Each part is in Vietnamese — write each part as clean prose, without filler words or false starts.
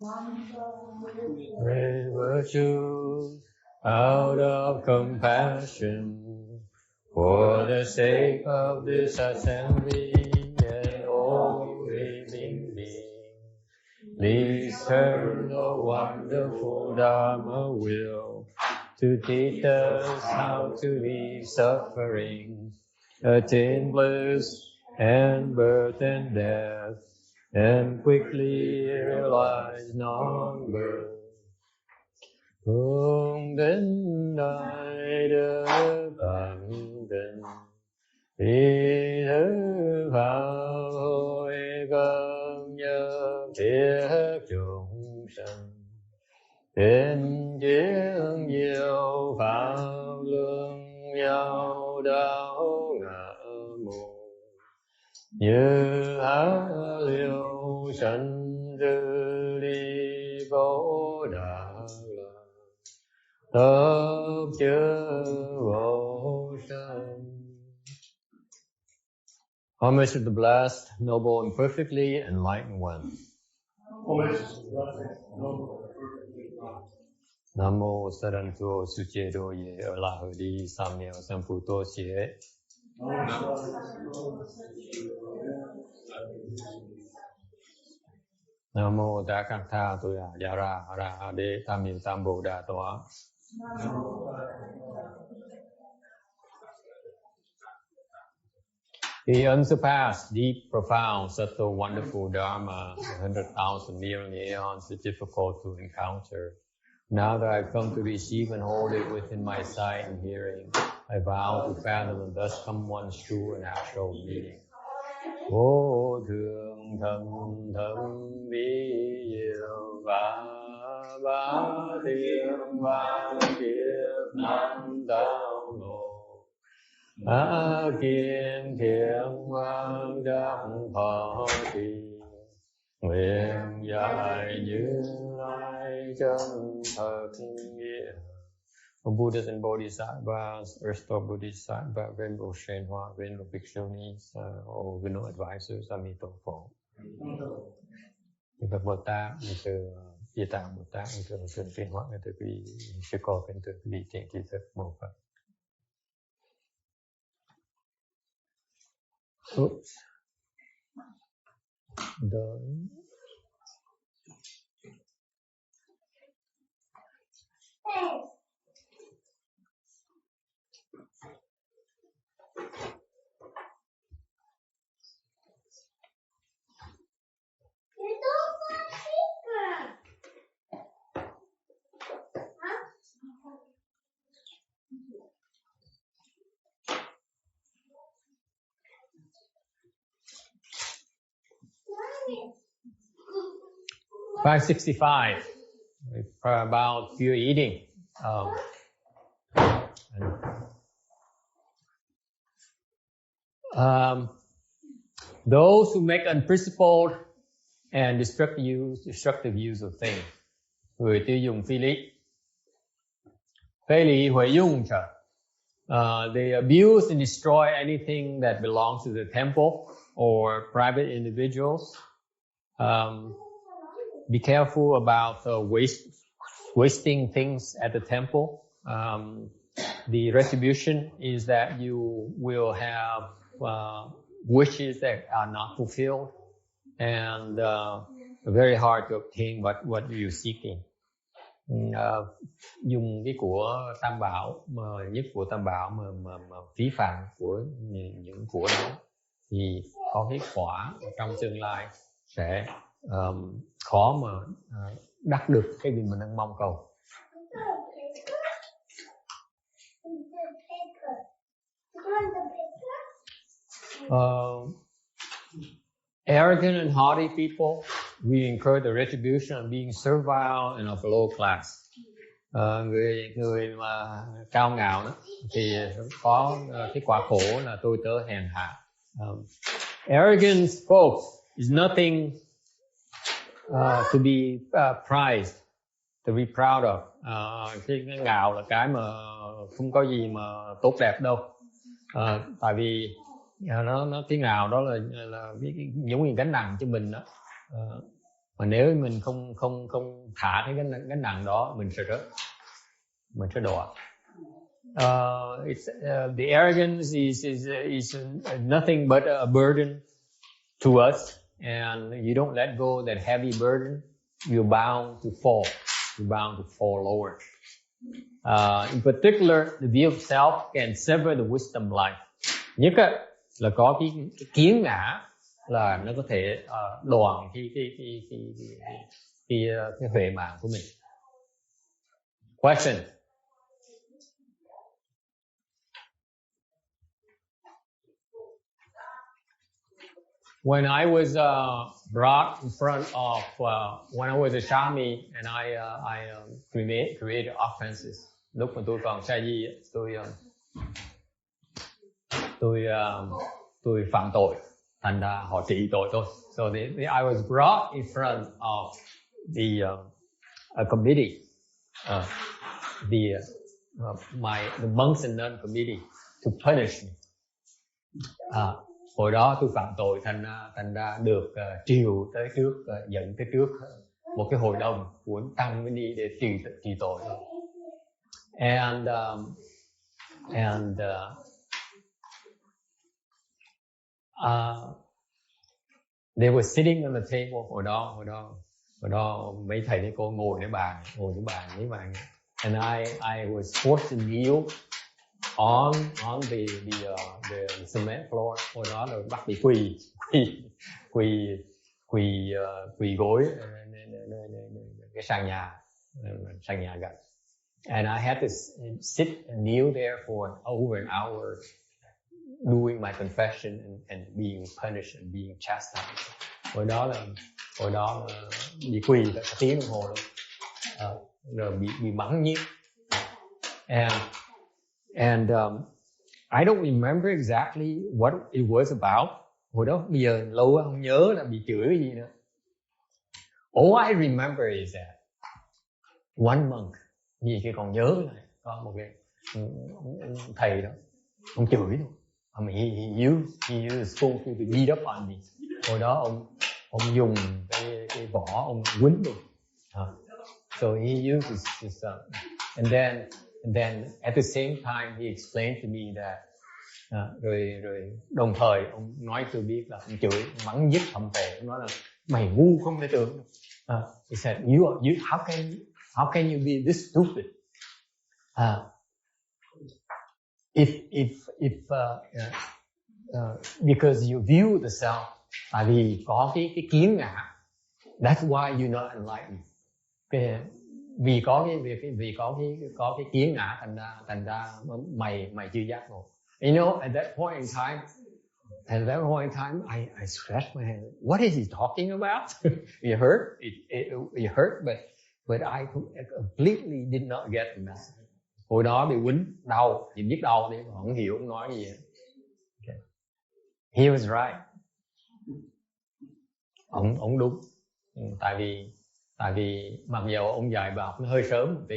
Great virtue out of compassion for the sake of this assembly and all living beings. Please turn the wonderful Dharma will to teach us how to leave suffering, attain bliss and birth and death, and quickly realize non-birth. Hướng đến đại đức bằng tình, ý thức pháp hồi công nhân thiết chúng sanh, thiên chiến diệu pháp luân nhau đạo ngã mù, như há liêu sanh dư ly vô đà tập chư vô sanh. Homage to the blessed, noble, and perfectly enlightened one. Nam mô Sarantu Suchedo Ye Erlahudi Samneo Samputo Xie. Nam mô Đa Cang Tha Tuya Yara Hara De Tamil Tambo Đa Toa. The unsurpassed, deep, profound, subtle, wonderful Dharma, 100,000 million aeons is difficult to encounter. Now that I've come to receive and hold it within my sight and hearing, I vow to fathom and thus come one's true and actual meaning. Vô thường thần thần vi diệu ba thiên ba kiếp năm đạo ngộ. A kiên thiện quang đắc phò trì, nguyện dạy như lai chân thật nghĩa. Buddhas and Bodhisattvas, Earth Store Bodhisattva, Venerable Shenhua, Venerable Bhikshunis, all Venerable advisors, Amitabha. Phật Bồ Tát, từ Địa Tạng Bồ Tát, từ Thượng Tiên Hóa, từ quý sư cô, từ quý thiện tri thức Bồ Phật. Oops. Done. Five 65. About pure eating. Those who make unprincipled and destructive use of things. Người tiêu dùng phi lý. Phế lý huệ dung trở. They abuse and destroy anything that belongs to the temple or private individuals. Be careful about wasting things at the temple. The retribution is that you will have wishes that are not fulfilled and very hard to obtain what you're seeking. Dùng cái của Tam Bảo mà nhất của Tam Bảo mà phí phạm của những của đó thì có cái quả trong tương lai sẽ khó mà đắc được cái gì mình đang mong cầu. Arrogant and haughty people, we incur the retribution of being servile and of a low class. Người mà cao ngạo đó thì có cái quả khổ là tôi tớ hèn hạ. Arrogance, folks, is nothing to be prized, to be proud of. Cái ngạo là cái mà không có gì mà tốt đẹp đâu. Tại vì nó cái ngạo đó là giống như gánh nặng cho mình đó. Mà nếu mình không thả cái gánh nặng đó, mình sẽ đọa. The arrogance is nothing but a burden to us, and you don't let go that heavy burden, you're bound to fall. You're bound to fall lower. In particular, the view of self can sever the wisdom life. Nhất là có cái kiến ngã là nó có thể đoạn cái huệ mạng của mình. Question. When I was brought in front of, when I was a Shami and I created offenses. Lúc mà tôi còn sa di, tôi phạm tội, thành ra họ trị tội tôi. So I was brought in front of a committee, the monks and nun committee to punish me. Hồi đó tôi phạm tội, thành ra được triều tới trước, dẫn tới trước một cái hội đồng của tăng mới đi để trị tội. And they were sitting on the table. Hồi đó mấy thầy mấy cô ngồi cái bàn mấy bàn. And I was forced to kneel on the cement floor. Hồi đó là bắt bị quỳ gối cái sàn nhà gạch. And I had to sit and kneel there for over an hour, doing my confession and being punished and being chastised. Hồi đó là bị quỳ cả tiếng đồng hồ luôn, rồi bị mắng nhiếc. And I don't remember exactly what it was about. Hồi đó bây giờ lâu không nhớ là bị chửi cái gì nữa. All I remember is that one monk, gì khi còn nhớ lại, có một cái thầy đó, ông chửi thôi. He used spoon to beat up on me. Hồi đó ông dùng cái vỏ ông quýnh tôi. So he used his and then at the same time he explained to me that rồi đồng thời ông nói tôi biết là ông chửi mắng nhiếc thậm tệ. Ông nói là mày ngu không thể tưởng. He said you how can you be this stupid? Because you view the self, tại vì có cái kiến ngã. That's why you're not enlightened. Vì có cái kiến ngã thành ra mày chưa giác ngộ. You know, at that point in time, I scratched my head. What is he talking about? It hurt. It hurt, but I completely did not get the message. Hồi đó bị quýnh đau, nhìn nhức đau thì không hiểu ông nói gì. Okay. He was right. Ông đúng. Tại vì mặc dù ông dạy bài học nó hơi sớm một tí.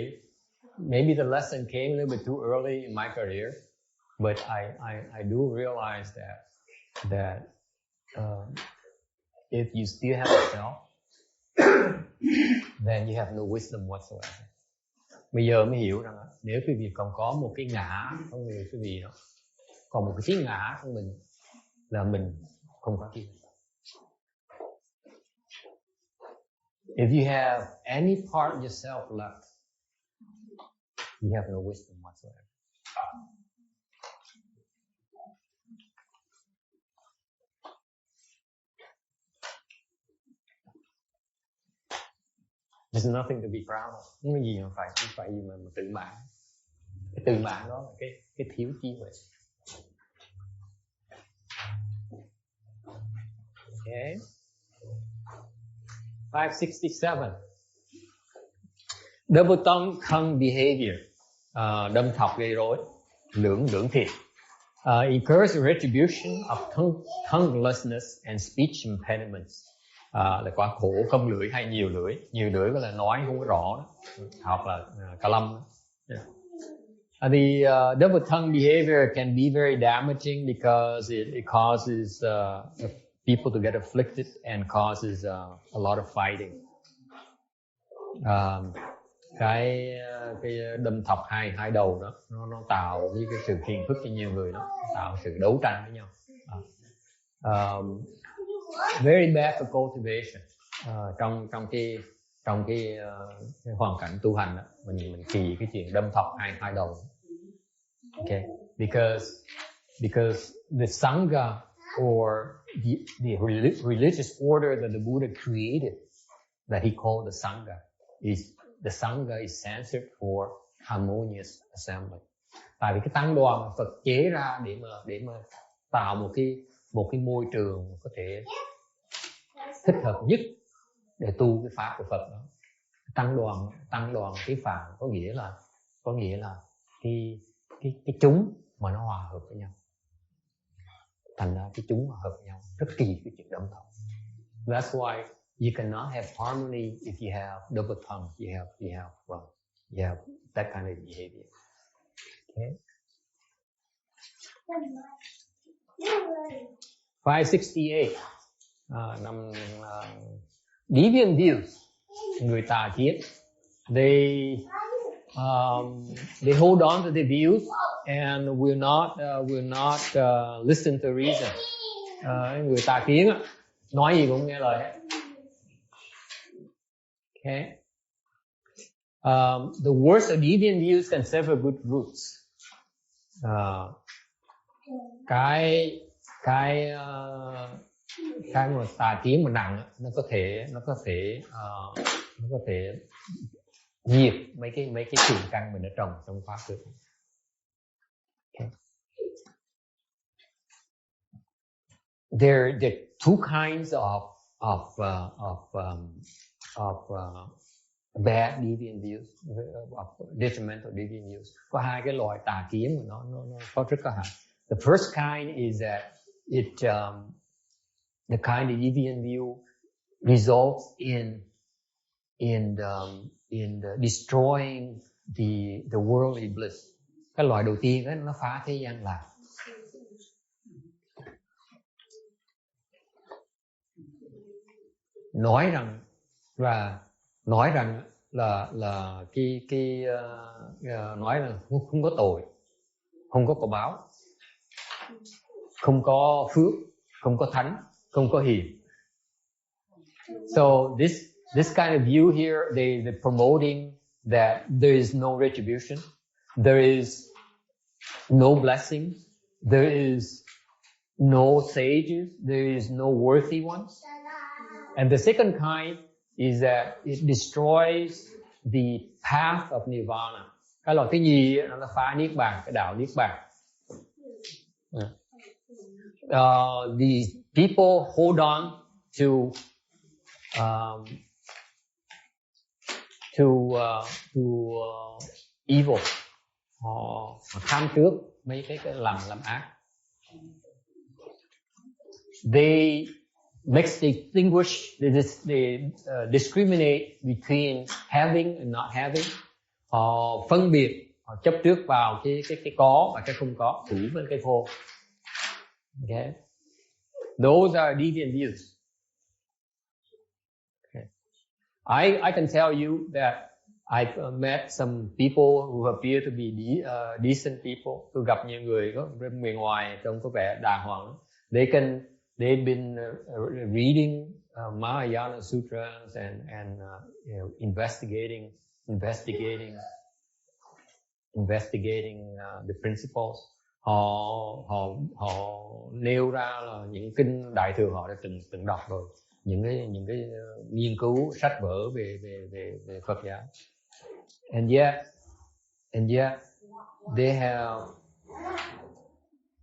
Maybe the lesson came a little bit too early in my career, but I do realize that if you still have a self, then you have no wisdom whatsoever. Bây giờ mới hiểu rằng nếu quý vị còn có một cái ngã trong người quý vị đó, còn một cái ngã trong mình là mình không có cái. If you have any part of yourself left, you have no wisdom whatsoever. There's nothing to be proud of. Không có gì mà phải gì mà tự mãn. Cái tự mãn đó là cái thiếu trí huệ. Okay. 567. Double tongue behavior. Đâm thọc gây rối. Lưỡng thiệt. Incurs retribution of tonguelessness and speech impediments. Là quá khổ không lưỡi hay nhiều lưỡi có là nói không có rõ, hoặc là cà lâm. Yeah. The double tongue behavior can be very damaging because it causes people to get afflicted and causes a lot of fighting. Cái đâm thọc hai đầu đó nó tạo cái sự phiền phức cho nhiều người, nó tạo sự đấu tranh với nhau. Very bad for cultivation. Trong cái hoàn cảnh tu hành đó, mình kỳ cái chuyện đâm thọc hai đầu. Okay, because the sangha or the religious order that the Buddha created, that he called the sangha, is censored for harmonious assembly. Tại vì cái tăng đoàn mà Phật chế ra để mà tạo một cái môi trường có thể thích hợp nhất để tu cái pháp của Phật đó. Tăng đoàn cái phàm có nghĩa là cái chúng mà nó hòa hợp với nhau. Thành ra cái chúng hòa hợp với nhau, rất kỳ cái chuyện đâm thọc. That's why you cannot have harmony if you have double tongue. You have that kind of behavior. Okay. 568. Deviant views, người tà kiến. They hold on to the views and will not listen to reason. Người tà kiến nói gì cũng nghe lời. Okay. The worst of deviant views can sever good roots. Cái mà tà kiến mà nặng, nó có thể diệt mấy cái thiền căn mình đã trồng trong quá khứ. Okay. There are two kinds of bad deviant views, of detrimental deviant views. Có hai cái loại tà kiến mà nó có rất có hại. The first kind is that the kind of deviant view results in destroying the worldly bliss. Cái loại đầu tiên đó, nó phá thế gian lạc. Nói rằng là nói là không có tội, không có quả báo, không có phước, không có thánh, không có hiền. So this kind of view here, they're promoting that there is no retribution, there is no blessing, there is no sages, there is no worthy ones. And the second kind is that it destroys the path of nirvana. Cái loại thứ nhì nó phá niết bàn, cái đạo niết bàn. The people hold on to evil. Họ tham trước mấy cái làm ác. They discriminate between having and not having. Họ phân biệt, họ chấp trước vào cái có và cái không có, thủ với cái vô. Okay, those are deviant views. Okay, I can tell you that I've met some people who appear to be decent people. Tôi gặp nhiều người có bên người ngoài trông có vẻ đàng hoàng. They've been reading Mahayana sutras and investigating the principles. Họ nêu ra là những kinh đại thừa họ đã từng đọc rồi, những cái nghiên cứu sách vở về Phật giáo. And yet they have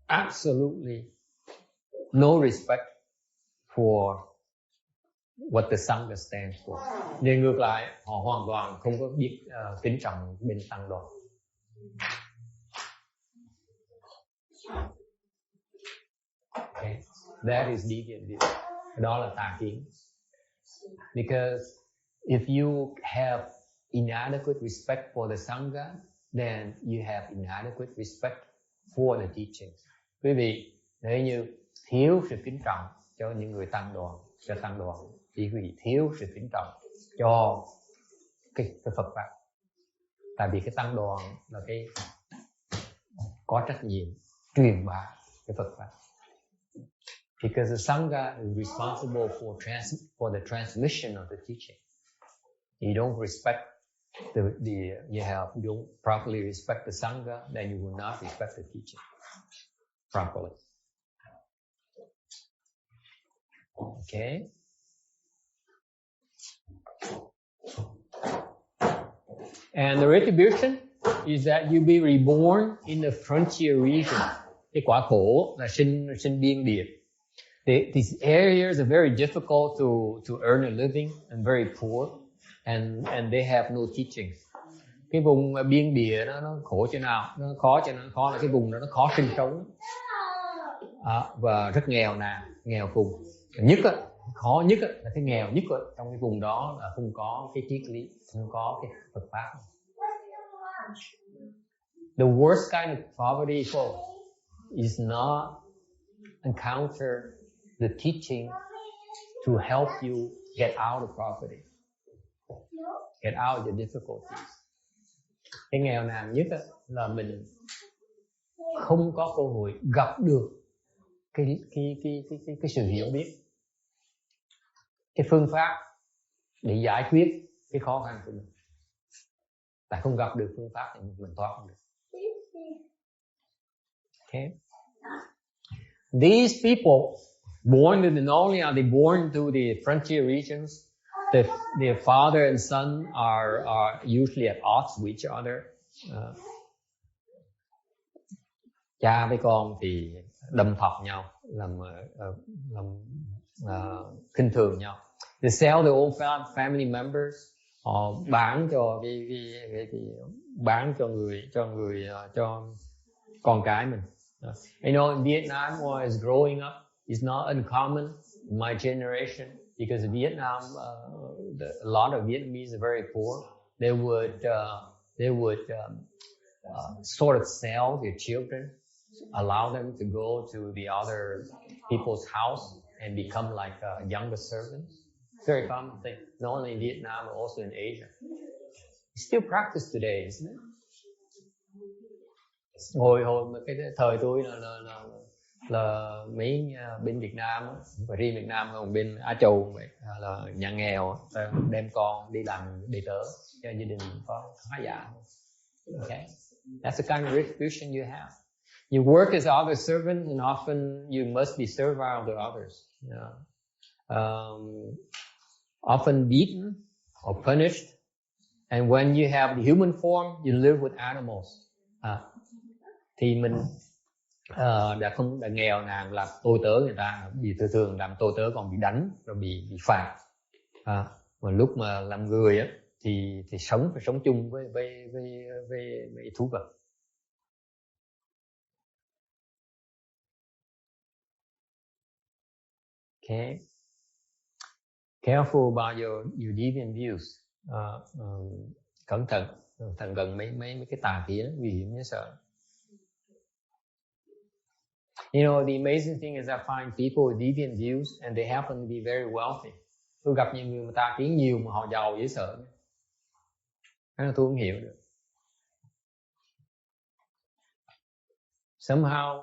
absolutely no respect for what the Sangha stands for. Nhưng ngược lại, họ hoàn toàn không có biết kính trọng bên tăng đoàn. Okay. That is deviant view. Đó là tà kiến. Because if you have inadequate respect for the Sangha, then you have inadequate respect for the teachings. Quý vị, nếu như thiếu sự kính trọng cho những người tăng đoàn, cho tăng đoàn, chỉ vì thiếu sự kính trọng cho cái Phật pháp. Tại vì cái tăng đoàn là cái có trách nhiệm truyền bá cái Phật pháp. Because the Sangha is responsible for the transmission of the teaching. You don't respect you don't properly respect the Sangha, then you will not respect the teaching properly. Okay. And the retribution is that you be reborn in the frontier region. Cái quả khổ là sinh biên địa. These areas are very difficult to earn a living and very poor, and they have no teachings. Cái vùng biên địa nó khổ chỗ nào, nó khó là cái vùng đó nó khó sinh sống và rất nghèo nàn, nghèo cùng. Khó nhất là cái nghèo nhất trong cái vùng đó là không có cái triết lý, không có cái Phật pháp. The worst kind of poverty is not encounter the teaching to help you get out of poverty, get out of the difficulties. Cái nghèo nàn nhất là mình không có cơ hội gặp được cái sự hiểu biết, cái phương pháp để giải quyết cái khó khăn của mình. Tại không gặp được phương pháp thì mình thoát không được. Okay. These people not only are they born to the frontier regions, their father and son are usually at odds with each other. Cha với con thì đâm thọc nhau, làm khinh thường nhau. They sell their own family members, họ bán cho cho con cái mình. You know, in Vietnam, when I was growing up, it's not uncommon in my generation because in Vietnam, a lot of Vietnamese are very poor. They would sort of sell their children, allow them to go to the other people's house and become like younger servants. Very common thing, not only in Vietnam but also in Asia. It's still practiced today, isn't it? Hồi cái thời tôi là mấy bên Việt Nam, và riêng Việt Nam còn bên Á Châu vậy, là nhà nghèo đem con đi làm đệ tớ cho gia đình có khá giả. Okay, that's the kind of retribution you have. You work as other servants, and often you must be servile to others. Often beaten or punished, and when you have the human form, you live with animals. Thì mình đã nghèo nàn làm tôi tớ người ta, vì thường làm tôi tớ còn bị đánh rồi bị phạt. Mà lúc mà làm người á thì phải sống chung với thú vật. Okay. Careful about your deviant views. Cẩn thận gần mấy cái tà kiến nguy hiểm như sợ. You know, the amazing thing is I find people with deviant views and they happen to be very wealthy. Tôi gặp nhiều người mà tà kiến nhiều mà họ giàu dễ sợ. Đó là tôi không hiểu được. Somehow,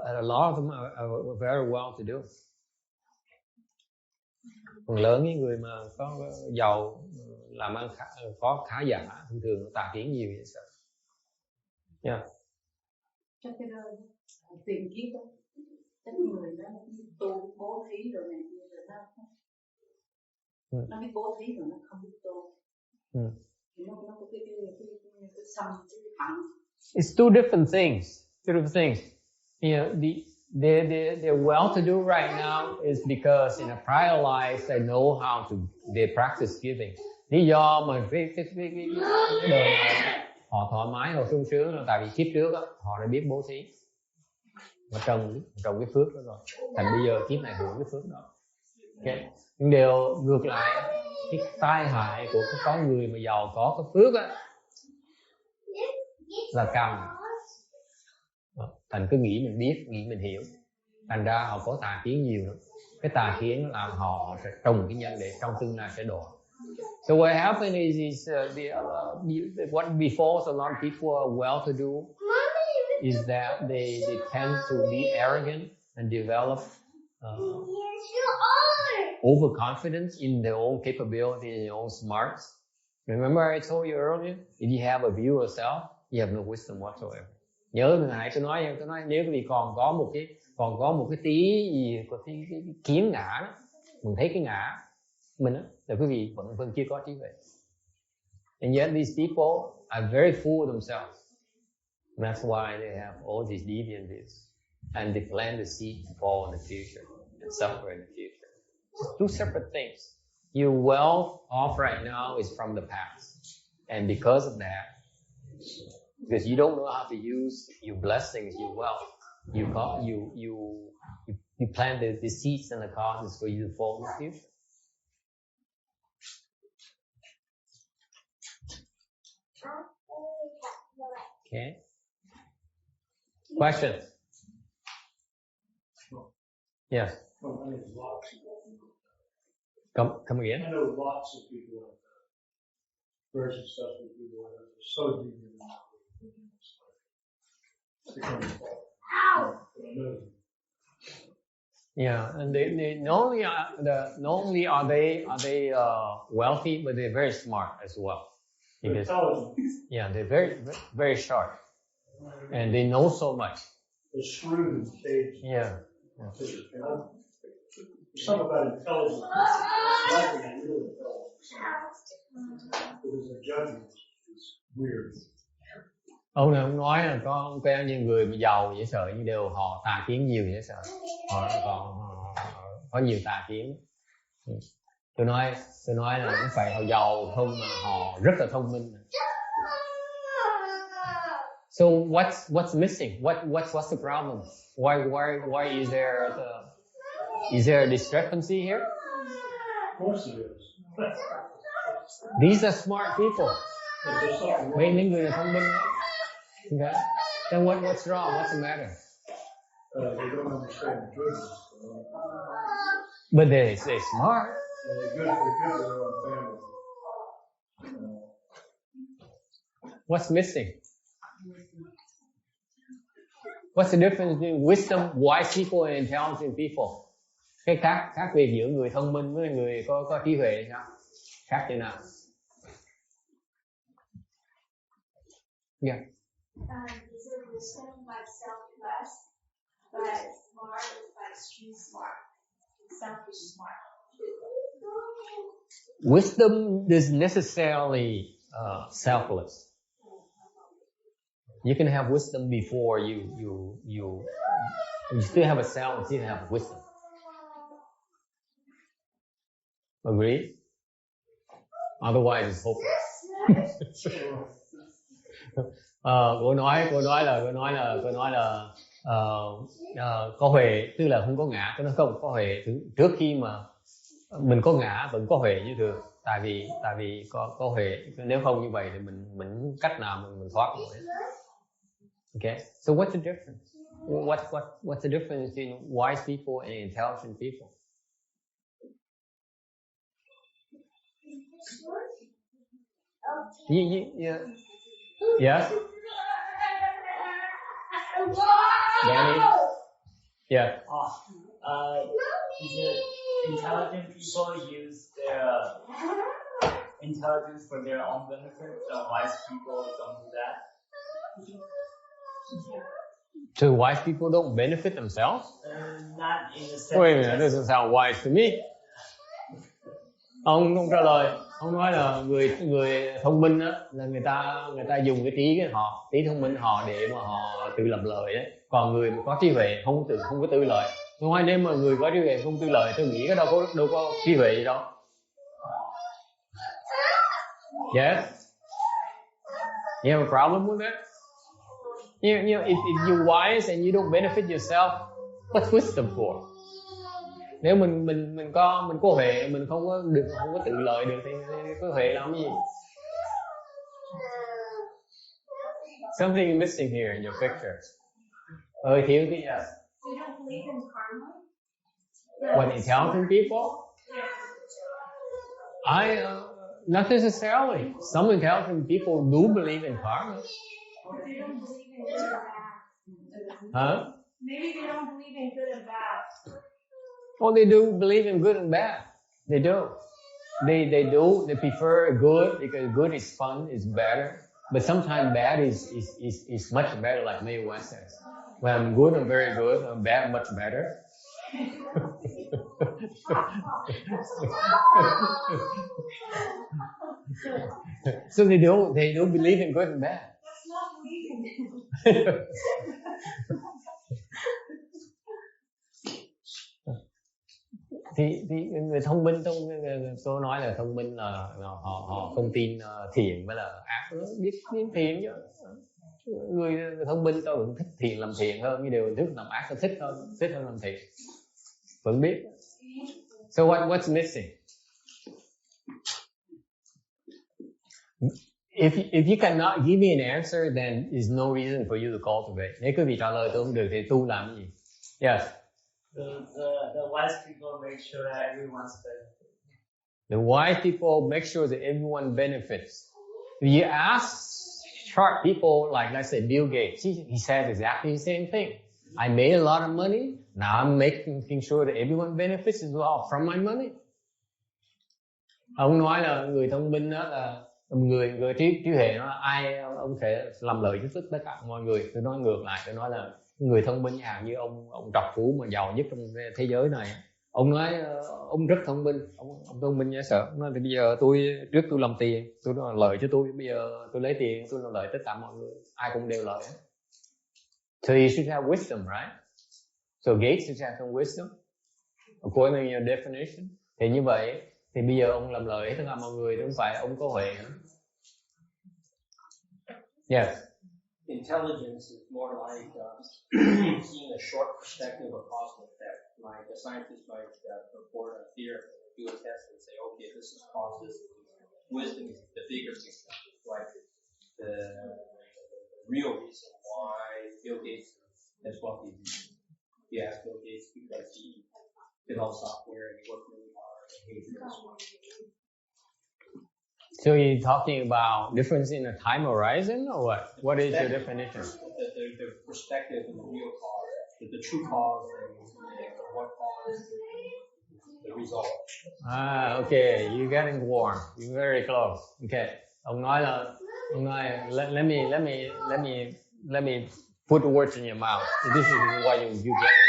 a lot of them are very well to do. Phần lớn những người mà có giàu làm ăn có khá giả thường tà kiến nhiều dễ sợ. Yeah. Trong cái đời tiền kiếp đó, các người đó tu bố thí rồi này rồi nó biết bố thí rồi nó không biết tu. Nó có cái sân cái thẳng. It's two different things. You know, they're well-to-do right now is because in a prior life they know how to they practice giving. Lý do mà cái đời họ thoải mái, họ sung sướng là tại vì kiếp trước đó, họ đã biết bố thí và trồng cái phước đó rồi, thành bây giờ kiếp này hưởng cái phước đó. Okay. Nhưng điều ngược lại, cái tai hại của có người mà giàu có cái phước á là cao. Thành cứ nghĩ mình biết, nghĩ mình hiểu, thành ra họ có tà kiến nhiều lắm. Cái tà kiến là họ sẽ trồng cái nhân để trong tương lai sẽ đổ. So what happened is what befalls a lot of people who are well-to-do is that they tend to be arrogant and develop overconfidence in their own capability and their own smarts. Remember I told you earlier, if you have a view of self, you have no wisdom whatsoever. Nhớ hồi nãy tôi nói nếu quý vị còn có một cái tí gì có cái kiến ngã đó, mình thấy cái ngã mình đó, là quý vị vẫn chưa có trí tuệ. And yet these people are very full of themselves. And that's why they have all these deviancies. And they plant the seed to fall in the future and suffer in the future. Just two separate things. Your wealth off right now is from the past. And because of that, because you don't know how to use your blessings, your wealth, you plant the seeds and the causes for you to fall in the future. Okay. Questions? Yes. Come again? I know lots of people like that. Very successful people like that. They're so deep in it. Yeah, and they not only are they wealthy, but they're very smart as well. Because, yeah, they're very, very sharp, and they know so much. They're shrewd and caged. Yeah. Something about intelligence. Like real intelligence. Because the judgment is weird. Ông này ông nói là có quen những người mà giàu dễ sợ như đều họ tà kiến nhiều dễ sợ. Họ có nhiều tà kiến. Tôi nói là cũng phải họ giàu không mà họ rất là thông minh. So what's missing? What's the problem? Why is there a discrepancy here? Of course it is. These are smart people. Mấy người là thông minh. Okay. Then what's wrong? What's the matter? They don't understand goodness. But they're smart. They're good for their own family. What's missing? What's the difference between wisdom, wise people and intelligent people? Cái khác biệt giữa người thông minh với người có trí huệ sao? Khác thế nào? Yeah. Is it wisdom like selfless, but smart is like street smart, selfish smart? Wisdom is necessarily selfless. You can have wisdom before you still have a self and still have wisdom. Agree? Otherwise it's hopeless. Cô nói là có huệ tức là không có ngã, cái nó không có huệ trước khi mà mình có ngã vẫn có huệ như thường, tại vì có huệ, nếu không như vậy thì mình cách nào mình thoát nổi. Okay, so what's the difference? What's the difference between wise people and intelligent people? Yes. Danny? Yeah. Is it intelligent people use their intelligence for their own benefit? Wise people don't do that? So wise people don't benefit themselves? Not in the sense. Wait a minute, that doesn't sound wise to me. Ông không trả lời. Ông nói là người thông minh á là người ta dùng cái trí thông minh họ để mà họ tự làm lợi đấy. Còn người mà có trí huệ không có tự lợi. Tôi nói nếu mà người có trí huệ không tự lợi, tôi nghĩ cái đâu có trí huệ gì đâu. Yes. You have a problem with that? If you're wise and you don't benefit yourself, what's wisdom for? Nếu mình có huệ, mình không có tự lợi được thì có huệ làm gì? Something missing here in your picture. Thiếu cái gì? You don't believe in karma? What intelligent people? Not necessarily. Some intelligent people do believe in karma. They don't believe in good and bad. Huh? Maybe they don't believe in good and bad. Well, they do believe in good and bad. They do. They do. They prefer good because good is fun, is better. But sometimes bad is much better, like Mae West says. When I'm good, I'm very good. I'm bad, much better. So they do believe in good and bad. That's not believing. thì người thông minh, tôi nói là thông minh là họ không tin thiện với là ác, biết thiện chứ. Người thông minh tôi cũng thích thiện, làm thiện hơn, nhưng điều thích làm ác tôi thích hơn làm thiện, vẫn biết. So what's missing? If you cannot give me an answer, then there's no reason for you to cultivate. Nếu quý vị trả lời tôi không được thì tu làm gì? Yes. The wise people make sure that everyone's benefits. The wise people make sure that everyone benefits. If you ask sharp people, like let's say Bill Gates, he says exactly the same thing. I made a lot of money. Now I'm making sure that everyone benefits as well from my money. Ông nói là người thông minh đó là người trí huệ nó ai ông sẽ làm lợi cho tất cả mọi người. Tôi nói ngược lại, tôi nói là người thông minh như ông trọc phú mà giàu nhất trong thế giới này, ông nói ông rất thông minh, ông thông minh dễ sợ. Ông nói thì bây giờ trước tôi làm tiền, tôi nói lợi cho tôi, bây giờ tôi lấy tiền, tôi làm lợi tất cả mọi người, ai cũng đều lợi. So you should have wisdom, right? So Gates should have some wisdom according to your definition. Thì như vậy thì bây giờ ông làm lợi tất cả mọi người, không phải ông có huệ nữa. Yes. Intelligence is more like seeing a short perspective of cause and effect. Like a scientist might report a theorem, do a test, and say, "Okay, this is cause, this is effect." Wisdom is the bigger picture, like the real reason why Bill Gates is what he did. He asked Bill Gates because he developed software and he worked really hard and he did this one. So you're talking about difference in a time horizon, or what? What is your definition? The perspective and the real cause, the true cause, and what caused the result. Okay, you're getting warm. You're very close. Okay. Ông nói let me put words in your mouth. This is why you get it.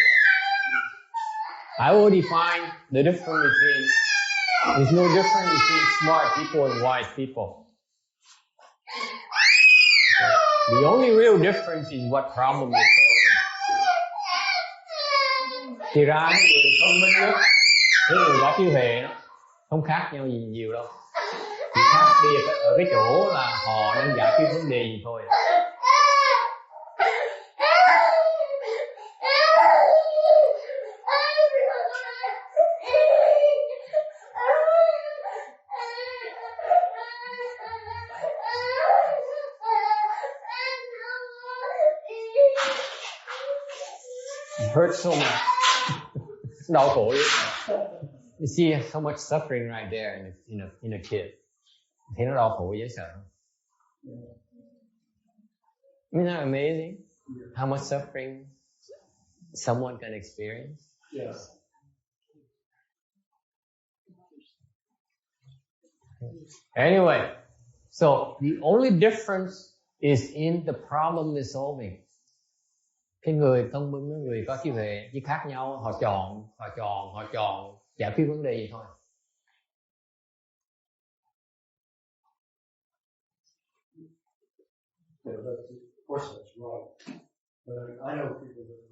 I will define the difference between. There's no difference between smart people and wise people. The only real difference is what problem you're solving. Thì ra người thông minh nhất, cái người có trí huệ đó, không khác nhau gì nhiều đâu. Chỉ khác biệt ở cái chỗ là họ đang giải quyết vấn đề gì thôi. Hurt so much. Đau khổ vậy. You see so much suffering right there in a kid. Thấy nó đau khổ dễ sợ. Isn't that amazing? How much suffering someone can experience? Yes. Anyway, so the only difference is in the problem they're solving. Cái người thông minh với người có trí huệ chỉ khác nhau, họ chọn giải quyết vấn đề gì thôi. Yeah, of course that's right. But I know people that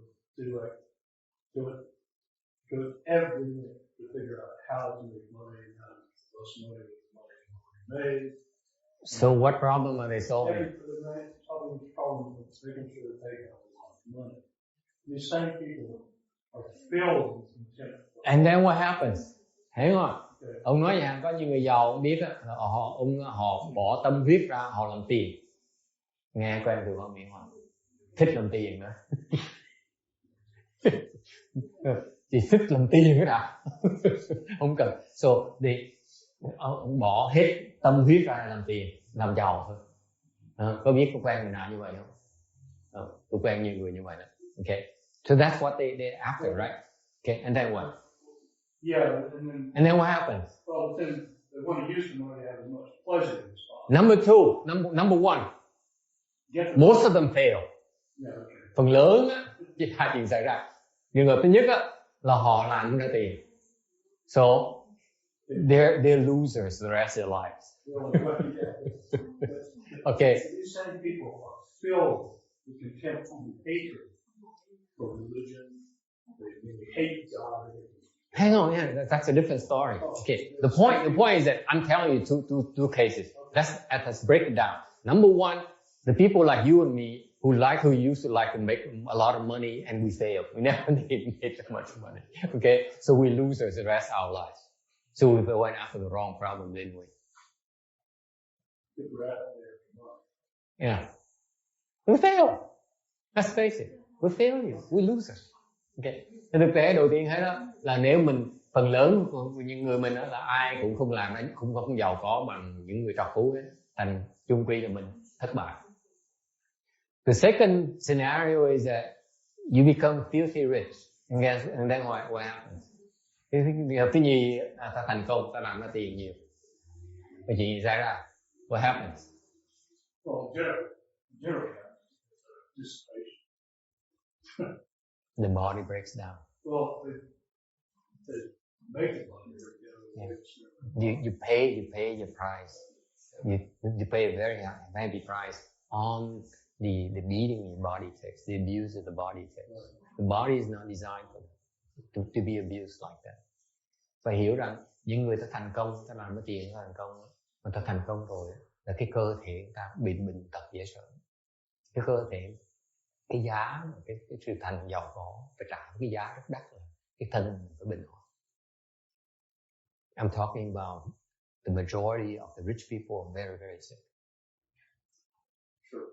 do every minute to figure out how to make money and how to make the most money with the money made. So what problem are they solving? Solving the problem is making sure that they have a lot of money. These same people are filled with contempt. And then what happens? Hiểu không? Okay. Ông nói rằng có nhiều người giàu, ông biết là họ bỏ tâm huyết ra, họ làm tiền. Nghe quen từ con miệng họ thích làm tiền nữa. Chị thích làm tiền cái đã. Không cần. So bỏ hết tâm huyết ra làm tiền, làm giàu thôi. Có biết có quen người nào như vậy không? Tôi quen nhiều người như vậy đó. Okay, so that's what they after, right? Okay, and then what? Yeah, And then what happens? well, then they want to use the money to have as much pleasure as possible. Number two, number one, most of them fail. Yeah, okay. Phần lớn á, hai chuyện xảy ra. Trường hợp thứ nhất á, là họ làm không ra tiền. So they're losers the rest of their lives. Okay. These same people are filled with contempt and hatred for religion. They hate God. Hang on, yeah, that's a different story. Okay, the point is that I'm telling you two cases. Let's break it down. Number one, the people like you and me who used to like to make a lot of money and we fail. We never made that much money. Okay, so we losers the rest of our lives. So we went after the wrong problem, didn't we? Yeah, we fail. Let's face it, we failures, we losers. Okay. Thì thực tế đầu tiên thấy đó là nếu mình phần lớn của những người mình đó là ai cũng không làm, không giàu có bằng những người trọc phú ấy, thành chung quy là mình thất bại. The second scenario is that you become filthy rich, and then what happens? Thứ nhì, ta thành công, ta làm ra tiền nhiều. Và chuyện gì xảy ra? What happens? Well, generally, dissipation. The body breaks down. Well, they make the money. You pay your price. You pay a very heavy price on the beating your body takes, the abuse that the body takes. The body is not designed to be abused like that. Phải hiểu rằng những người ta thành công, ta làm cái tiền ta thành công, mà ta thành công rồi là cái cơ thể ta bị bệnh tật dễ sợ. Cái cơ thể, cái giá, cái sự thành giàu có phải trả cái giá rất đắt, là cái thân mình phải bệnh hoạn. I'm talking about the majority of the rich people are very, very sick. Sure.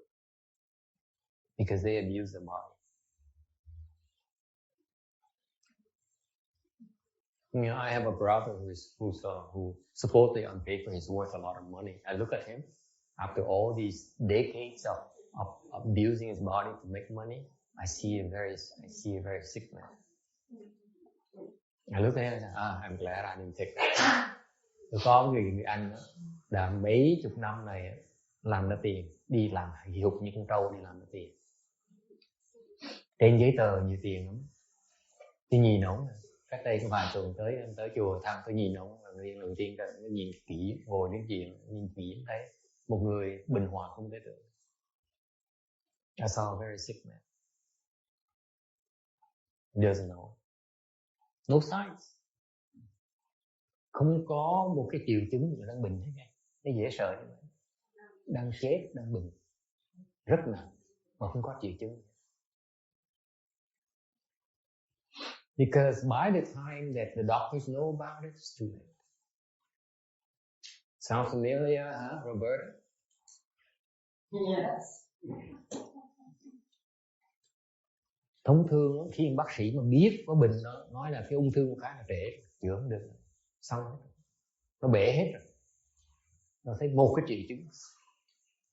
Because they abuse the body. You know, I have a brother who supposedly on paper is worth a lot of money. I look at him after all these decades of abusing his body to make money. I see a very sick man. I look at him and say, I'm glad I didn't take that. Tôi có người anh đó, đã mấy chục năm này làm ra tiền, đi làm hì hục như con trâu đi làm ra tiền. Trên giấy tờ nhiều tiền lắm. Tôi nhìn ổng, cách đây có vài tuần tới chùa thăm, tôi nhìn ổng đầu tiên là nó nhìn kỹ, ngồi nói chuyện, nhìn kỹ thấy một người bình hòa không thể tưởng. I saw a very sick man. He doesn't know. No signs. Không có một cái triệu chứng gì đang bệnh thế này. Nó dễ sợ như vậy. Đang chết, đang bệnh. Rất nặng. Mà không có triệu chứng. Because by the time that the doctors know about it, it's too late. Sound familiar, huh, Roberta? Yes. Thông thường khi bác sĩ mà biết có bệnh đó, nói là cái ung thư khá là trễ, chữa không được, xong hết, nó bể hết rồi, nó thấy một cái triệu chứng.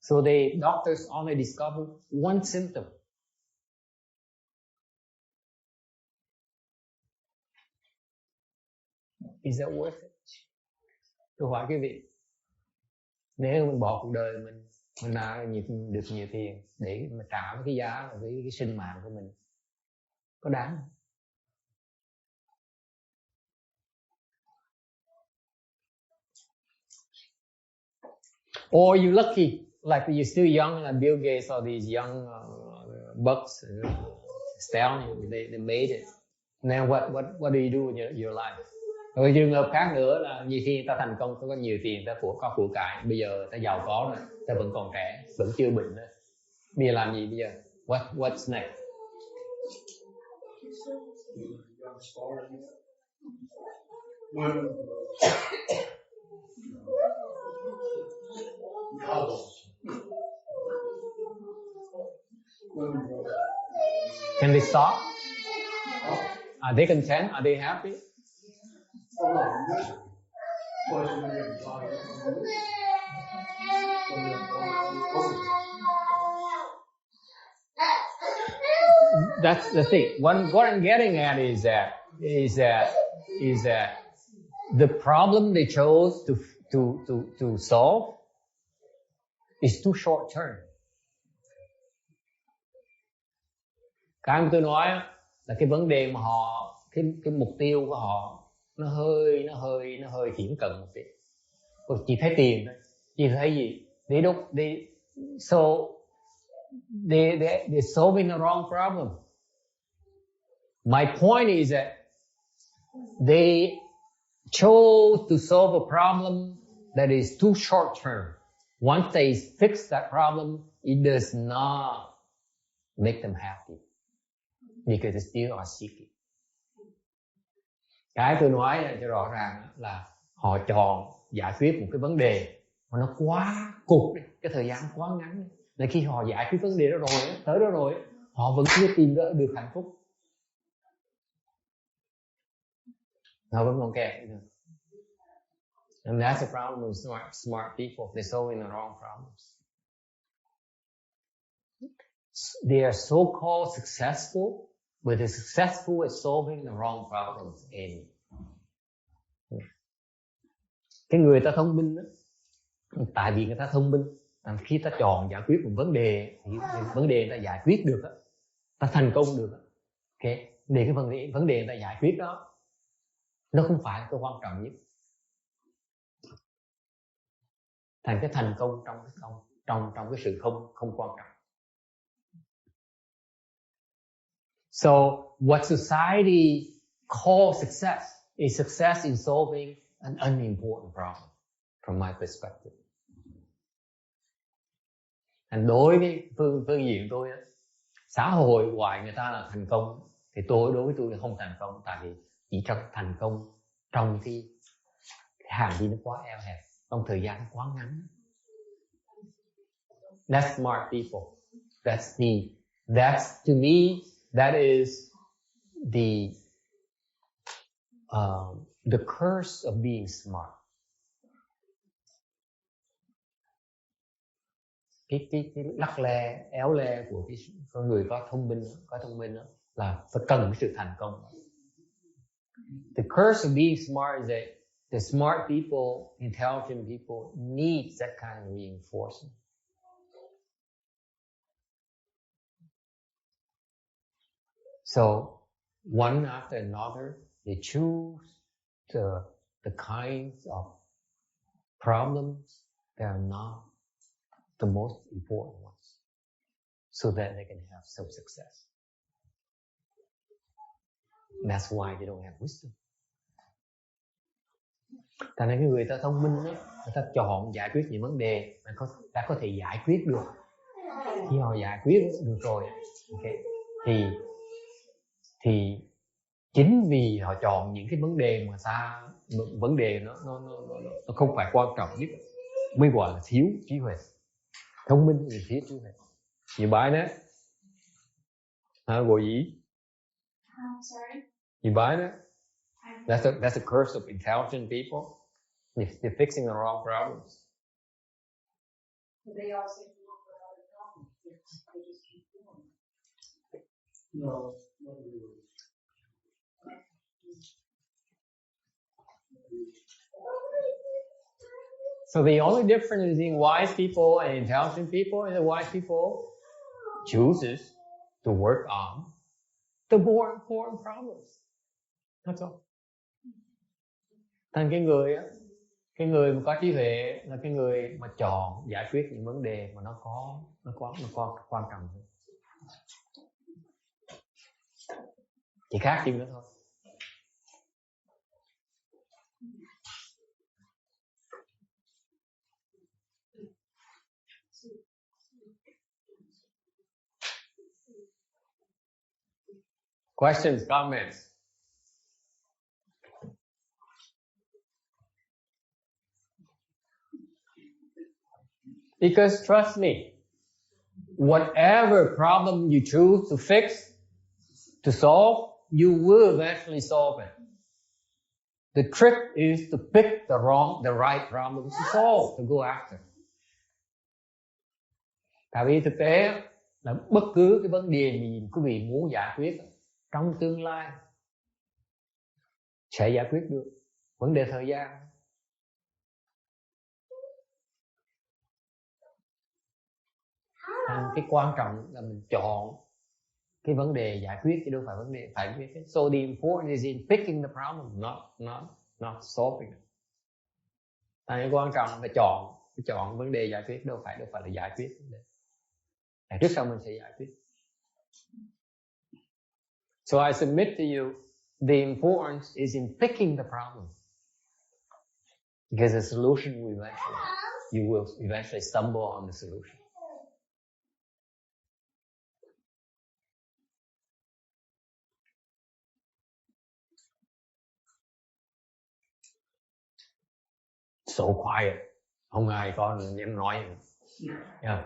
So the doctors only discover one symptom. Is that worth it? Tôi hỏi quý vị, nếu mình bỏ cuộc đời mình là được nhiều tiền để mà trả cái giá với cái sinh mạng của mình, có đáng không? Or you lucky, like you're still young, like Bill Gates or these young bucks, astounding, they made it. Now what do you do with your life? Rồi trường hợp khác nữa là nhiều khi ta thành công, ta có nhiều tiền, ta có của cải, bây giờ ta giàu có rồi, ta vẫn còn trẻ, vẫn chưa bệnh nữa. Bây giờ làm gì bây giờ? What's next? Can they stop? Are they content? Are they happy? That's the thing. What I'm getting at is that the problem they chose to solve is too short term. Cái mà tôi nói là cái vấn đề mà họ cái mục tiêu của họ nó hơi thiển cận một tí. Chỉ thấy tiền thôi, chỉ thấy gì? They're solving the wrong problem. My point is that they chose to solve a problem that is too short term. Once they fix that problem, it does not make them happy because they still are seeking. Cái tôi nói cho rõ ràng là họ chọn giải quyết một cái vấn đề mà nó quá cục, cái thời gian quá ngắn. Nên khi họ giải quyết vấn đề đó rồi, tới đó rồi, họ vẫn chưa tìm được hạnh phúc. Họ vẫn còn kẹt. And that's the problem with smart people. They're solving the wrong problems. They are so-called successful, but they're successful at solving the wrong problems. Cái người ta thông minh đó, tại vì người ta thông minh, khi ta chọn giải quyết một vấn đề thì vấn đề người ta giải quyết được đó, ta thành công được đó. Okay. Để cái vấn đề người ta giải quyết đó nó không phải là cái quan trọng nhất. Thành cái thành công trong cái sự không quan trọng. So what society calls success is success in solving an unimportant problem from my perspective. And đối với phương diện tôi á, xã hội gọi người ta là thành công thì đối với tôi là không thành công, tại vì chỉ thành công trong cái hàng đi nó quá eo hẹp, trong thời gian nó quá ngắn. That's smart people. That's to me, that is the curse of being smart. Cái lắc le, éo le của cái con người có thông minh đó, là phải cần cái sự thành công. The curse of being smart is that the smart people, intelligent people need that kind of reinforcement. So one after another, they choose the kinds of problems that are not the most important ones, so that they can have some success. And that's why they don't have wisdom. Thành ra cái người ta thông minh đó, người ta chọn giải quyết những vấn đề mà đã có thể giải quyết được. Khi họ giải quyết được rồi, okay, thì chính vì họ chọn những cái vấn đề mà vấn đề nó không phải quan trọng nhất, mới gọi là thiếu trí huệ. Thông minh thì thiếu trí huệ. You buy that? Gọi gì? Sorry. You buy that? That's a curse of intelligent people. They're fixing the wrong problems. They also look for other problems. They just keep doing it. No. So the only difference between wise people and intelligent people is the wise people chooses to work on the more important problems. That's all. Thành cái người mà có trí huệ là cái người mà chọn giải quyết những vấn đề mà nó quan trọng hơn. Chỉ khác chừng đó thôi. Questions, comments? Because trust me, whatever problem you choose to fix, to solve, you will eventually solve it. The trick is to pick the right problem to solve, to go after. Tại vì thực tế là bất cứ cái vấn đề gì quý vị muốn giải quyết trong tương lai sẽ giải quyết được. Vấn đề thời gian. Nên cái quan trọng là mình chọn cái vấn đề giải quyết chứ đâu phải vấn đề phải giải quyết. So the important is in picking the problem, not solving it. Cái quan trọng là chọn vấn đề giải quyết, đâu phải là giải quyết vấn đề. Trước sau mình sẽ giải quyết. So I submit to you, the importance is in picking the problem, because the solution will you will eventually stumble on the solution. So quiet, không ai có dám nói. Yeah.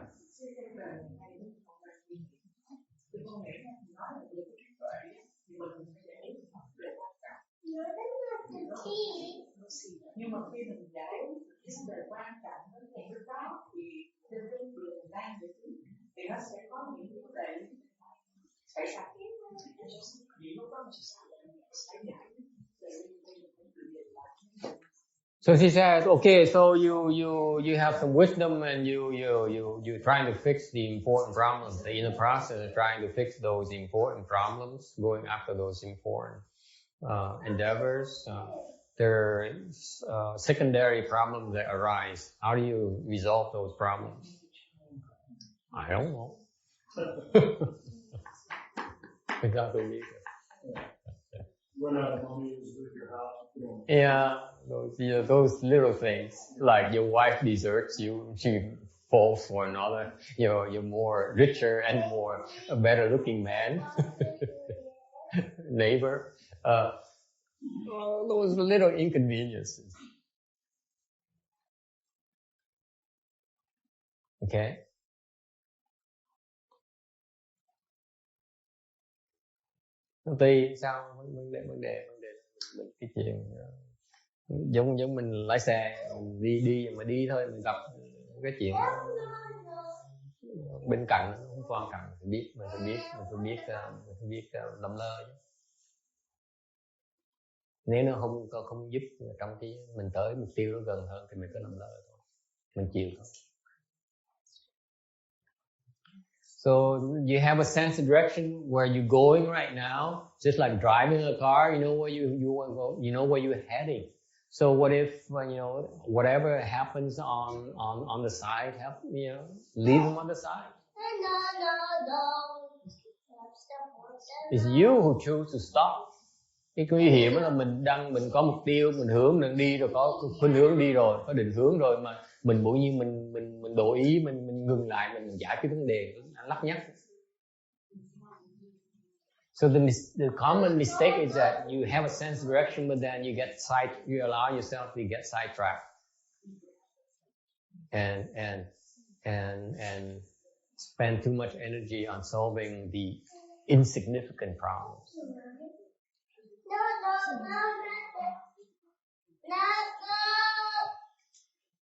Nhưng mà khi mình giải cái vấn đề quan trọng nó thì lúc đó thì trên cái đường đang thì nó sẽ có những vấn đề xảy ra. Thì lúc đó mình sẽ giải. So she said, okay, so you have some wisdom and you're trying to fix the important problems. In the process of trying to fix those important problems, going after those important endeavors, there are secondary problems that arise. How do you resolve those problems? I don't know. Run out of money to leave your house. Yeah, those little things, like your wife deserts you, she falls for another. You're more richer and a better looking man, neighbor. Those little inconveniences. Okay. Tùy sao vấn đề cái chuyện giống mình lái xe mình đi thôi, mình gặp cái chuyện bên cạnh nó không quan trọng, mình phải biết làm lơ. Nếu nó không giúp trong cái mình tới mục tiêu nó gần hơn thì mình cứ làm lơ thôi, mình chịu thôi. So you have a sense of direction where you're going right now, just like driving a car. You know where you want to go. You know where you're heading. So what if whatever happens on the side, leave them on the side. It's you who choose to stop. Cái nguy hiểm là mình có mục tiêu, mình hướng định đi rồi, có khuynh hướng đi rồi, có định hướng rồi mà mình bỗng nhiên mình đổi ý, mình ngừng lại, mình giải quyết vấn đề, lắc nhắc. So the common mistake is that you have a sense of direction, but then you allow yourself to get sidetracked and spend too much energy on solving the insignificant problems.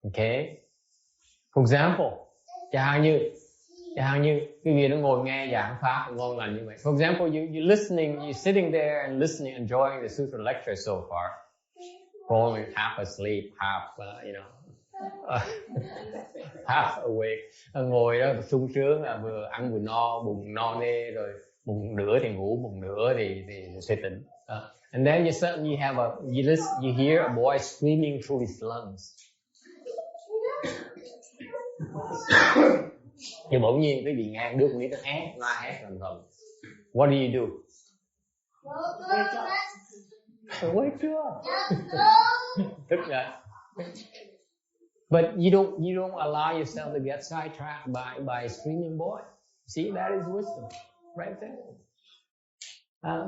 Okay. For example, chẳng hạn như quý vị nó ngồi nghe giảng pháp ngon lành như vậy. For example, you're listening, you're sitting there and listening, enjoying the sutra lecture so far, falling half asleep, half awake, ngồi đó sung sướng, vừa ăn vừa no, bụng no nê, rồi bụng nửa thì ngủ, bụng nửa thì tỉnh. And then you hear a boy screaming through his lungs. Thì bỗng nhiên quý vị nghe đứa con nít nó hét rầm rầm. What do you do? Quên chưa? Tức là, but you don't allow yourself to get sidetracked by a screaming boy. See, that is wisdom, right there.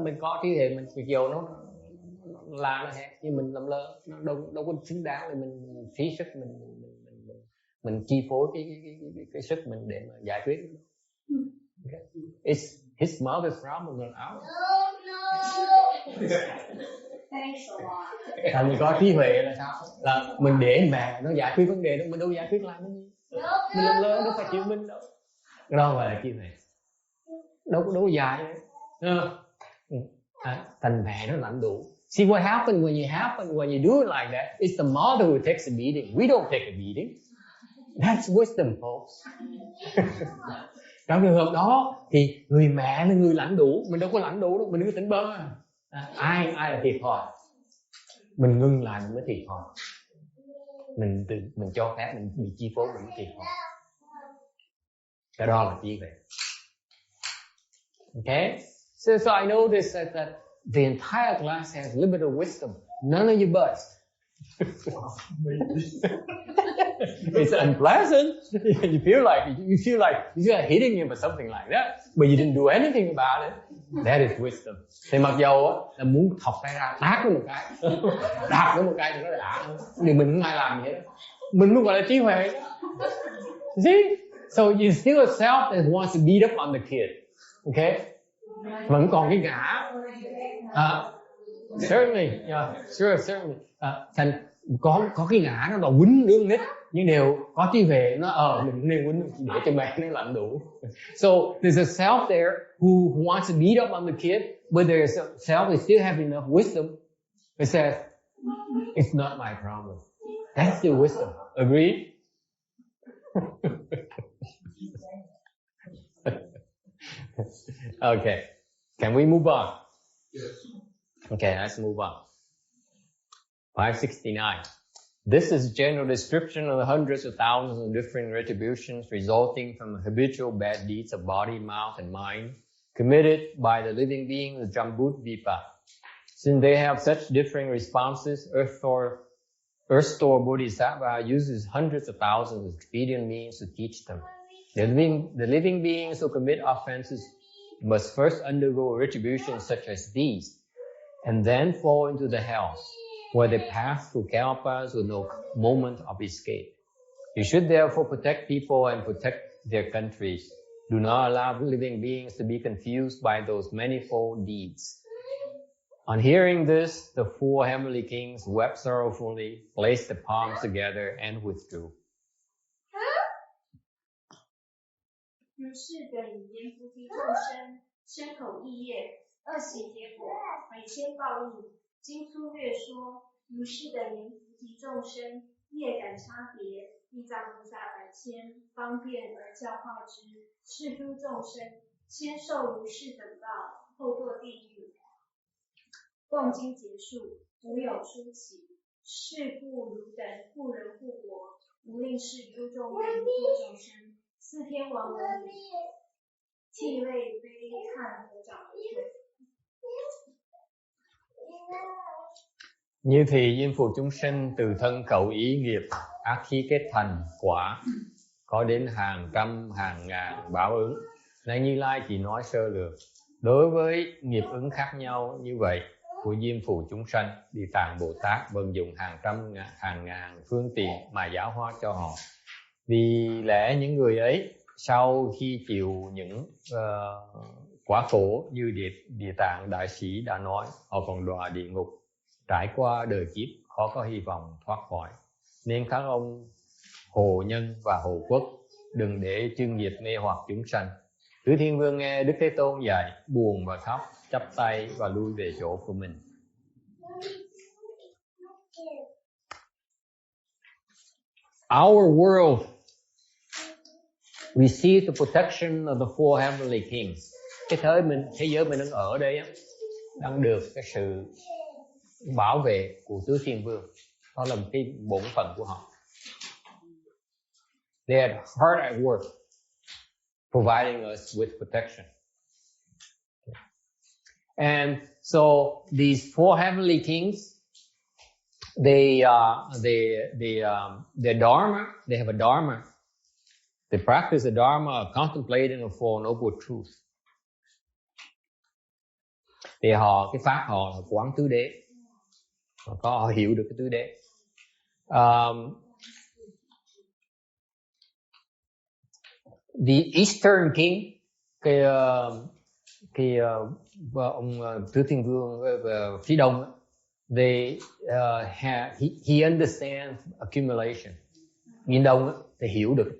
Mình có trí tuệ, mình chiều nó hét, nhưng mình làm lơ, nó đâu có xứng đáng để mình phí sức mình chi phối cái sức mình để mà giải quyết. Okay. his mother's problem, not ours. Thanks a lot. Là mình có trí huệ là sao? Là mình để mẹ nó giải quyết vấn đề đó, mình đâu giải quyết lại nó gì. Mình làm lớn đâu phải chịu mình đâu. Cái đó gọi là trí huệ. Đâu dài đấy. Thành mẹ nó lãnh đủ. See what happens when you do it like that? It's the mother who takes a beating. We don't take a beating. That's wisdom, folks. Trong trường hợp đó thì người mẹ là người lãnh đủ, mình đâu có lãnh đủ đâu, mình cứ tỉnh bơ. Ai là thiệt thòi? Mình ngưng lại mình mới thiệt thòi. Mình cho phép mình bị chi phối mình mới thiệt thòi. Cái đó là trí huệ. Okay? So I noticed that the entire class has limited wisdom. None of you buts. It's unpleasant. You feel like hitting him or something like that, but you didn't do anything about it. That is wisdom. Thì mặc dầu á là muốn thọc tay ra đá nó một cái, đạp nó một cái thì nó đã. Nhưng mình không ai làm gì hết. Mình mới gọi là trí huệ. See? So you still a self that wants to beat up on the kid. Okay? Vẫn còn cái ngã. Certainly, yeah, certainly. Thành có cái ngã nó là quýnh đứa nít, nhưng đều có trí huệ nó mình nên quýnh để cho mẹ nó lãnh đủ. So there's a self there who wants to beat up on the kid, but there's a self that still have enough wisdom. It says it's not my problem. That's still wisdom. Agree? Okay. Can we move on? Yes. Okay, let's move on. 569. This is a general description of the hundreds of thousands of different retributions resulting from the habitual bad deeds of body, mouth, and mind committed by the living beings of Jambudvipa. Since they have such differing responses, Earth Store Bodhisattva uses hundreds of thousands of expedient means to teach them. The living beings who commit offenses must first undergo retributions such as these, and then fall into the hells, where they pass through kalpas with no moment of escape. You should therefore protect people and protect their countries. Do not allow living beings to be confused by those manifold deeds. On hearing this, the four heavenly kings wept sorrowfully, placed their palms together, and withdrew. 如是等以言菩提众生，身口意业，恶习结果，百千报应。经粗略说，如是等言菩提众生，业感差别，地藏菩萨百千方便而教化之，是诸众生，先受如是等报，后堕地狱。共经结束，无有出起。是故汝等护人护国，无令是诸众愿或众生。四天王闻礼，涕泪悲叹合掌而退。Như thì diêm phù chúng sinh từ thân khẩu ý nghiệp ác khí kết thành quả, có đến hàng trăm hàng ngàn báo ứng. Nay Như Lai chỉ nói sơ lược. Đối với nghiệp ứng khác nhau như vậy của diêm phù chúng sanh, Địa Tạng Bồ Tát vận dụng hàng trăm hàng ngàn phương tiện mà giáo hóa cho họ. Vì lẽ những người ấy sau khi chịu những quả khổ như Địa Tạng Đại Sĩ đã nói, họ còn đọa địa ngục, trải qua đời kiếp khó có hy vọng thoát khỏi. Nên các ông Hồ Nhân và Hồ Quốc đừng để chưng nghiệp mê hoặc chúng sanh. Tứ Thiên Vương nghe Đức Thế Tôn dạy, buồn và khóc, chắp tay và lui về chỗ của mình. Our world receive the protection of the four heavenly kings. Cái thế giới mình đang ở đây đang được cái sự bảo vệ của tứ thiên vương. Đó là một cái bổn phận của họ. They are hard at work providing us with protection. And so these four heavenly kings, their dharma, they have a dharma. They practice the dharma of contemplating the Four Noble Truths. Thì cái pháp họ là quán tứ đế. Họ hiểu được cái tứ đế. The Eastern King, khi ông Tứ Thiên Vương phía đông, he understands accumulation. Miền đông thì hiểu được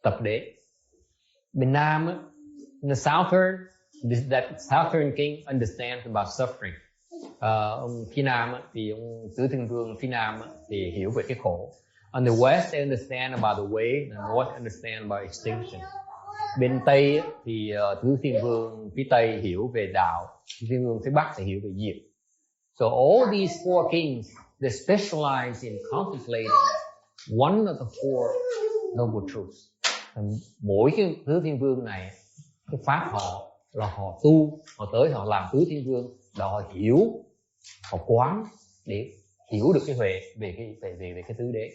tập đế. Bên nam, the southern king understands about suffering. Ông phía nam thì ông Tứ Thiên Vương phía nam thì hiểu về cái khổ. On the west they understand about the way, the north understand about extinction. Bên tây thì Tứ Thiên Vương phía tây hiểu về đạo, Tứ Thiên Vương phía bắc thì hiểu về diệt. So all these four kings, they specialize in contemplating one of the four noble truths. Mỗi cái Tứ Thiên Vương này, cái pháp họ là họ tu, họ tới họ làm Tứ Thiên Vương, là họ hiểu, họ quán để hiểu được cái huệ về cái tứ đế.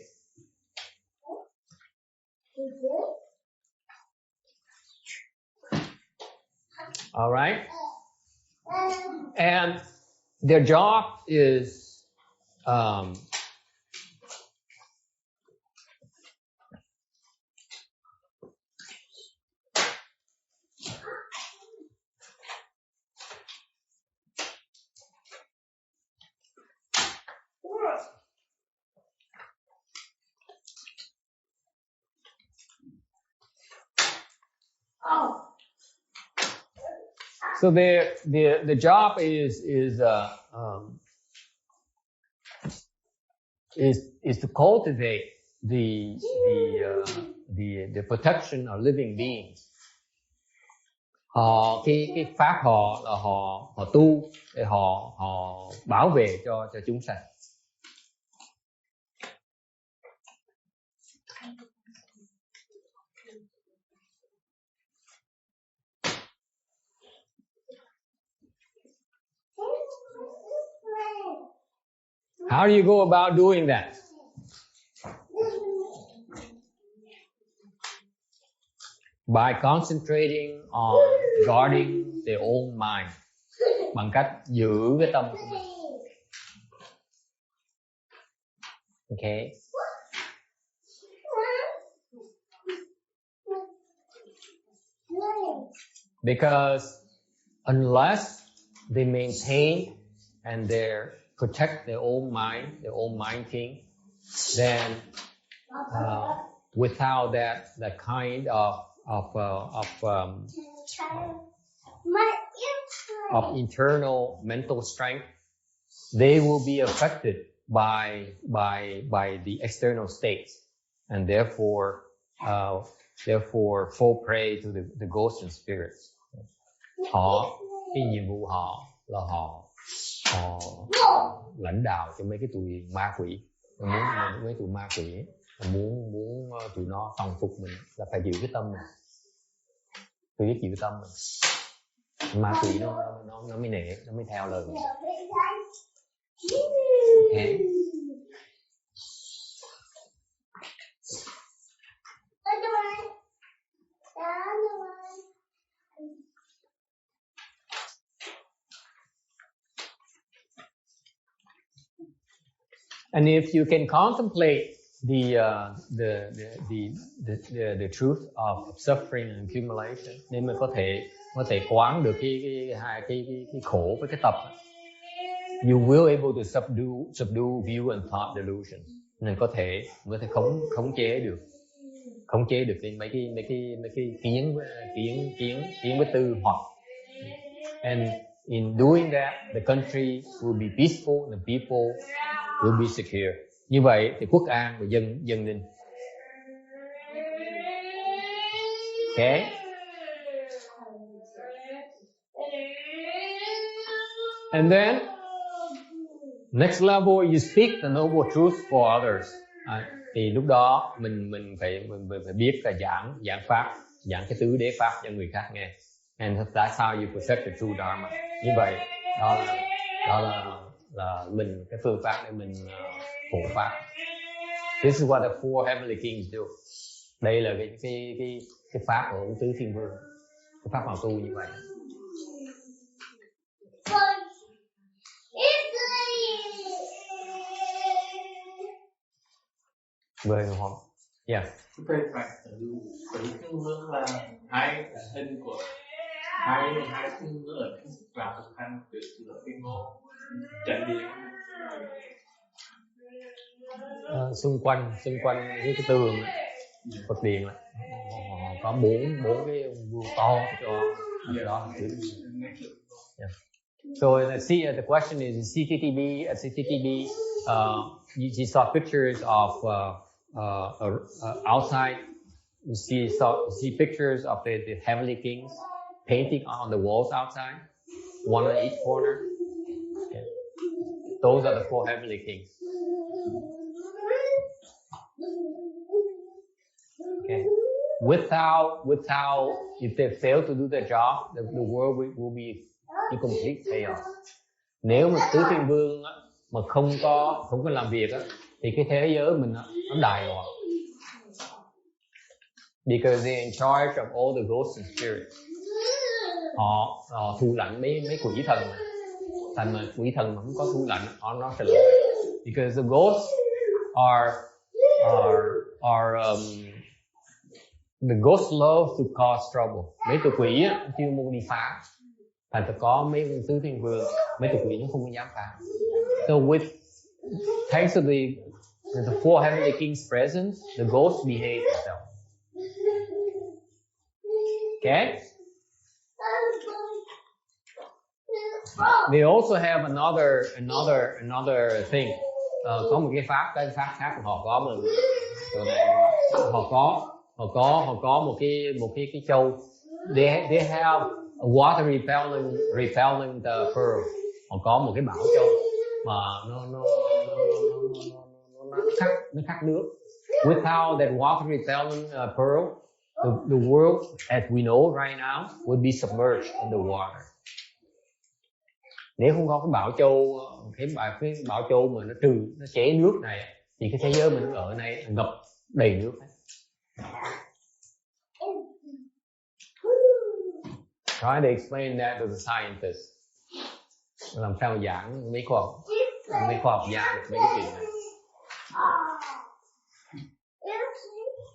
All right, and their job is so the job is to cultivate the protection of living beings. Cái pháp họ là họ tu để họ bảo vệ cho chúng sanh. How do you go about doing that? By concentrating on guarding their own mind. Bằng cách giữ cái tâm của mình. Okay. Because unless they maintain and protect their own mind king, then without that kind of internal mental strength, they will be affected by the external states, and therefore fall prey to the ghosts and spirits. Cái nhiệm vụ họ là họ lãnh đạo cho mấy cái tụi ma quỷ, mấy tụi ma quỷ muốn tụi nó tòng phục mình là phải giữ cái tâm mình, phải biết giữ tâm mình. Ma quỷ nó mới nể, nó mới theo lời mình. Okay. And if you can contemplate the truth of suffering and accumulation, nên mình có thể quán được cái khổ với cái tập, you will able to subdue view and thought delusion. Nên có thể khống chế được mấy cái kiến với tư hoặc. And in doing that, the country will be peaceful and the people will be secure. Như vậy thì quốc an và dân ninh. Okay. And then next level, you speak the noble truth for others. Thì lúc đó mình phải biết là giảng pháp, giảng cái tứ đế pháp cho người khác nghe. And that's how you protect the true dharma. Như vậy đó là mình cái phương pháp để mình phổ pháp. This is what the four heavenly kings do. Đây là cái pháp của ông Tứ Thiên Vương, cái pháp họ tu như vậy. Bơi không? Yeah. Chúng ta phải tự tương hướng là hai thân của hai tương hướng ở và thực hành tự là cái ngộ chạy điện. Xung quanh cái tường Phật điện là họ có bốn cái view to cho đó. Yeah. So the question is CCTV. At CCTV, you saw pictures of outside. You see pictures of the heavenly kings painting on the walls outside, one on each corner. Okay. Those are the 4 heavenly kings. Okay. Without, if they fail to do their job, the world will be in complete chaos. Nếu mà tứ thiên vương mà không có làm việc á, thì cái thế giới mình nó đại loạn. Because they're in charge of all the ghosts and spirits. Họ thu lãnh mấy quỷ thần này. Thành mà quỷ thần mà không có thu lãnh, nó sẽ loạn. Because the ghosts are the ghosts love to cause trouble. Mấy tụi quỷ á, chuyên môn đi phá. Thành phải có mấy tứ thiên vương, mấy tụi quỷ nó không có dám phá. So thanks to the 4 heavenly kings' presence, the ghosts behave themselves. Okay? They also have another thing. Có một cái pháp khác của họ có mà họ có một cái châu. They have a water repelling the pearl. Họ có một cái bảo châu mà nó khắc nước. Without that water repelling pearl, the world as we know right now would be submerged in the water. Nếu không có cái bảo châu, cái bảo châu mà nó chế nước này, thì cái thế giới mình ở này ngập đầy nước. Try to explain that to the scientists. Làm sao giảng mấy khoa học gia được mấy cái chuyện này.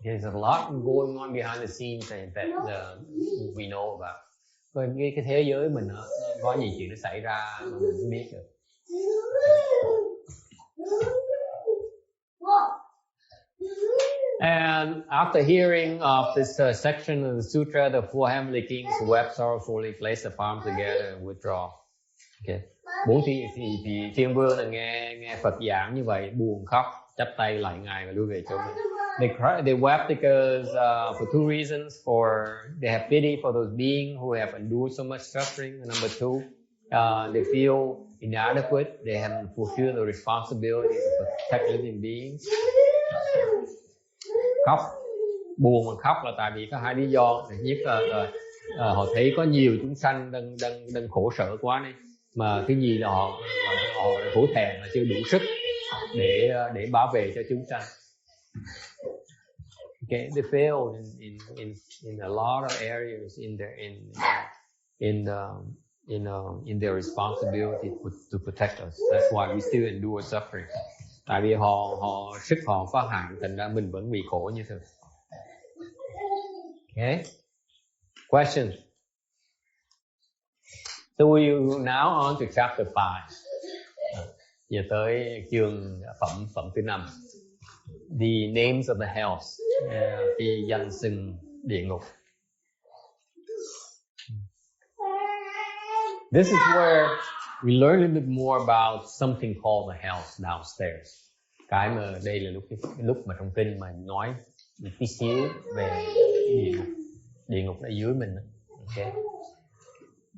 There's a lot going on behind the scenes that we know about. Cái thế giới mình có gì chuyện nó xảy ra mà mình không biết được. And after hearing of this section of the sutra, the 4 heavenly kings wept sorrowfully, placed their palms together and withdraw. Okay. 4 thì thiên vương là nghe Phật giảng như vậy, buồn khóc, chắp tay lại ngài và lui về chỗ mình. They wept because for 2 reasons. They have pity for those beings who have endured so much suffering. And number 2, they feel inadequate. They haven't fulfilled the responsibility to protect living beings. Buồn mà khóc là tại vì có 2 lý do. Thứ nhất là họ thấy có nhiều chúng sanh đang khổ sở quá đi. Mà cái gì là họ hổ thẹn là chưa đủ sức để bảo vệ cho chúng sanh. Okay, they fail in a lot of areas in their responsibility to protect us. That's why we still endure suffering. Tại vì sức họ có hạn, thành ra mình vẫn bị khổ như thế. Okay. Question. So we now on to chapter 5. Giờ tới chương phẩm thứ 5. The names of the hells. Cái danh xưng địa ngục. This is where we learn a little bit more about something called the hells downstairs. Cái mà đây là lúc mà trong kinh mà nói một tí xíu về địa ngục ở dưới mình. Okay.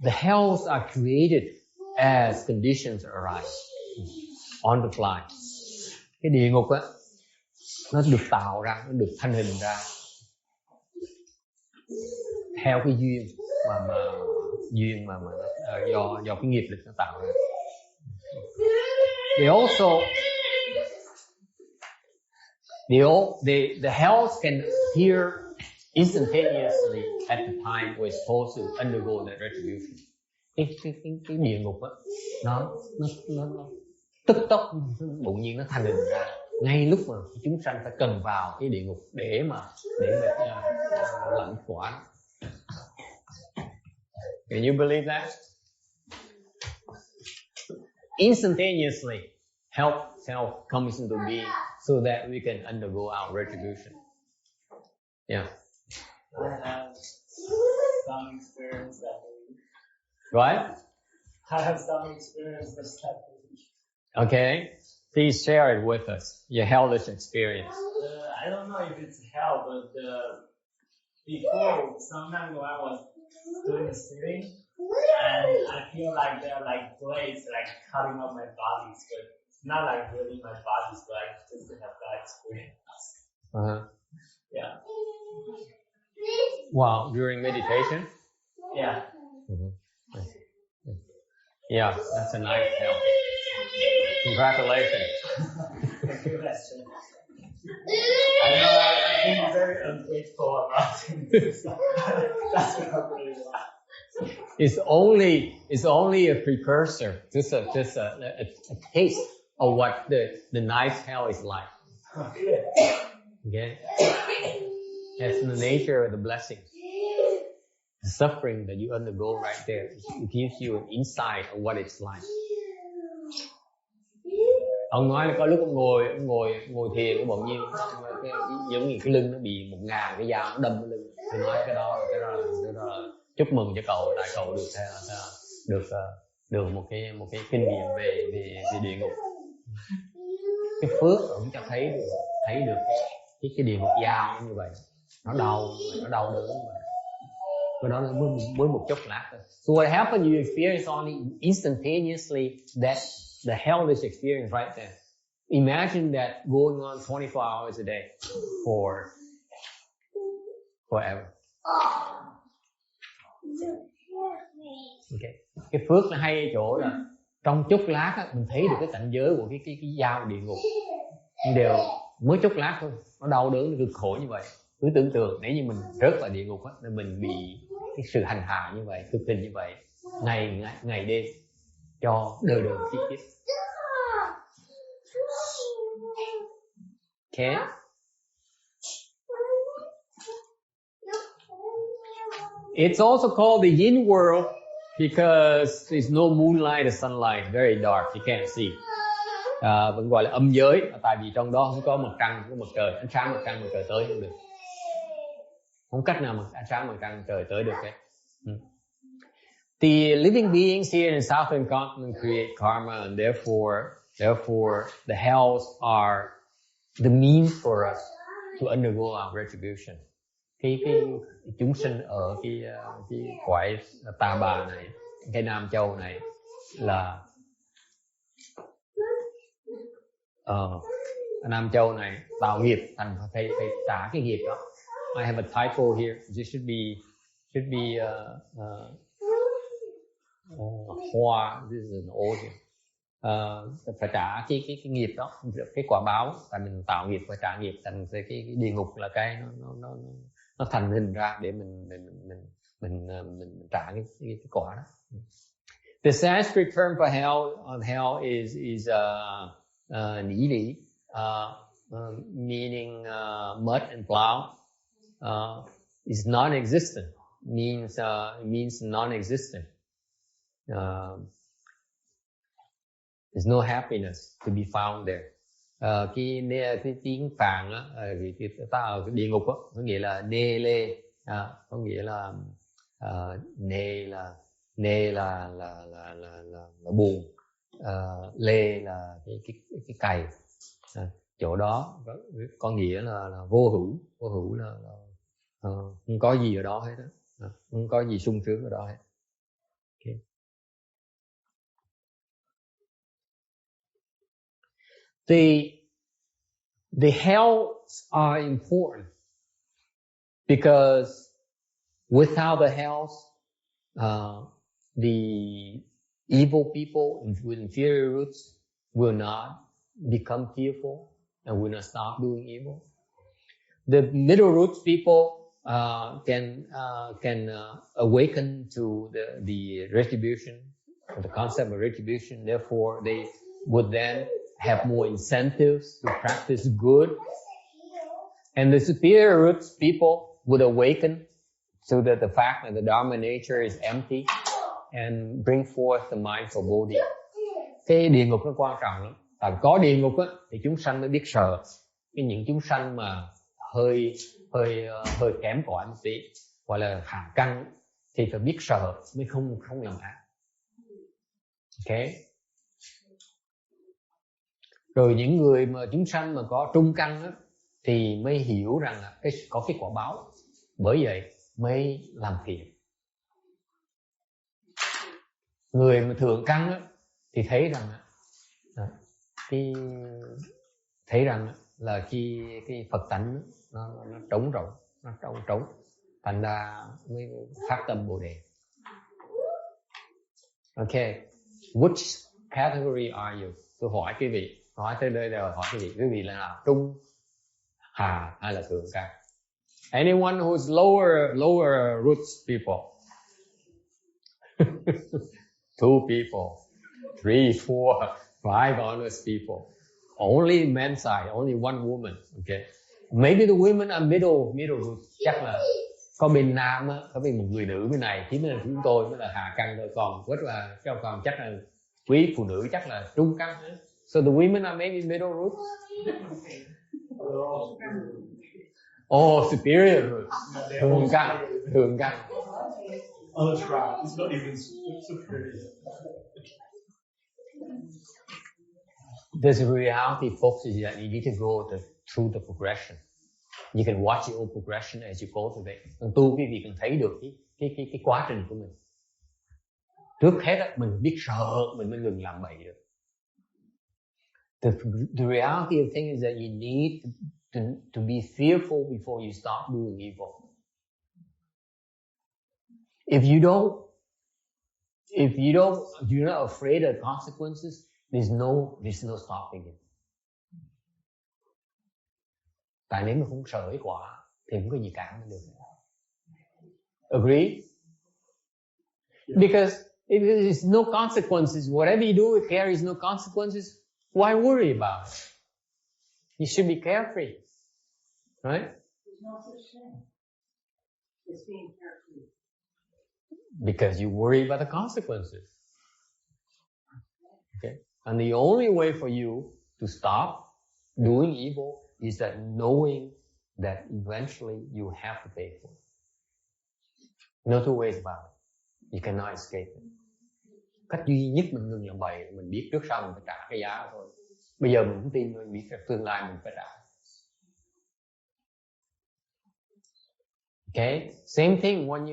The hells are created as conditions arise on the fly. Cái địa ngục á, nó được tạo ra, nó được thành hình ra theo cái duyên mà do cái nghiệp lực nó tạo ra. The hells can appear instantaneously at the time we're supposed to undergo that retribution. Cái địa ngục á, nó tức tốc bỗng nhiên nó thành hình ra ngay lúc mà chúng sanh phải cần vào cái địa ngục để mà lãnh quả. Can you believe that? Instantaneously, help comes into being so that we can undergo our retribution. Yeah. I have some experience that way. Right? I have some experience that way. Okay. Please share it with us, your hellish experience. I don't know if it's hell, but before, sometime when I was doing the sitting, and I feel like there are like blades like cutting up my bodies, but it's not like really my bodies, but I just have that experience. Uh-huh. Yeah. Wow, during meditation? Yeah. Mm-hmm. Yeah, that's a nice help. Congratulations. Thank you, Lester. I know I've been very ungrateful about this. That's what I'm really like. It's only a precursor, just a taste of what the nice hell is like. Okay? That's the nature of the blessing. The suffering that you undergo right there, it gives you an insight of what it's like. Ông nói là có lúc ông ngồi thiền bỗng nhiên giống như cái lưng nó bị 1000 cái dao nó đâm cái lưng. Tôi nói cái đó là chúc mừng cho cậu, tại cậu được một cái kinh nghiệm về địa ngục. Cái phước cũng cho thấy được cái địa ngục dao như vậy, nó đau đớn như vậy. Cái đó là mới một chốc lát thôi. So what happened, you experience only instantaneously that the hellish experience right there. Imagine that going on 24 hours a day for forever. Okay. Cái phước nó hay ở chỗ là trong chốc lát á, mình thấy được cái cảnh giới của cái dao địa ngục. Đều mới chốc lát thôi, nó đau đớn, nó cực khổ như vậy. Cứ tưởng tượng nếu như mình rớt vào địa ngục á, nên mình bị cái sự hành hạ như vậy, cực hình như vậy, ngày đêm cho đời kiếp kiếp. Okay. It's also called the yin world because there's no moonlight or sunlight, very dark, you can't see. Vẫn gọi là âm giới, tại vì trong đó không có mặt trăng, không có mặt trời, ánh sáng mặt trăng mặt trời tới không được. Không cách nào mà ánh sáng mặt trăng mặt trời tới được đấy. The living beings here in the Southern continent create karma, and therefore the hells are the means for us to undergo our retribution. Cái chúng sinh ở cái cõi Tà Bà này, cái Nam Châu này là Nam Châu này tạo nghiệp thành phải trả cái nghiệp đó. I have a typo here. It should be hoa. This is an old here. Phải trả cái nghiệp đó, cái quả báo. Tại mình tạo nghiệp phải trả nghiệp, thành cái địa ngục là cái nó thành hình ra để mình trả cái quả đó. The Sanskrit term for hell is nili, meaning mud and plow. Is non-existent, means non-existent. There's no happiness to be found there. Cái tiếng Phạn á, ta ở cái địa ngục á, có nghĩa là nê lê, có nghĩa là nê là buồn, lê là cái cày. Chỗ đó có nghĩa là vô hữu là không có gì ở đó hết đó, không có gì sung sướng ở đó hết. Okay. The hells are important because without the hells, the evil people with inferior roots will not become fearful and will not stop doing evil. The middle roots people can awaken to the retribution, the concept of retribution. Therefore, they would then have more incentives to practice good. And the superior roots people would awaken so that the fact that the Dharma nature is empty and bring forth the mindful Bodhi. Cái địa ngục nó quan trọng lắm. Tại có địa ngục á, thì chúng sanh mới biết sợ. Những chúng sanh mà hơi kém cỏi một tí, gọi là hạ căn, thì phải biết sợ mới không làm ác. Okay. Rồi những người mà chúng sanh mà có trung căn á, thì mới hiểu rằng là có cái quả báo. Bởi vậy mới làm thiện. Người mà thượng căn á, thì thấy rằng là cái Phật tánh nó trống rỗng, nó trống, thành ra mới phát tâm Bồ đề. Okay, which category are you? Tôi hỏi quý vị, hỏi tới đây rồi hỏi quý vị là nào, trung, hạ hay là thượng căn? Anyone who's lower roots people? 2 people, 3, 4, 5 honest people. Only men's side, only one woman. Okay. Maybe the women are middle root. Chắc là có bên nam á, có bên một người nữ bên này, chính là chúng tôi mới là hạ căn thôi. Còn chắc là quý phụ nữ chắc là trung căn. So the women are maybe middle root. Oh, superior root. Thường căn. Ultra. It's not even superior. There's a reality, folks, is that you need to go through the progression. You can watch your own progression as you go through it. Còn tu quý vị cần thấy được cái quá trình của mình. Trước hết mình biết sợ mình mới ngừng làm bậy được. The reality of things is that you need to be fearful before you start doing evil. If you're not afraid of consequences, there's no stopping it. Tại nếu mà không sợ cái quả thì không có gì cản được. Agree? Because if there's no consequences, whatever you do, if there is no consequences, why worry about it? You should be carefree, right? There's no such thing. It's being carefree. Because you worry about the consequences. Okay? And the only way for you to stop doing evil is that knowing that eventually you have to pay for it. No two ways about it. You cannot escape it. Cách duy nhất mình ngừng làm bậy, mình biết trước sau mình phải trả cái giá thôi. Bây giờ mình không tin, mình biết tương lai mình phải trả. Okay, same thing when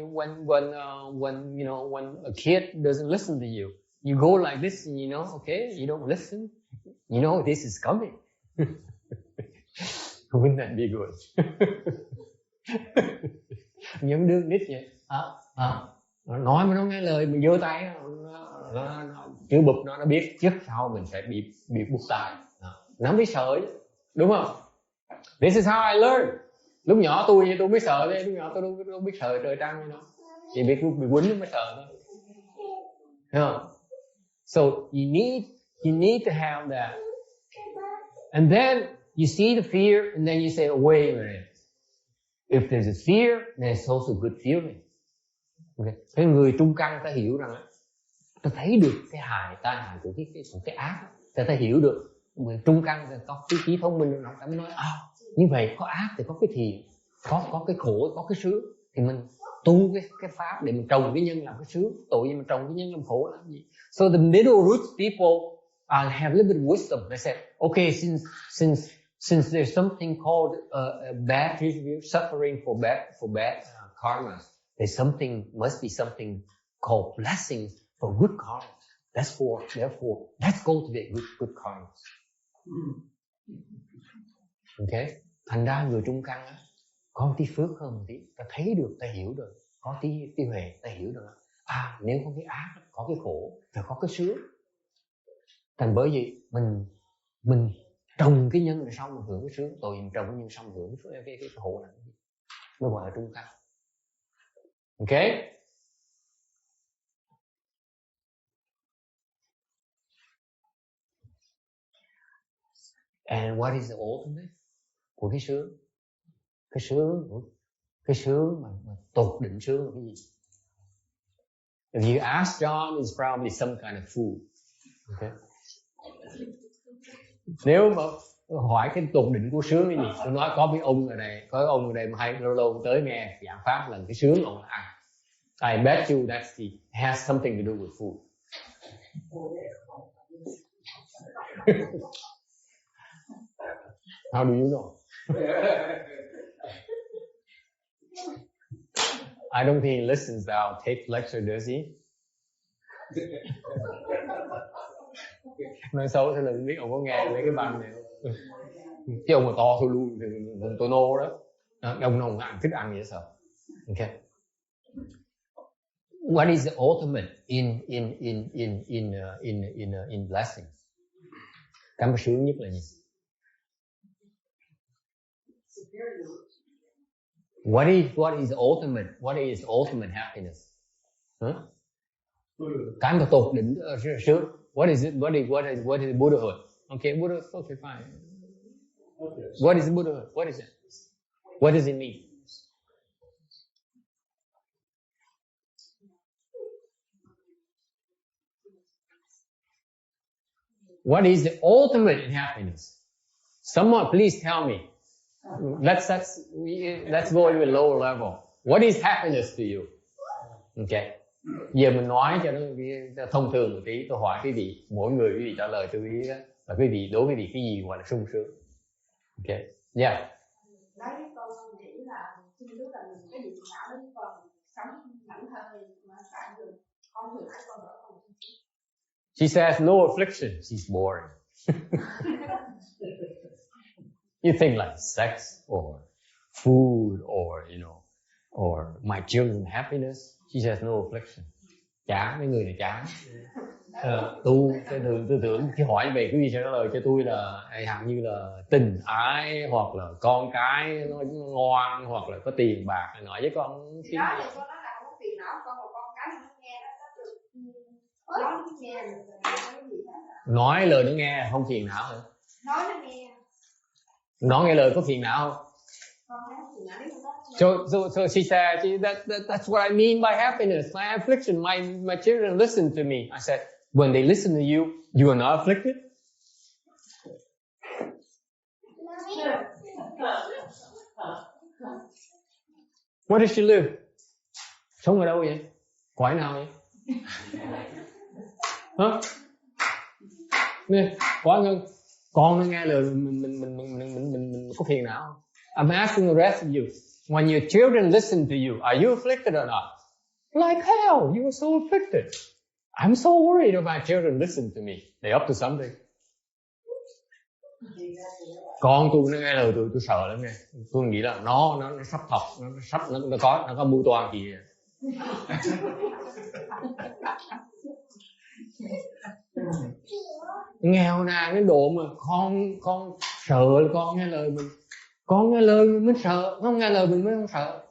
a kid doesn't listen to you, you go like this, and okay, you don't listen, this is coming. Wouldn't that be good? Những đứa nít vậy, nói mà nó nghe lời, mình giơ tay, nó chữ bụp nó biết trước sau mình sẽ bị bụp tay, nó mới sợ, đúng không? This is how I learned. Lúc nhỏ tôi mới sợ đấy, lúc nhỏ tôi đâu biết sợ trời trăng như nó, chỉ biết bị quýnh mới sợ thôi. Thấy không? So you need to have that, and then you see the fear, and then you say, wait a minute. If there's a fear, there's also good feeling. Okay. Cái người trung căn ta hiểu rằng ta thấy được cái tai hại của cái ác, ta hiểu được. Người trung căn có cái trí thông minh, nó ta mới nói như vậy có ác thì có cái thiện, có cái khổ, có cái sướng, thì mình tu cái pháp để mình trồng cái nhân làm cái sướng, tội gì mình trồng cái nhân làm khổ làm gì? So the middle root people have a little bit of wisdom. They say, okay, since there's something called bad suffering for bad karmas, must be something called blessings for good karmas. Therefore, let's cultivate good karmas. Okay, thành ra người trung căn á, có tí phước hơn một tí, ta thấy được, ta hiểu được, có tí huệ, ta hiểu được, nếu có cái ác, có cái khổ, phải có cái sướng. Thành bởi vì mình trồng cái nhân rồi xong mình hưởng cái sướng, tội mình trồng cái nhân xong hưởng cái khổ là gì? Nó gọi là trung căn. Okay? And what is the ultimate của cái sướng? Cái sướng mà tột đỉnh sướng là cái gì? If you ask John, it's probably some kind of food. Okay. Nếu mà hỏi cái tột đỉnh của sướng cái gì, tôi nói có mấy ông ở đây, mà hay lâu lâu tới nghe giảng pháp là cái sướng ông là ăn. I bet you has something to do with food. How do you know? I don't think he listens to our tape lecture, does he? Nói xấu thế là không biết ông có nghe mấy cái băng này không? Cái ông mà to thôi luôn, tôi nô đó. Ông ăn thích ăn vậy sao? Okay. What is the ultimate in blessings? Cái mà sướng nhất là gì? What is ultimate? What is ultimate happiness? Cái mà tột đỉnh sướng. What is it? What is Buddhahood? Okay, Buddha. Okay, fine. What is Buddhahood? What is it? What does it mean? What is the ultimate in happiness? Someone please tell me. Let's go to a lower level. What is happiness to you? Okay. Giờ mình nói cho nó thông thường một tí, tôi hỏi quý vị, mỗi người quý vị trả lời tôi ý là quý vị đối với quý vị cái gì gọi là sung sướng. Okay. Yeah. Nói với con nghĩ là xin Chúa là mình cái gì tạo đến con sống thảnh thơi mà tại vì con thường thấy con đỡ con. She says no affliction. She's boring. You think like sex or food or or my children's happiness. She says no affliction. Chán, mấy người này chán. Tu, tôi tưởng khi hỏi về quý vị sẽ trả lời cho tôi là hẳn như là tình ái hoặc là con cái nó ngoan hoặc là có tiền bạc này nọ với con. Nói thì con nói là không có phiền não, con cái nó nghe nó được nói lời nó nghe không phiền não hả? Nói nó nghe. Nó nghe lời có phiền não không? So she said, that's what I mean by happiness. My affliction, my children listen to me. I said, when they listen to you, you are not afflicted? Where does she live? Sống ở đâu vậy? Cõi nào vậy? Hả? Nè, con nó nghe lời mình có phiền não không? I'm asking the rest of you. When your children listen to you, are you afflicted or not? Like hell, you are so afflicted. I'm so worried about children listen to me. They're up to something. Con tôi nó nghe lời tôi sợ lắm nghe. Tôi nghĩ là nó sắp thọc, nó có mưu toan gì. Nghèo nàn cái độ mà con sợ là con nghe lời mình. Con nghe lời mình mới sợ, không nghe lời mình mới không sợ.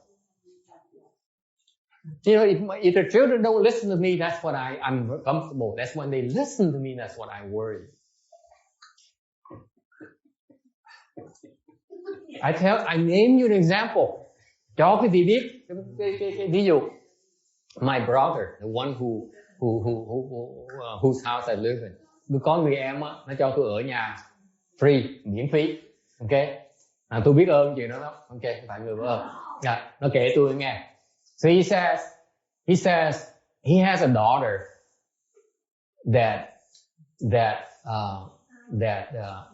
You know, if the children don't listen to me, that's what I'm uncomfortable. That's when they listen to me, that's what I worry. I name you an example. Cho quý vị biết cái ví dụ. My brother, the one whose house I live in. Tôi có người em á, nó cho tôi ở nhà free, miễn phí. Okay? Tôi biết ơn chuyện đó lắm. Okay, phải người biết ơn. Nó kể tôi nghe. So he says he has a daughter that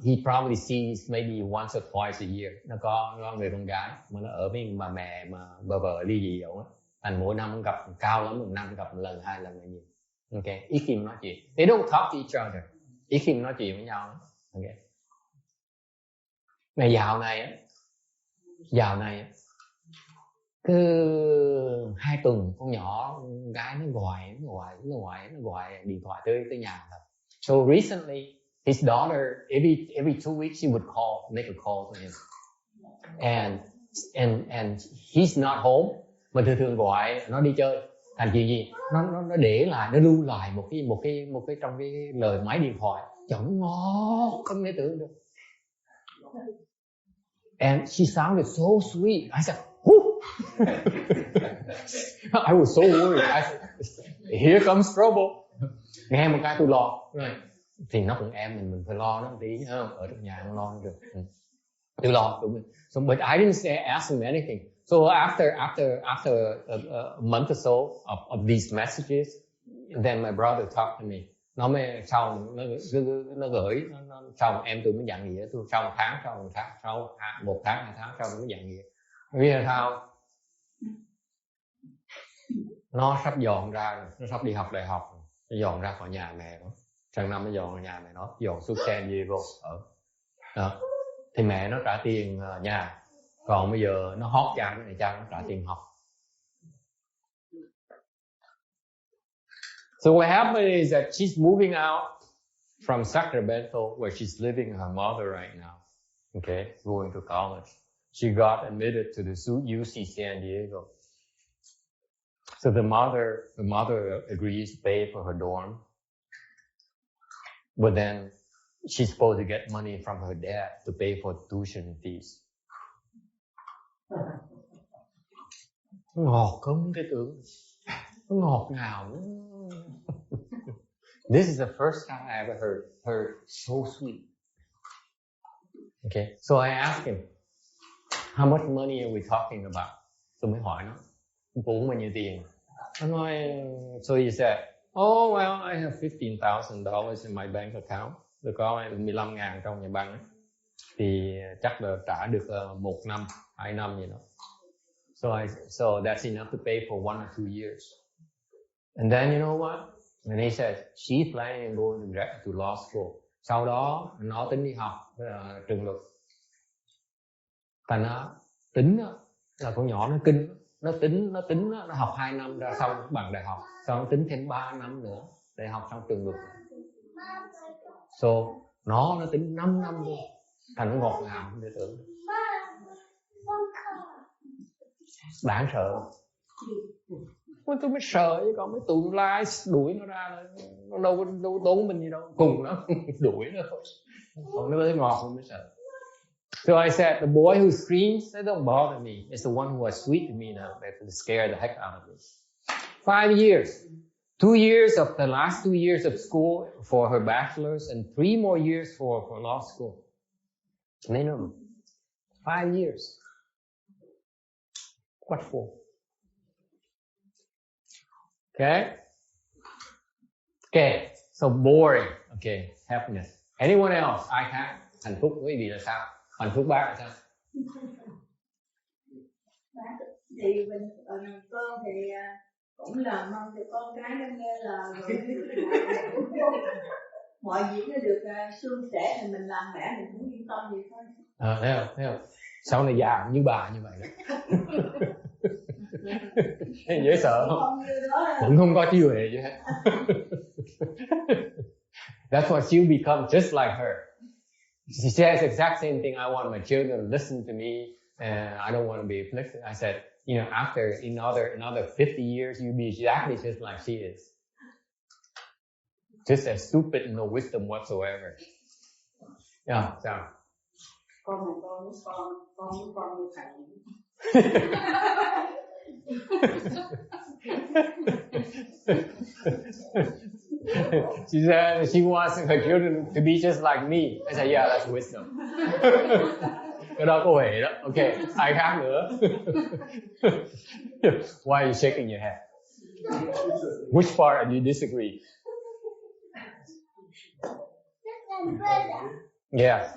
he probably sees maybe once or twice a year. Nó có người con gái mà nó ở với bà mẹ mà vợ ly dị ổng á. Thành mỗi năm gặp cao lắm, một năm gặp một lần, 2 lần là nhiều. Okay, ít khi nói chuyện. They don't talk to each other. Ít khi nói chuyện với nhau. Okay. Mà dạo này cứ 2 tuần con nhỏ con gái nó gọi điện thoại tới nhà thật. So recently his daughter every 2 weeks she would make a call to him. And he's not home. Mà thường gọi nó đi chơi. Thành chuyện gì? Nó để lại, nó lưu lại một cái trong cái lời máy điện thoại. Chẳng ngon, không thể tưởng được. And she sounded so sweet. I said, whoo! I was so worried. I said, here comes trouble. Nghe một cái tôi lo. Thì nó cũng em mình phải lo nó tí. Ở trong nhà nó lo được. Tôi lo. So, but I didn't ask him anything. So after a month or so of these messages, then my brother talked to me. Nó mới sau nó gửi nó sau em tôi mới dặn gì đó, tôi sau một tháng sau 2 tháng sau nó mới dặn gì đó. Vì là sao nó sắp dọn ra rồi, nó sắp đi học đại học rồi. Nó dọn ra khỏi nhà mẹ nó, sang năm nó dọn ra nhà mẹ nó, dọn xuống San Diego ở đó. Thì mẹ nó trả tiền nhà, còn bây giờ nó hót cha cái này, cha nó trả tiền học. So what happened is that she's moving out from Sacramento, where she's living with her mother right now. Okay, going to college. She got admitted to the UC San Diego. So the mother agrees to pay for her dorm, but then she's supposed to get money from her dad to pay for tuition fees. Ngọt không cái tưởng, nó ngọt ngào. This is the first time I ever heard her so sweet. Okay, so I asked him, how much money are we talking about? Tôi mới hỏi nó, cũng bao nhiêu tiền? Nó nói, so he said, oh well, I have $15,000 in my bank account. Tôi có 15.000 trong nhà băng. Thì chắc là trả được 1 năm, 2 năm gì đó. So that's enough to pay for 1 or 2 years. And then you know what? And he said she's planning on going to law school. Sau đó nó tính đi học trường luật. Thành nó tính là con nhỏ nó kinh, nó tính nó học 2 năm ra xong bằng đại học, sau nó tính thêm 3 năm nữa để học xong trường luật. So nó tính 5 năm luôn. Thành nó ngọt ngào không thể tưởng. Đáng sợ. Tôi mới sợ chứ còn mấy tụi lai đuổi nó ra, nó đâu tốn mình gì đâu, cùng nó đuổi nó thôi. Còn nó thấy ngọt tôi mới sợ. So I said, the boy who screams, they don't bother me. It's the one who was sweet to me now that scare the heck out of me. 5 years. 2 years of the last 2 years of school for her bachelor's and 3 more years for law school. Minimum. 5 years. What for? Okay, so boring. Okay, happiness. Anyone else? Ai khác? Hạnh phúc quý vị là sao? Hạnh phúc bác là sao? Thì mình con thì cũng là mong cho con cái nó nghe lời rồi mọi việc nó được suôn sẻ thì mình làm mẹ mình cũng yên tâm vậy thôi. Thấy không? Sau này già như bà như vậy đó. Dễ sợ không? Cũng không có trí huệ gì hết. That's what she'll become, just like her. She says the exact same thing. I want my children to listen to me, and I don't want to be afflicted. I said, you know, after another 50 years, you'll be exactly just like she is. Just as stupid and no wisdom whatsoever. Yeah, sao? Con như thầy. She said she wants her children to be just like me. I said, yeah, that's wisdom. Cái đó có huệ đó. Okay, ai khác nữa? Why are you shaking your head? Which part do you disagree? Yeah.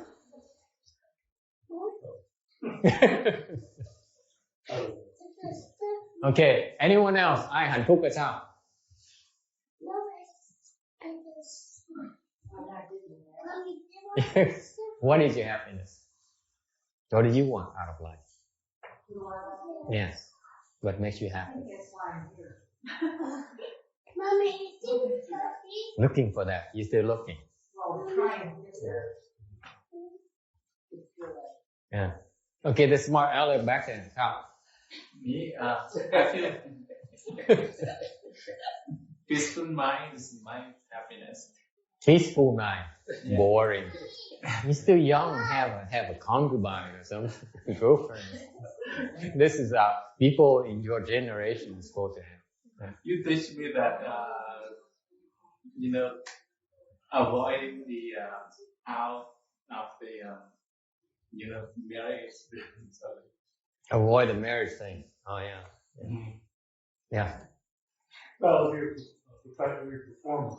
Okay, anyone else? Ai hạnh phúc là sao? What is your happiness? What do you want out of life? Yes. What makes you happy? Looking for that. You're still looking. Yeah. Okay, the smart aleck back then. How? Me, peaceful mind is my happiness. Peaceful mind. Boring. You're still young. Have a concubine or some girlfriend. This is people in your generation is supposed to have. You teach me that avoiding the out of the marriage. Avoid the marriage thing. Oh yeah. Yeah. Well, if you're performing,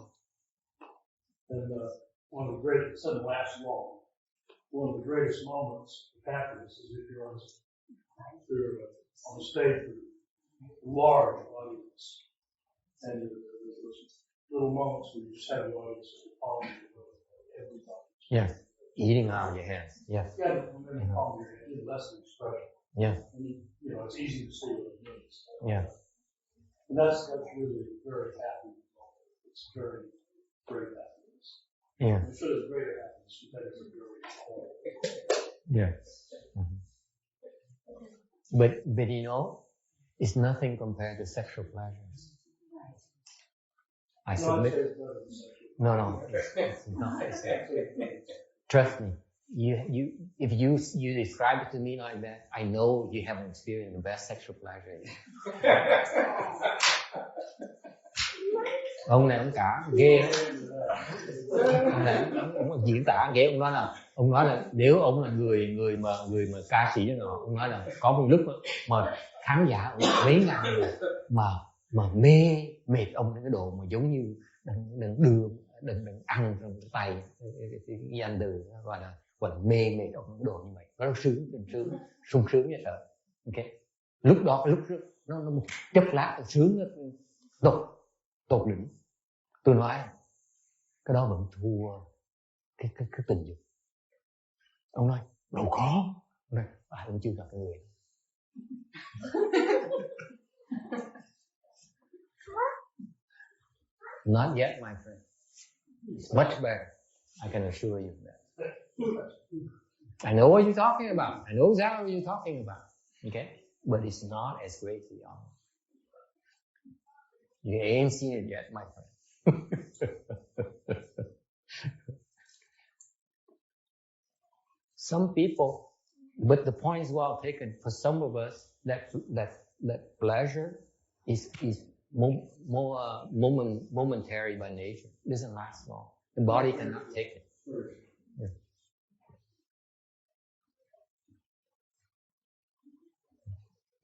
then one of the greatest, doesn't last long. One of the greatest moments of happiness is if you're on the stage with a large audience, and there's those little moments where you just have the audience following everybody. Yeah. Eating out of your hands. Yeah. Yeah, and then palm your hand, less the expression. Yeah. And it's easy to see what it means. Yeah. And that's really very happy. It's very great happiness. Yeah. I'm sure there's greater happiness, but that is a very yeah. But it's nothing compared to sexual pleasures. I submit. No, it's not. Trust me. If you describe it to me like that, I know you haven't experienced the best sexual pleasure. Ông này ông cả ghê. Ông diễn tả ghê. Ông nói là nếu ông là người mà ca sĩ đó, ông nói là có một lúc mà khán giả mấy ngàn người mà mệt ông đến cái độ mà giống như đừng ăn trong cái tay cái anh từ gọi là mệt ông cái độ như vậy. Nó sung sướng như sợ. Ok. Lúc đó nó một chốc lát sướng tột đỉnh. Tôi nói cái đó vẫn thua cái tình dục. Ông nói đâu có. Ông nói ông chưa gặp người. Not yet, my friend. It's much better. I can assure you that. I know what you're talking about. I know exactly what you're talking about. Okay? But it's not as great as the other. You ain't seen it yet, my friend. Some people, but the point is well taken. For some of us, that pleasure is more momentary by nature. It doesn't last long. The body cannot take it. Yeah.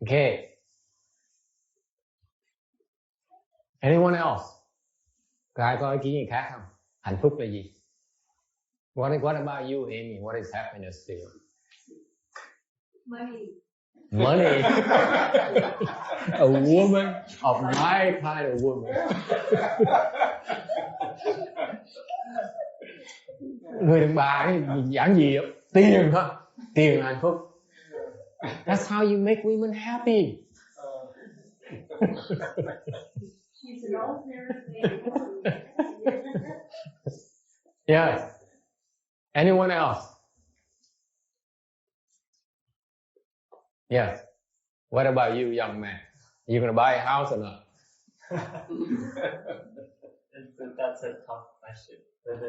Okay. Anyone else? Có ai có ý kiến gì khác không? Hạnh phúc là gì? What about you, Amy? What is happiness to you? Money. A woman of my kind of woman. Người đàn bà ấy giản dị, tiền thôi. Tiền là hạnh phúc. That's how you make women happy. Yes. Anyone else? Yes. What about you, young man? Are you going to buy a house or not? That's a tough question. But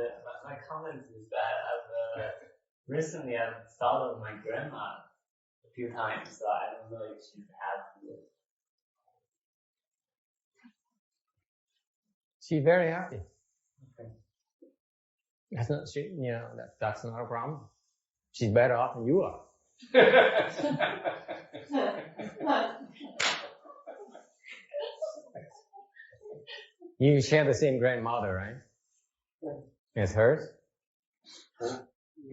my comment is that recently I've thought of my grandma a few times, so I don't know if she's happy. She's very happy. Okay. That's not that's not a problem. She's better off than you are. You share the same grandmother, right? Yeah. It's hers?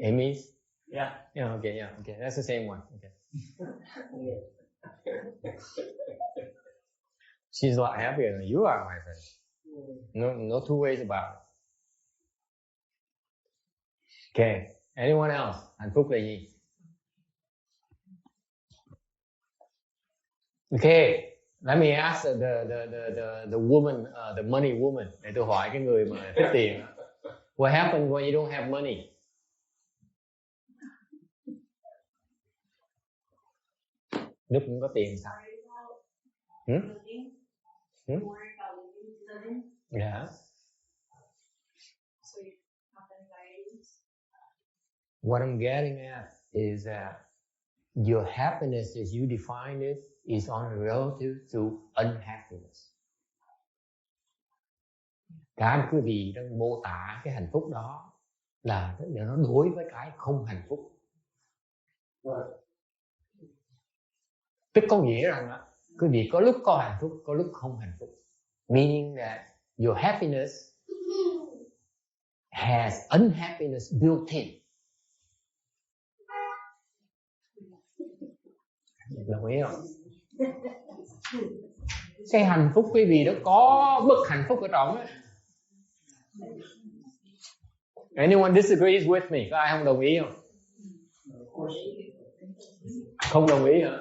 Amy's? Yeah. Yeah, okay. That's the same one. Okay. She's a lot happier than you are, my friend. No two ways about it. Okay. Anyone else? Hạnh phúc là gì? Okay. Let me ask the woman, the money woman. Để tôi hỏi cái người mà thích tiền. What happens when you don't have money? Lúc không có tiền sao? Yeah. So you have anxieties. What I'm getting at is that your happiness as you define it is only relative to unhappiness. Cái quý vị đang mô tả cái hạnh phúc đó là nó đối với cái không hạnh phúc. Tức có nghĩa rằng quý vị có lúc có hạnh phúc, có lúc không hạnh phúc. Meaning that your happiness has unhappiness built in. Đồng ý không? Cái hạnh phúc quý vị đó có bất hạnh phúc ở trong ấy. Anyone disagrees with me? Có ai không đồng ý không? Không đồng ý hả?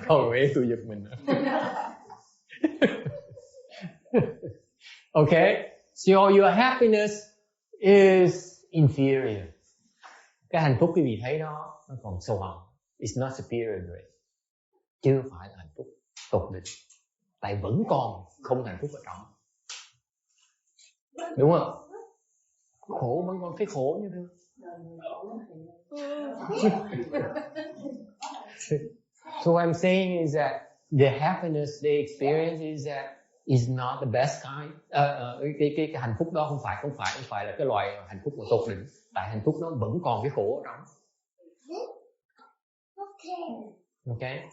Không đồng ý tôi giật mình. Okay, so your happiness is inferior. Cái hạnh phúc quý vị thấy đó nó còn sâu hẳn. It's not superior grade. Chứ không phải là hạnh phúc tột đỉnh. Tại vẫn còn không hạnh phúc ở trong. Đúng không? Khổ vẫn còn thấy khổ như thế. So what I'm saying is that the happiness they experience is not the best kind. Cái hạnh phúc đó không phải là cái loại hạnh phúc mà tột đỉnh. Tại hạnh phúc nó vẫn còn cái khổ ở trong. Okay,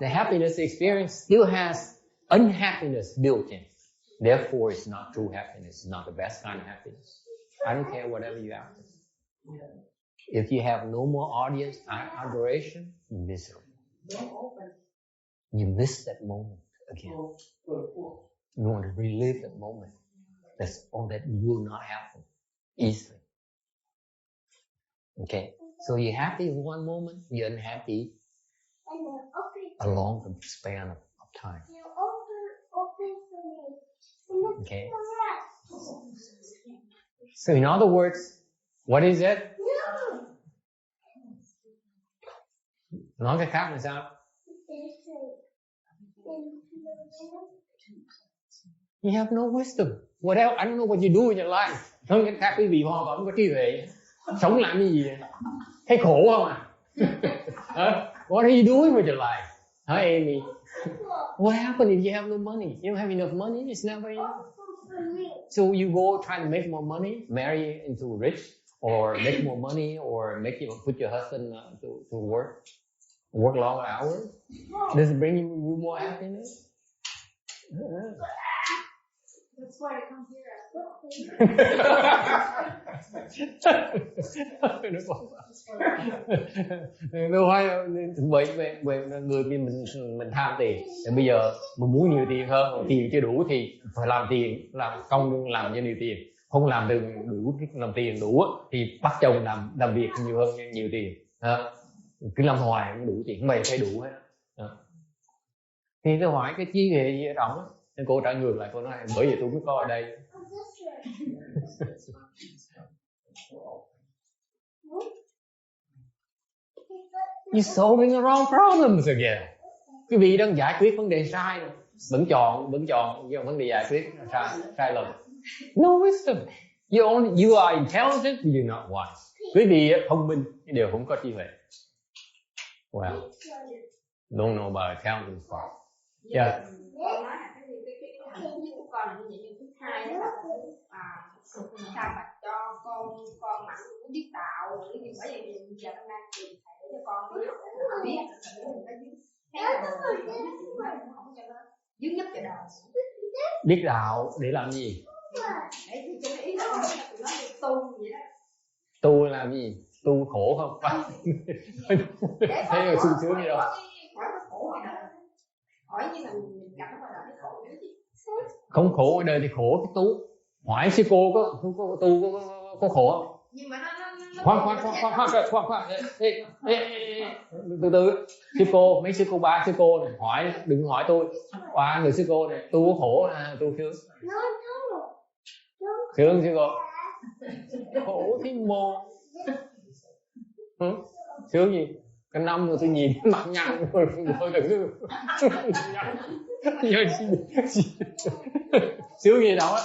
the happiness experience still has unhappiness built in. Therefore, it's not true happiness. It's not the best kind of happiness. I don't care whatever you have. If you have no more audience adoration, you miss it. You miss that moment again. You want to relive that moment. That's all that will not happen easily. Okay, so you're happy in one moment, you're unhappy a longer span of time. Okay. So in other words, what is it? Nói cái khác là sao? You have no wisdom. What else? I don't know what you do in your life. Nói cái khác quý vị hoàn toàn không có trí tuệ. Sống làm cái gì? Thấy khổ không à? What are you doing with your life? Huh, Amy? What happens if you have no money? You don't have enough money, it's never enough. So you go try to make more money, marry into rich, or make more money, or put your husband to work long hours. Does it bring you more happiness? That's why I come here. Đâu phải bởi người mình tham tiền. Thì bây giờ mình muốn nhiều tiền hơn, tiền chưa đủ thì phải làm tiền, làm công làm cho nhiều tiền. Không làm tiền đủ thì bắt chồng làm việc nhiều hơn nhiều tiền. Cứ làm hoài không đủ tiền, mày phải đủ hết. Thì tôi hỏi cái trí huệ gì ở trong. Nên cô trả ngược lại, cô nói bởi vì tôi mới có ở đây. You're solving the wrong problems again. Quý vị đang giải quyết vấn đề sai rồi. Vẫn chọn vấn đề giải quyết sai lầm. No wisdom. You are intelligent, but you're not wise. Quý vị thông minh đều không có trí huệ. Well, don't know about accounting part. Yeah. Con nói là cái hạnh phúc của con là như vậy, nhưng thứ hai đó là sao mà cho con mạnh cũng biết tạo, bởi vì bây giờ con đang tìm thầy để cho con biết biết không cho nó dướng nhất cho đời. Biết đạo để làm gì? Để cho ý là tụi nó tu vậy đó. Tu làm gì? Tu khổ không? Thế là sung sướng gì đâu? Hỏi như là mình gặp nó là cái khổ nữa chứ. Không khổ ở đời thì khổ cái tu. Hỏi sư cô có tu có khổ không? Nhưng mà nó khoan. Từ từ. Sư cô, mấy sư cô ba sư cô này hỏi, đừng hỏi tôi. Ba người sư cô này tu có khổ là tu sướng. Sướng sư cô. Khổ thì mồ. Sướng gì? Cái năm rồi tôi nhìn mặt nhăn rồi đừng sướng gì đâu á.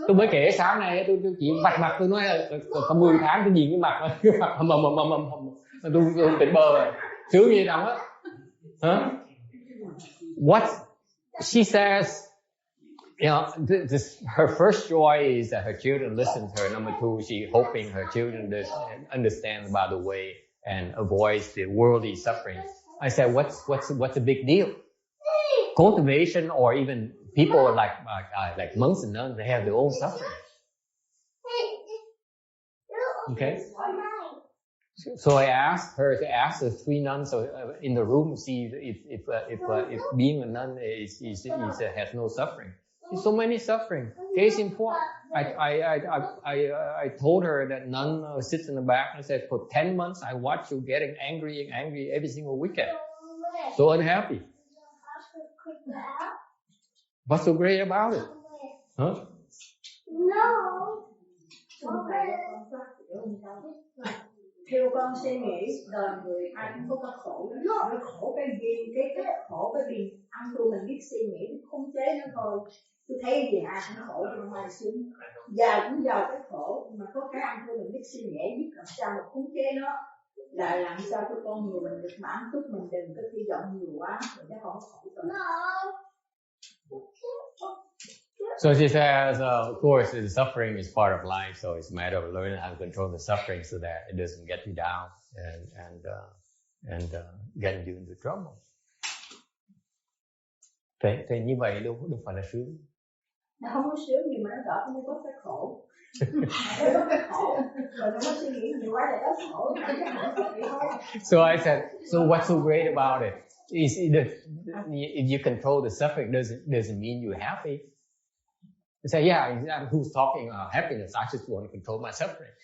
Tôi mới kể sáng nay tôi chỉ vạch mặt, tôi nói là có 10 tháng tôi nhìn cái mặt tôi tỉnh bơ rồi. Sướng gì đâu á. Huh? What she says, you know, her first joy is that her children listen to her. Number two, she hoping her children understand about the way and avoids the worldly suffering. I said, what's the big deal? Cultivation, or even people like monks and nuns, they have their own suffering. Okay. So I asked her to ask the 3 nuns in the room, see if being a nun has no suffering. There's so many suffering. Case in point, I told her that nun sits in the back and said, for 10 months I watched you getting angry every single weekend. So unhappy. What's so great about it? Huh? No. Theo con suy nghĩ đời người ai cũng có khổ, nó khổ cái gì, cái khổ cái gì ăn thua mình biết suy nghĩ khống chế nó thôi. Tôi thấy gì ai cũng khổ trong ai sướng, giàu cũng giàu cái khổ, mà có cái ăn thua mình biết suy nghĩ, biết làm sao mà khống chế nó, là làm sao cho con người mình được mãn túc, mình đừng có hy vọng nhiều quá, mình sẽ không khổ rồi. So she says, of course, the suffering is part of life, so it's a matter of learning how to control the suffering so that it doesn't get you down and get you into trouble. Thế như vậy đâu phải là sướng. Nó không có sướng nhưng mà nó đỡ không có cái khổ. Nó có cái khổ, rồi nó suy nghĩ nhiều quá là nó khổ. So I said, so what's so great about it? Is if you control the suffering, doesn't mean you're happy. You say, yeah, who's talking about happiness? I just want to control my suffering.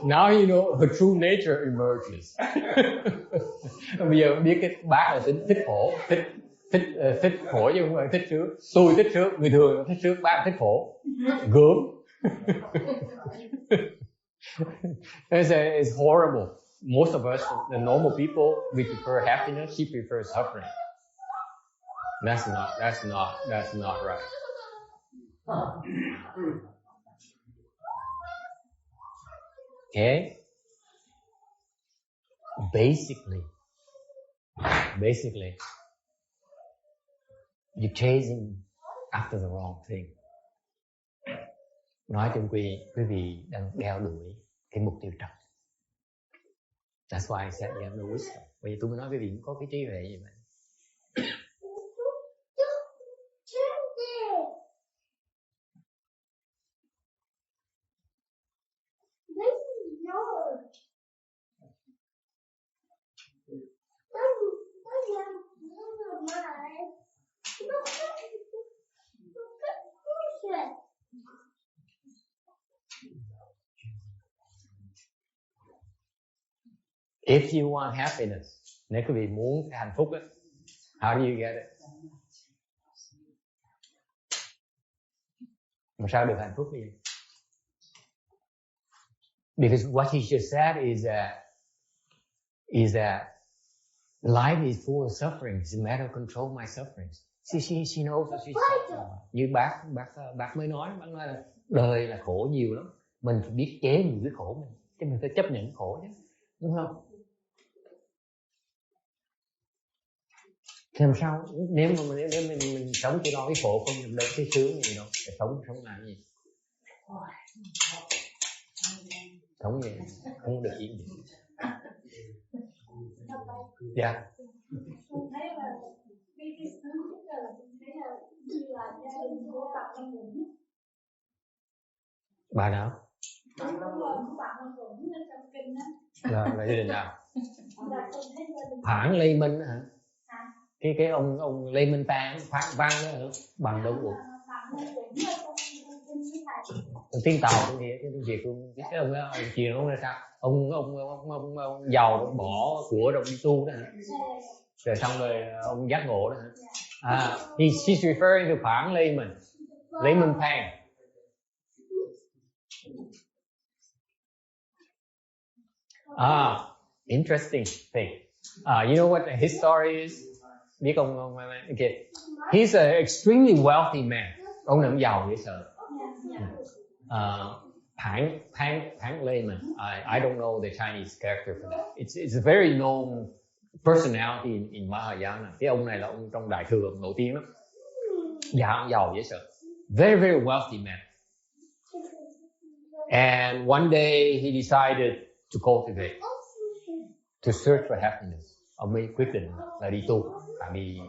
Now you know her true nature emerges. Bây giờ biết cái bác là thích khổ, thích khổ chứ không phải thích sướng. Tôi thích sướng, người thường thích sướng, bác thích khổ, gớm. It's horrible. Most of us, the normal people, we prefer happiness. She prefers suffering. That's not right. Okay. Basically, you're chasing after the wrong thing. Nói chung quý vị đang đeo đuổi cái mục tiêu trật. That's why I said you have no wisdom. Bởi vì tôi mới nói quý vị cũng có cái trí huệ như vậy. If you want happiness, nếu quý vị muốn hạnh phúc á, how do you get it? Làm sao được hạnh phúc bây giờ? Because what he just said is that life is full of suffering. It's a matter of control my sufferings. She knows what she's talking about. Như bác mới nói là đời là khổ nhiều lắm. Mình phải biết chế nhiều cái khổ mình, chứ mình phải chấp nhận khổ chứ, đúng không? Thì làm sao nếu mình sống chỉ lo cái khổ không, mình đâu cái sướng gì đâu, để sống làm gì? Sống gì không được gì. Dạ. Tôi thấy là cái sướng nhất là tôi thấy là như là gia đình của bạn Văn Dũng. Bà nào? Bạn Văn Dũng ở trong kinh đó. Là gia đình nào? Phản Lê Minh hả? Cái ông Lê Minh Tan Phan Văn đó hả? Bằng đâu cũng tiếng Tàu cũng vậy, tiếng Việt luôn. Cái ông chuyện ông là sao? Ông giàu bỏ của rồi đi tu đó hả? Rồi xong rồi ông giác ngộ đó hả? She's referring to Phản Lê Minh Phan. Interesting thing. You know what his story is? Biết ông okay. He's an extremely wealthy man. Ông này ông giàu dễ sợ. Hank Lehman. I don't know the Chinese character for that. It's a very known personality in Mahayana. Cái ông này là ông trong Đại thừa nổi tiếng lắm. Giàu dễ sợ. Very, very wealthy man. And one day he decided to cultivate, to search for happiness. Ông mới quyết định là đi tu. Tại vì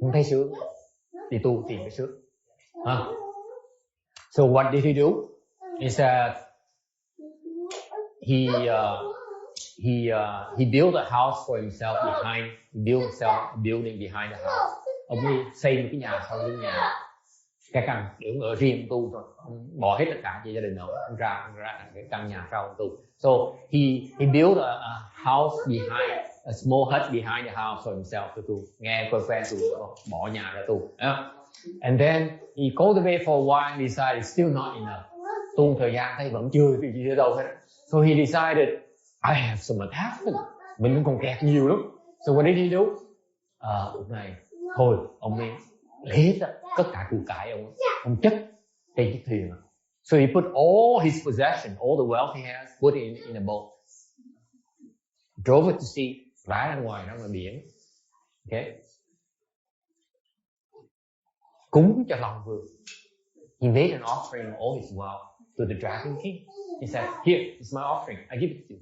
không thấy sướng, đi tu tìm cái sướng. So what did he do? Is that he built a house for himself behind. He built himself a building behind the house. Ông ấy xây một cái nhà sau lưng nhà, cái căn để ông ở riêng tu rồi. Ông bỏ hết tất cả cho gia đình ông ra cái căn nhà sau ông tu. So he built a house behind, a small hut behind the house for himself to tu. Nghe quen tu, bỏ nhà ra tu. And then he cultivated for a while and decided it's still not enough. Tu thời gian thấy vẫn chưa đâu hết. So he decided I have some attachment. Mình còn kẹt nhiều lắm. So what did he do? Lúc này thôi ông ấy lấy tất cả của cải ông chất trên chiếc thuyền. So he put all his possession, all the wealth he has, put it in a boat. Drove it to sea, rải ra ngoài biển. Okay. Cúng cho Long Vương. He made an offering of all his wealth to the Dragon King. He said, "Here is my offering. I give it to you."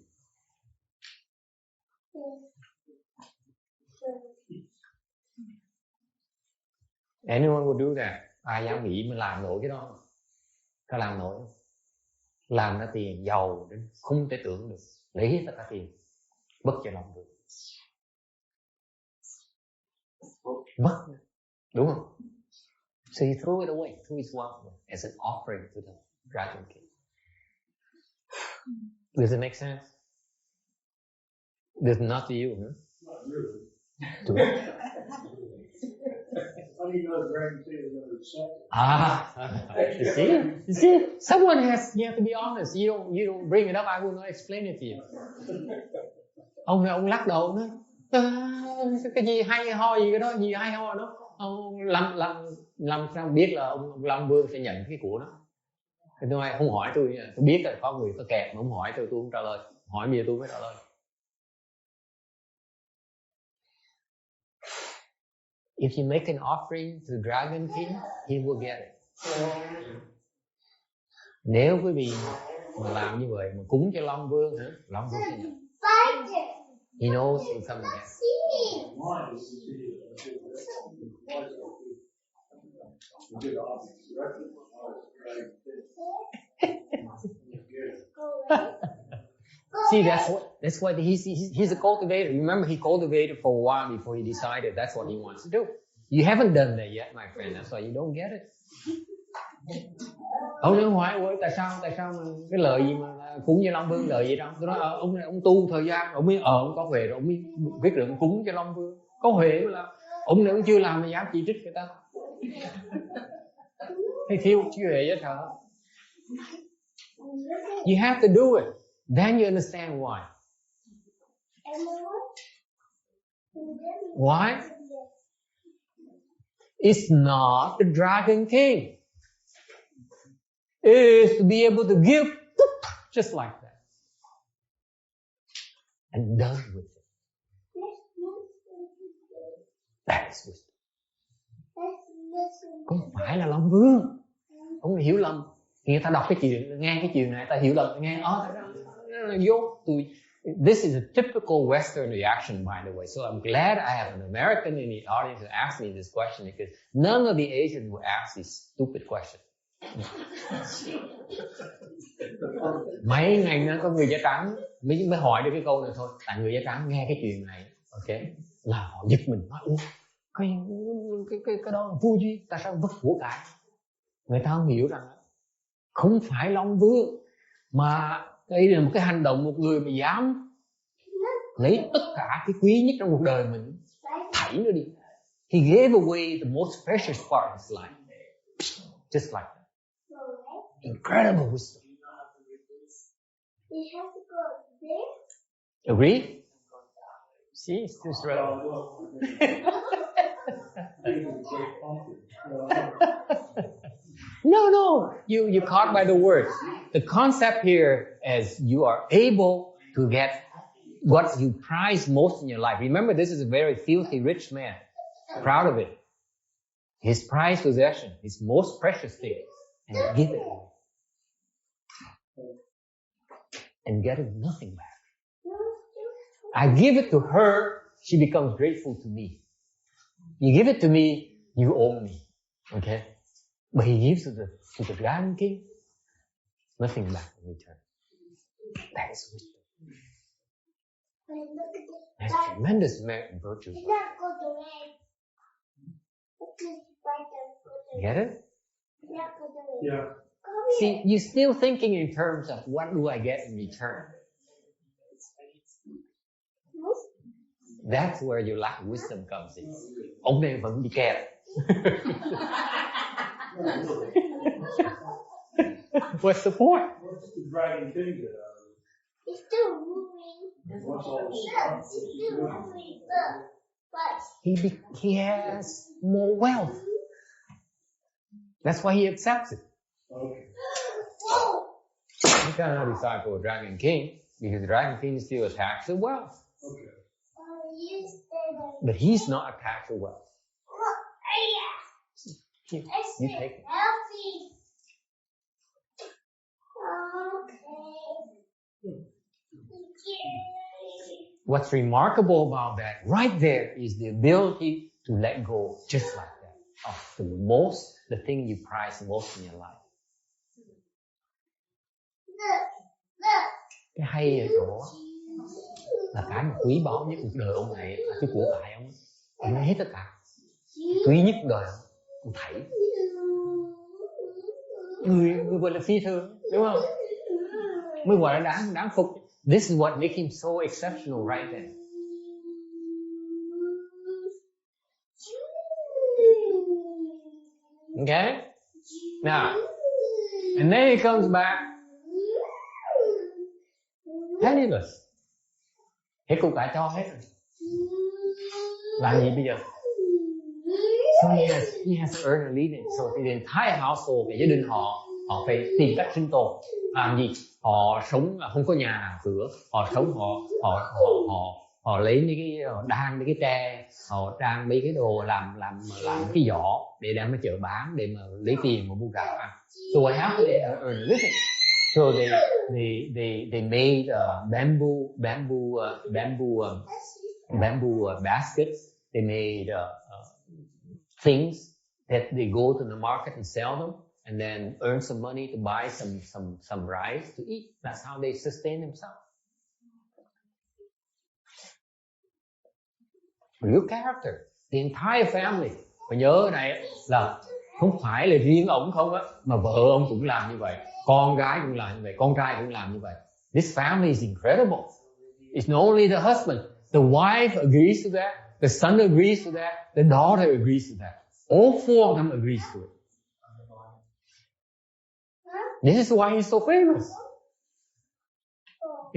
Anyone would do that? Ai dám nghĩ mình làm nổi cái đó? Có làm nổi không? Làm ra tiền giàu đến không thể tưởng được, lấy hết tất cả tiền, bất cho Long Vương. Mất, đúng không? So he threw it away, threw his wealth as an offering to the Dragon King. Does it make sense? Does not to you, huh? Not really. To me. How do you know the Dragon King is going to accept it? You see, someone has, you have to be honest. You don't bring it up, I will not explain it to you. Ông lắc đầu nói, cái gì hay ho gì cái đó, gì hay ho đó. Ông làm sao biết là ông Long Vương sẽ nhận cái của đó. Thì tôi không hỏi tôi biết là có người có kẹt mà không hỏi tôi không trả lời. Hỏi bia tôi mới trả lời. If you make an offering to the Dragon King, he will get it. Nếu quý vị mà làm như vậy mà cúng cho Long Vương hả? Long Vương sẽ nhận. He knows he'll come again. See, that's what he's a cultivator. Remember, he cultivated for a while before he decided that's what he wants to do. You haven't done that yet, my friend. That's why you don't get it. Ông nói hỏi tại sao mà cái lợi gì mà cúng cho Long Vương lợi gì đâu? Tôi nói ông tu thời gian ông mới ông có huệ rồi ông mới quyết định cúng cho Long Vương. Có huệ là ông này ông chưa làm mà dám chỉ trích người ta. Thì thiếu huệ vậy hả? You have to do it. Then you understand why. Why? It's not the Dragon King. It is to be able to give just like that. And done with it. That is wisdom. Không phải là Long Vương. Ông hiểu lầm. Người ta đọc cái chuyện, nghe cái chuyện này, ta hiểu lầm, nghe This is a typical Western reaction, by the way. So I'm glad I have an American in the audience who asked me this question, because none of the Asians would ask this stupid question. Mấy ngày nữa có người da trắng mới hỏi được cái câu này thôi. Tại người da trắng nghe cái chuyện này, ok, là họ giật mình nói, cái đó là vui gì? Tại sao vứt của cải? Người ta không hiểu rằng không phải Long Vương, mà đây là một cái hành động một người mà dám lấy tất cả cái quý nhất trong cuộc đời mình, thảy nó đi. He gave away the most precious part of his life, just like that. Incredible wisdom. Agree? See, it's too strong. No, you caught by the word. The concept here is you are able to get what you prize most in your life. Remember, this is a very filthy rich man, proud of it. His prized possession, his most precious thing, and give it away. And get nothing back. I give it to her, she becomes grateful to me. You give it to me, you owe me. Okay? But he gives to the Dragon King, nothing back in return. That is wisdom. That's tremendous merit and virtue. Get it? Yeah. See, you're still thinking in terms of what do I get in return. That's where your lack of wisdom comes in. Ông này vẫn bị kẹt. What's the point? What's the Dragon King get out of it? It's still moving. What's all the stuff? It's still moving. But He has more wealth. That's why he accepts it. Okay. You cannot disciple a Dragon King because the Dragon King is still attached to wealth. Okay. But he's not attached to wealth. Here, you take it. What's remarkable about that right there is the ability to let go just like that of the thing you prize most in your life. Cái hay ở chỗ là cái mà quý báu nhất cuộc đời ông này là cái của cải ông lấy hết tất cả. Quý nhất đời ông thảy. Người gọi là phi thường, đúng không? Mới gọi là đáng phục. This is what makes him so exceptional right there. Okay? Now, and then he comes back penniless. Hết của cải cho hết rồi. Làm gì bây giờ? So he has to earn a living. So the entire household, gia đình họ phải tìm cách sinh tồn. Làm gì? Họ sống không có nhà cửa, họ sống họ lấy mấy cái đan mấy cái tre, họ đan mấy cái đồ làm cái giỏ để đem ra chợ bán để mà lấy tiền mà mua gạo ăn. So what happened? They earn a living. So they made bamboo baskets. They made things that they go to the market and sell them, and then earn some money to buy some rice to eat. That's how they sustain themselves. Real character. The entire family. Và nhớ này là không phải là riêng ông không á, mà vợ ông cũng làm như vậy, con gái cũng làm như vậy, con trai cũng làm như vậy. This family is incredible. It's not only the husband, the wife agrees to that, the son agrees to that, the daughter agrees to that. All four of them agrees to it. This is why he's so famous.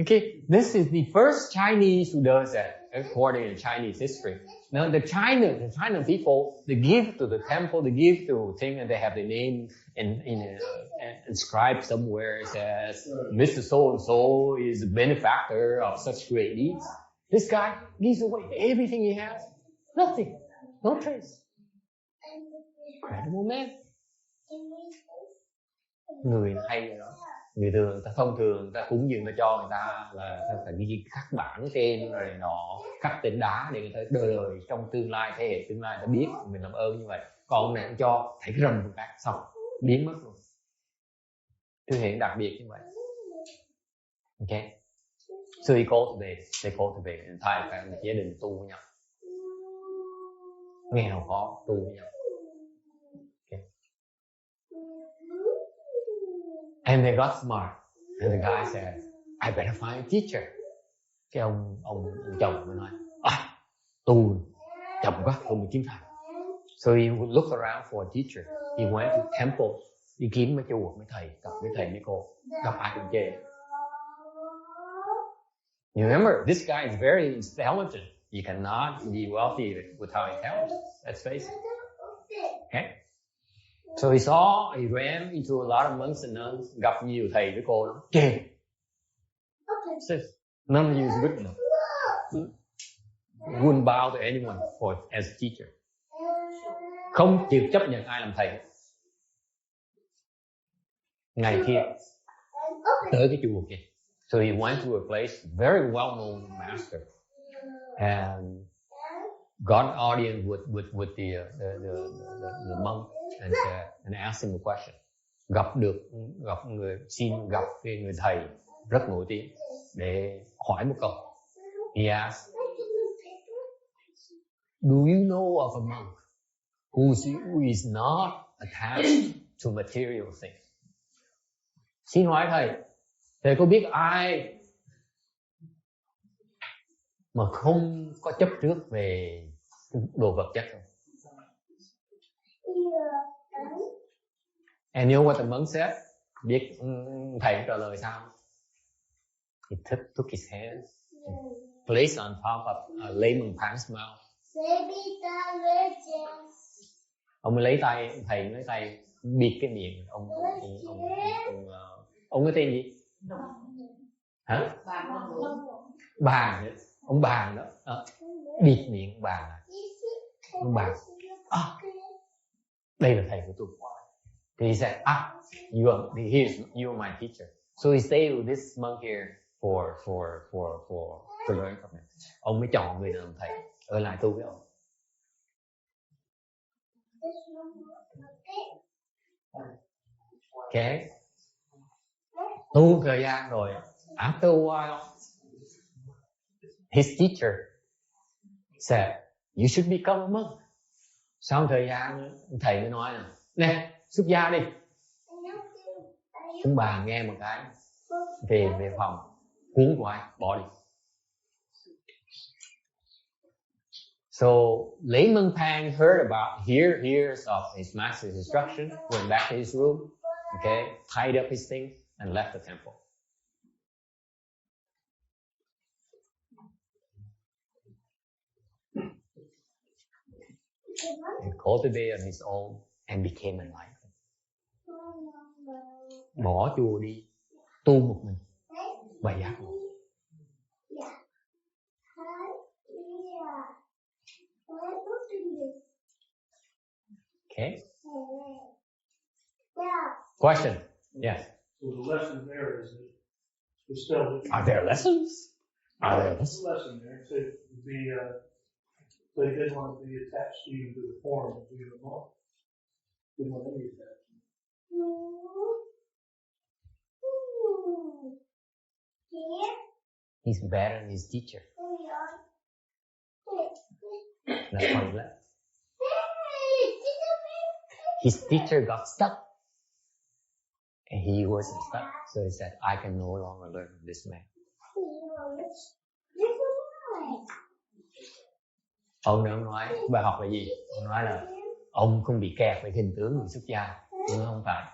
Okay, this is the first Chinese who does that, according to Chinese history. Now, the China people, they give to the temple, they give to thing, and they have the name inscribed somewhere. It says, Mr. So-and-so is a benefactor of such great deeds. This guy gives away everything he has. Nothing. No trace. Incredible man. Người hay rồi đó. Người thông thường người ta cúng dường ta cho người ta là ta phải ghi khắc bản tên rồi nọ, khắc tên đá để người ta đời trong tương lai, thế hệ tương lai ta biết mình làm ơn như vậy. Còn ông này cũng cho thấy cái rầm một cái xong biến mất luôn. Thư hiện đặc biệt như vậy. Okay. So they cultivate entire family, gia đình tu với nhau. Nghèo khó tu với nhau. And they got smart. And the guy said, I better find a teacher. Cái ông chồng mới nói, tu chậm quá, tôi mới kiếm thầy. So he would look around for a teacher. He went to temple, đi kiếm mấy chùa, mấy thầy, gặp mấy thầy, mấy cô, gặp ai cũng chê. You remember, this guy is very intelligent. You cannot be wealthy without intelligence. Let's face it. Okay? So he ran into a lot of monks and nuns, gặp nhiều thầy với cô lắm. Kìa. None of you is good enough. Wouldn't bow to anyone as a teacher. Không chịu chấp nhận ai làm thầy. Ngày kia, tới cái chùa kia. So he went to a place, very well-known master, and got an audience with the monk and asked him a question. Gặp người thầy rất nổi tiếng để hỏi một câu. He asked, do you know of a monk who is not attached to material things? Xin hỏi thầy có biết ai mà không có chấp trước về đồ vật chất không? And you know what the monk said? Biết thầy trả lời sao? He took his hand, placed on top of a layman Pan's mouth. Ông lấy tay, thầy lấy tay bịt cái miệng ông cái tên gì? Hả? Bàn. Ông bàn đó. Bịt miệng bàn. Ông bàn. Đây là thầy của tôi. Thì he said, you are my teacher. So he stayed with this monk here to learn from him. Ông mới chọn người làm thầy, ở lại tu với ông. Okay. Tu thời gian rồi, after a while, his teacher said, you should become a monk. Sau thời gian, thầy mới nói là, nè, xuất gia đi. Ông bà nghe một cái, về phòng, cuốn của ai, bỏ đi. So Layman Pang hears of his master's instruction, went back to his room, okay, tied up his things, and left the temple. And cultivated on his own and became enlightened. Bỏ chùa đi, tu một mình, và giác ngộ. Okay. Question? Yes. So the lesson there is that it's still. Are there lessons? There's a lesson there. So they didn't want to be attached even to the form of being a monk. Didn't want any attachment. He's better than his teacher. That's why he left. His teacher got stuck. And he wasn't stuck. So he said, I can no longer learn from this man. Ông nói, bài học là gì? Ông nói là ông không bị kẹt với hình tướng người xuất gia. Nhưng không phải.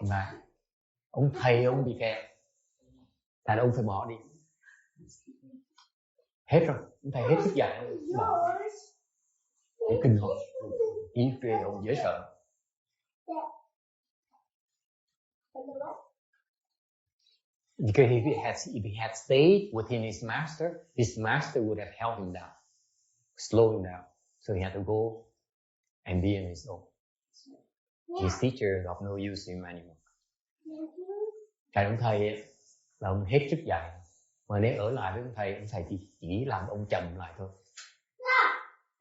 Mà ông thầy ông bị kẹt. Thành ông phải bỏ đi. Hết rồi. Ông thầy hết sức dạy. Bỏ đi. Để kinh hồn. Ý kia ông dễ sợ. Because if he had stayed within his master would have held him down, slow him down. So he had to go and be on his own. His teacher is of no use to him anymore. Cái ông thầy ấy, là ông hết sức dạy. Mà nếu ở lại với ông thầy chỉ làm ông chậm lại thôi.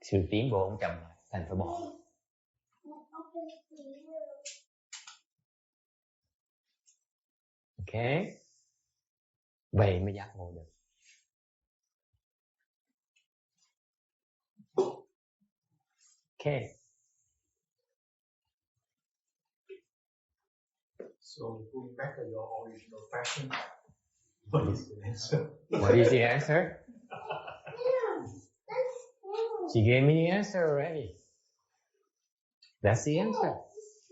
Sự tiến bộ ông chậm lại, thành phải bỏ. Okay. Vậy mới giác ngộ được. Okay. So going back to your original question, what is the answer? What is the answer? She gave me the answer already. That's the answer.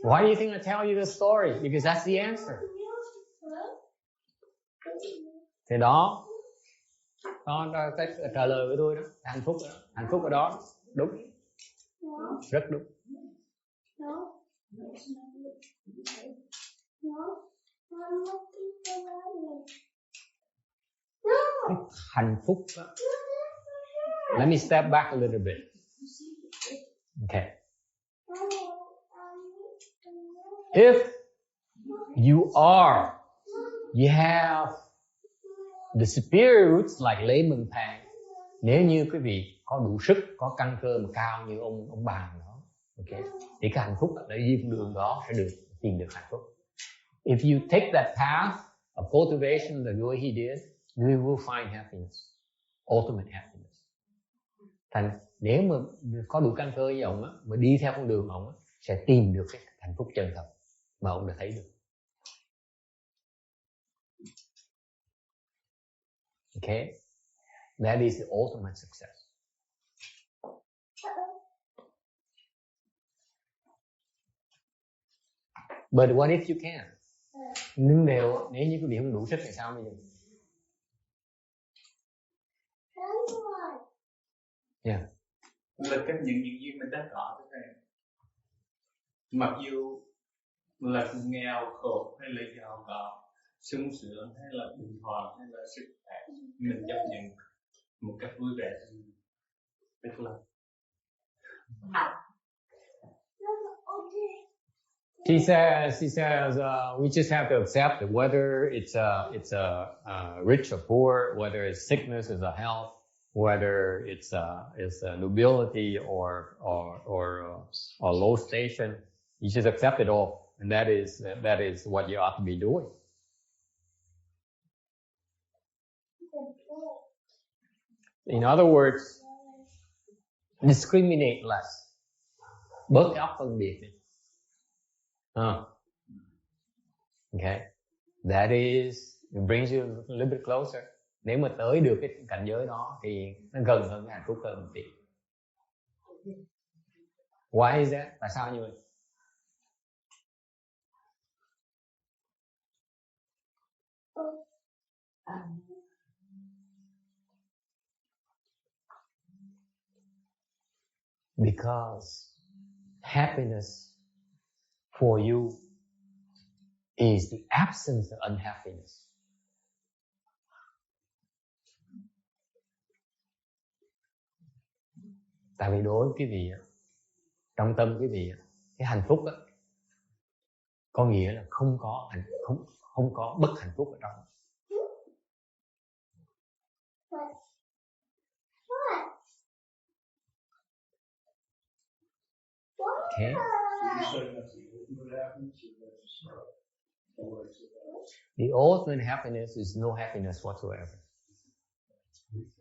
Why do you think I tell you the story? Because that's the answer. Thì đó cái trả lời của tôi đó, hạnh phúc ở đó, đúng, rất đúng. Hạnh phúc đó. Let me step back a little bit. Okay. If you have the spirit roots like layman pang, nếu như quý vị có đủ sức, có căn cơ mà cao như ông bà đó, okay, thì cái hạnh phúc ở đi con đường đó sẽ tìm được hạnh phúc. If you take that path of cultivation the way he did, you will find happiness, ultimate happiness. Thành nếu mà có đủ căn cơ với ông á, mà đi theo con đường ông á, sẽ tìm được cái hạnh phúc chân thật mà ông đã thấy được. Okay, that is the ultimate success. But what if you can? Nhưng nếu như quý vị không đủ sức thì sao bây giờ? Yeah. Là những gì mình đã có thế này. Mặc dù là nghèo khổ hay là giàu có, sung sướng hay là bình hòa hay là sức khỏe, mình chấp nhận một cách vui vẻ, tức là She says, we just have to accept that whether it's a rich or poor, whether it's sickness or health, whether it's a nobility or low station, you just accept it all, and that is what you ought to be doing. In other words, discriminate less. Bớt cái óc phân biệt. Okay, that is, it brings you a little bit closer. Nếu mà tới được cái cảnh giới đó thì nó gần hơn cái hạnh phúc hơn một tí. Why is that? Tại sao như vậy? Because happiness for you is the absence of unhappiness. Tại vì đối với quý vị, trong tâm quý vị, cái hạnh phúc đó, có nghĩa là không có bất hạnh phúc ở trong. Okay. The ultimate happiness is no happiness whatsoever.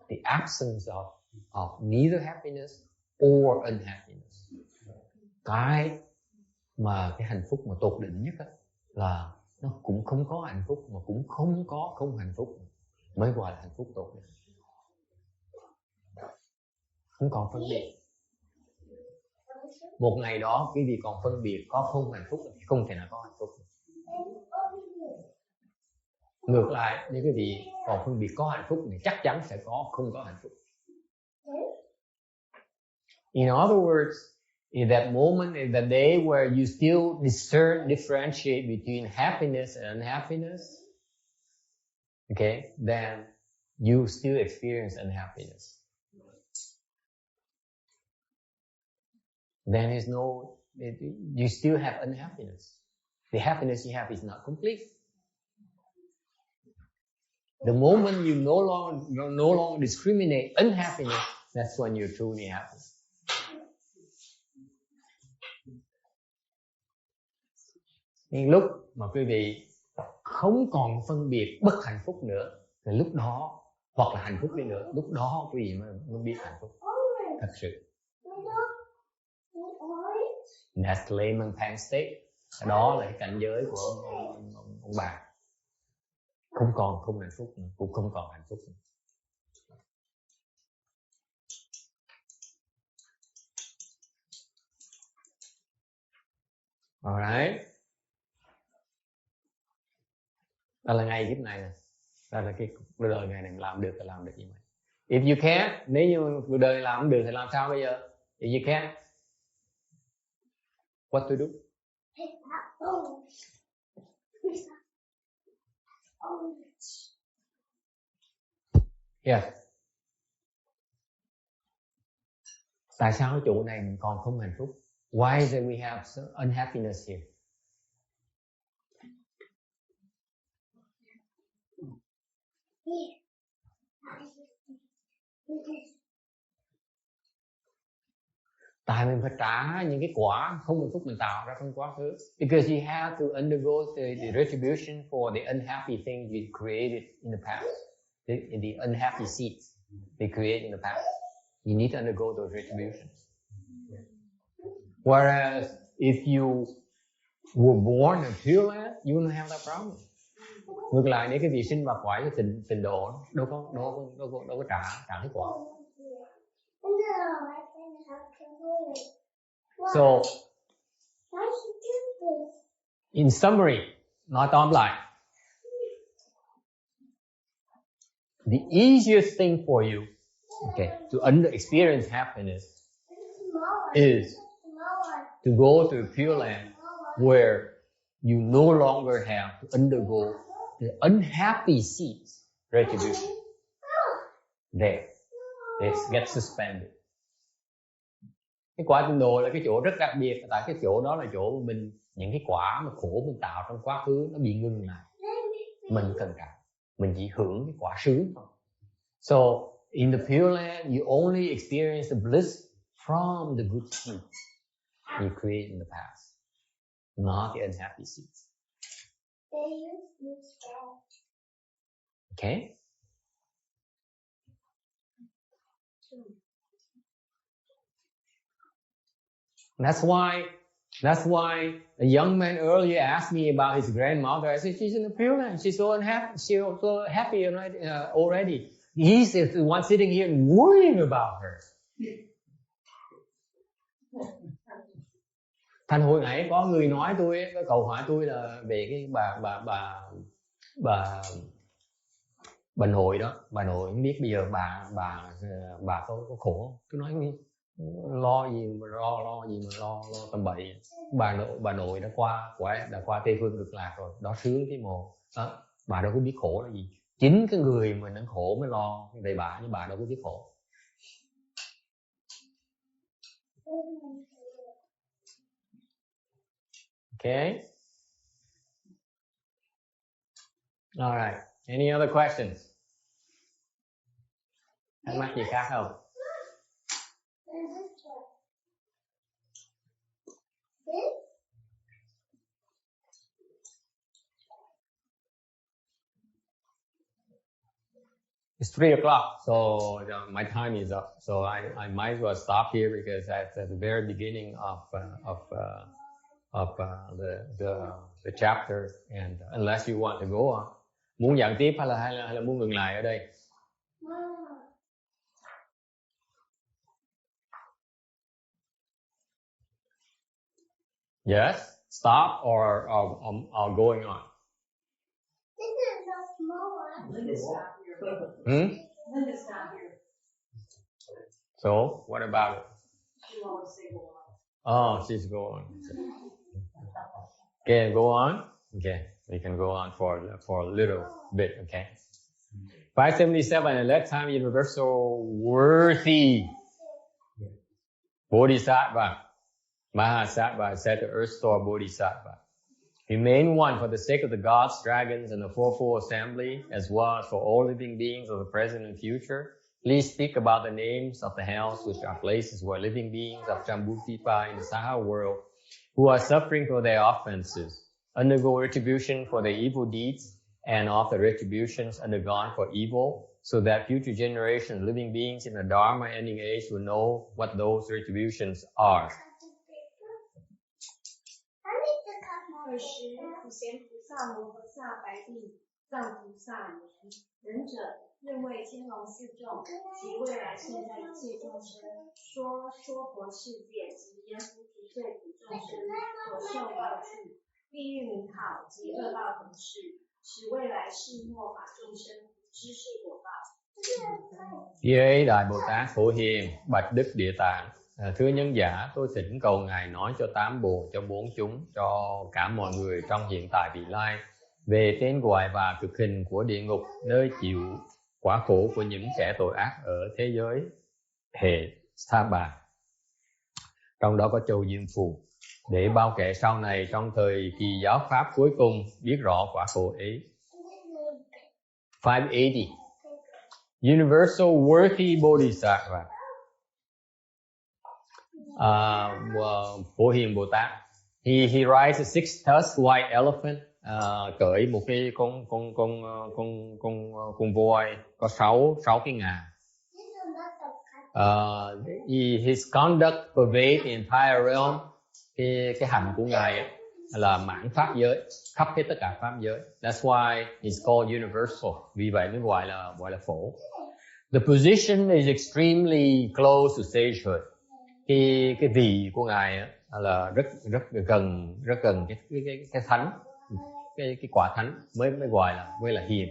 The absence of neither happiness or unhappiness. Cái hạnh phúc mà tột đỉnh nhất là nó cũng không có hạnh phúc mà cũng không có không hạnh phúc, mới gọi là hạnh phúc tột đỉnh. Không còn phân biệt. Một ngày đó quý vị còn phân biệt có không hạnh phúc thì không thể nào có hạnh phúc. Ngược lại, nếu quý vị còn phân biệt có hạnh phúc thì chắc chắn sẽ có không có hạnh phúc. In other words, in that moment, in that day where you still differentiate between happiness and unhappiness, okay, then you still experience unhappiness. Then you still have unhappiness. The happiness you have is not complete. The moment you no longer discriminate unhappiness, that's when you're truly happy. Nhưng lúc mà quý vị không còn phân biệt bất hạnh phúc nữa, thì lúc đó, hoặc là hạnh phúc đi nữa, lúc đó quý vị mới biết hạnh phúc thật sự. That's layman pang state. Đó là cái cảnh giới của ông bà. Không còn không hạnh phúc nữa, cũng không còn hạnh phúc nữa. Alright. Đó là ngay kiếp này nè. Đó là cái cuộc đời ngày này làm được thì làm được như vậy. If you can't, nếu như cuộc đời làm không được thì làm sao bây giờ? If you can't, what to do? Yes. Tại sao ở chỗ này mình còn không hạnh phúc? Why is it we have unhappiness here? Tại mình phải trả những cái quả không hạnh phúc mình tạo ra trong quá khứ. Because you have to undergo the retribution for the unhappy things you created in the past. The unhappy seeds they create in the past. You need to undergo those retributions. Whereas if you were born in Pure Land, you don't have that problem. Ngược lại, nếu cái vị sinh hoạt quả cái tình độ đâu có trả cái quả. So, in summary, nói tóm lại, the easiest thing for you, to experience happiness is to go to a Pure Land where you no longer have to undergo the unhappy seeds retribution. There, it gets suspended. Cái quả tịnh độ là cái chỗ rất đặc biệt, tại cái chỗ đó là chỗ mình những cái quả mà khổ mình tạo trong quá khứ nó bị ngừng lại. Mình cần cả, mình chỉ hưởng cái quả sướng thôi. So in the Pure Land, you only experience the bliss from the good seeds you create in the past, not the unhappy seeds. Okay? That's why a young man earlier asked me about his grandmother. I said, she's in the Pure Land. She's so unhappy. She's so happy already. He's the one sitting here and worrying about her. Thành hồi nãy có người nói tôi, có câu hỏi tôi là về cái bà nội đó. Bà nội không biết bây giờ bà có khổ không? Tôi nói lo gì mà lo tầm bậy. Bà nội đã qua Tây Phương Cực Lạc rồi, đó sướng cái mồ. Đó, bà đâu có biết khổ là gì. Chính cái người mình đang khổ mới lo về bà, nhưng bà đâu có biết khổ. Okay. All right. Any other questions? Thắc mắc gì khác không? It's 3 o'clock, so my time is up. So I might as well stop here because that's at the very beginning of the chapter, and unless you want to go on, muốn giảng tiếp hay là muốn ngừng lại ở đây? Yes, stop or going on. Linda's not here. Linda's not here. So, what about it? She always say go on. Oh, she's going. Okay, go on. Okay, we can go on for a little bit. Okay. 577, at that time, universal worthy Bodhisattva Mahasattva said to Earth Store Bodhisattva, remain one for the sake of the gods, dragons, and the fourfold assembly, as well as for all living beings of the present and future. Please speak about the names of the hells, which are places where living beings of Jambutipa in the Saha world, who are suffering for their offenses, undergo retribution for their evil deeds, and of the retributions undergone for evil, so that future generations of living beings in the Dharma ending age will know what those retributions are. 尔时，普贤菩萨摩诃萨白帝藏菩萨言：仁者，愿为天龙四众及未来现在一切众生说佛世界及阎浮提睡苦众生所受报具，地狱名号及恶报等事，使未来世末法众生知是果报。Với Đại Bồ Tát Phổ Hiền, bạch Đức Địa Tạng, thưa nhân giả, tôi thỉnh cầu Ngài nói cho tám bồ, cho bốn chúng, cho cả mọi người trong hiện tại vị lai về tên gọi và cực hình của địa ngục, nơi chịu quả khổ của những kẻ tội ác ở thế giới hệ sa bà, trong đó có châu Diêm Phù, để bao kẻ sau này trong thời kỳ giáo pháp cuối cùng biết rõ quả khổ ấy. 580. Universal Worthy Bodhisattva. Phổ Hiền Bồ Tát. He rides a six-tusked white elephant, cưỡi một cái con voi có sáu cái ngà. His conduct pervades the entire realm. Cái hành của ngài ấy, là mãn pháp giới, khắp hết tất cả pháp giới. That's why it's called universal. Vì vậy mới gọi là phổ. The position is extremely close to sagehood. Cái vị của ngài ấy, là rất gần cái thánh, cái quả thánh mới gọi là hiền.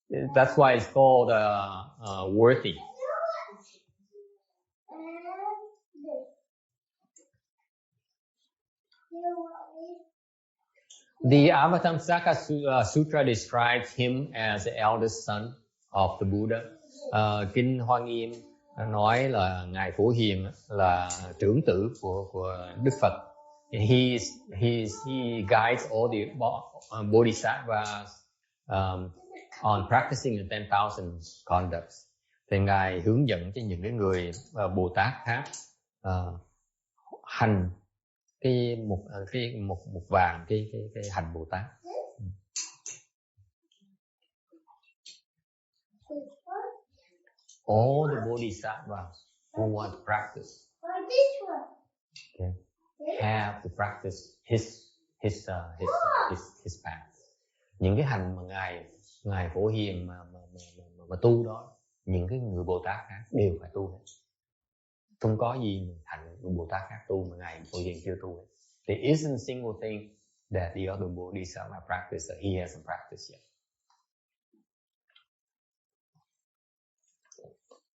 That's why it's called worthy. The Avatamsaka Sutra describes him as the eldest son of the Buddha. Kinh Hoa Nghiêm nói là ngài Phổ Hiền là trưởng tử của Đức Phật. He guides all the bodhisattvas on practicing the 10,000 conducts. Thì ngài hướng dẫn cho những cái người Bồ Tát khác hành cái một vàng cái hành Bồ Tát. All the bodhisattvas who want to practice, okay, have to practice his path. Những cái hành mà ngài Phổ Hiền mà tu đó, những cái người Bồ Tát khác đều phải tu hết. Không có gì mà thành Bồ Tát khác tu mà ngài Phổ Hiền chưa tu hết. There isn't a single thing that the other bodhisattva practice that he hasn't practiced yet.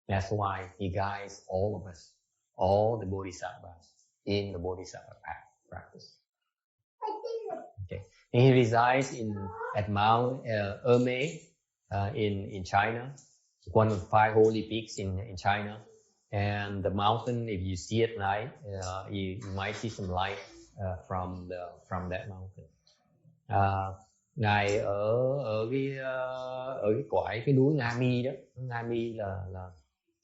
That's why he guides all of us, all the bodhisattvas in the bodhisattva path practice. Okay. He resides at Mount Erme in China, one of the 5 holy peaks in China. And the mountain, if you see at night, you might see some light from that mountain. Ngài ở cái cõi cái núi Nga Mi đó. Nga Mi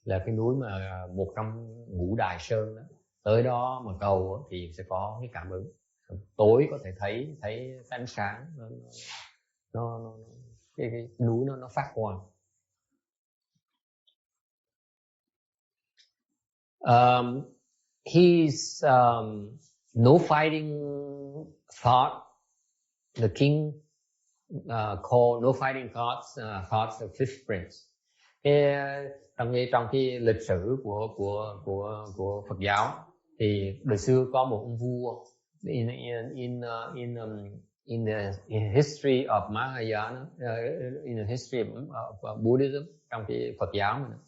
là cái núi mà một trong ngũ đại sơn đó. Tới đó mà cầu thì sẽ có cái cảm ứng. Tối có thể thấy ánh sáng, cái núi nó phát quang. He's no fighting thought. The king called no fighting thoughts of fifth prince. Trong cái lịch sử của Phật giáo thì đời xưa có một ông vua in the history of Mahayana, in the history of Buddhism, trong cái Phật giáo này.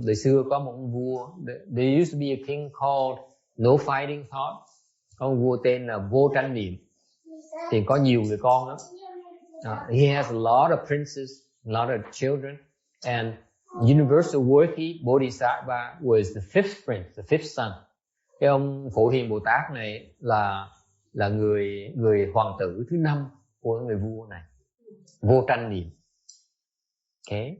Đời xưa có một ông vua, there used to be a king called no fighting thought. Có ông vua tên là vô tranh niệm. Thì có nhiều người con lắm. He has a lot of princes, a lot of children, and Universal Worthy Bodhisattva was the fifth prince, the fifth son. Cái ông Phổ Hiền Bồ Tát này là người hoàng tử thứ 5 của người vua này. Vô tranh niệm. Okay.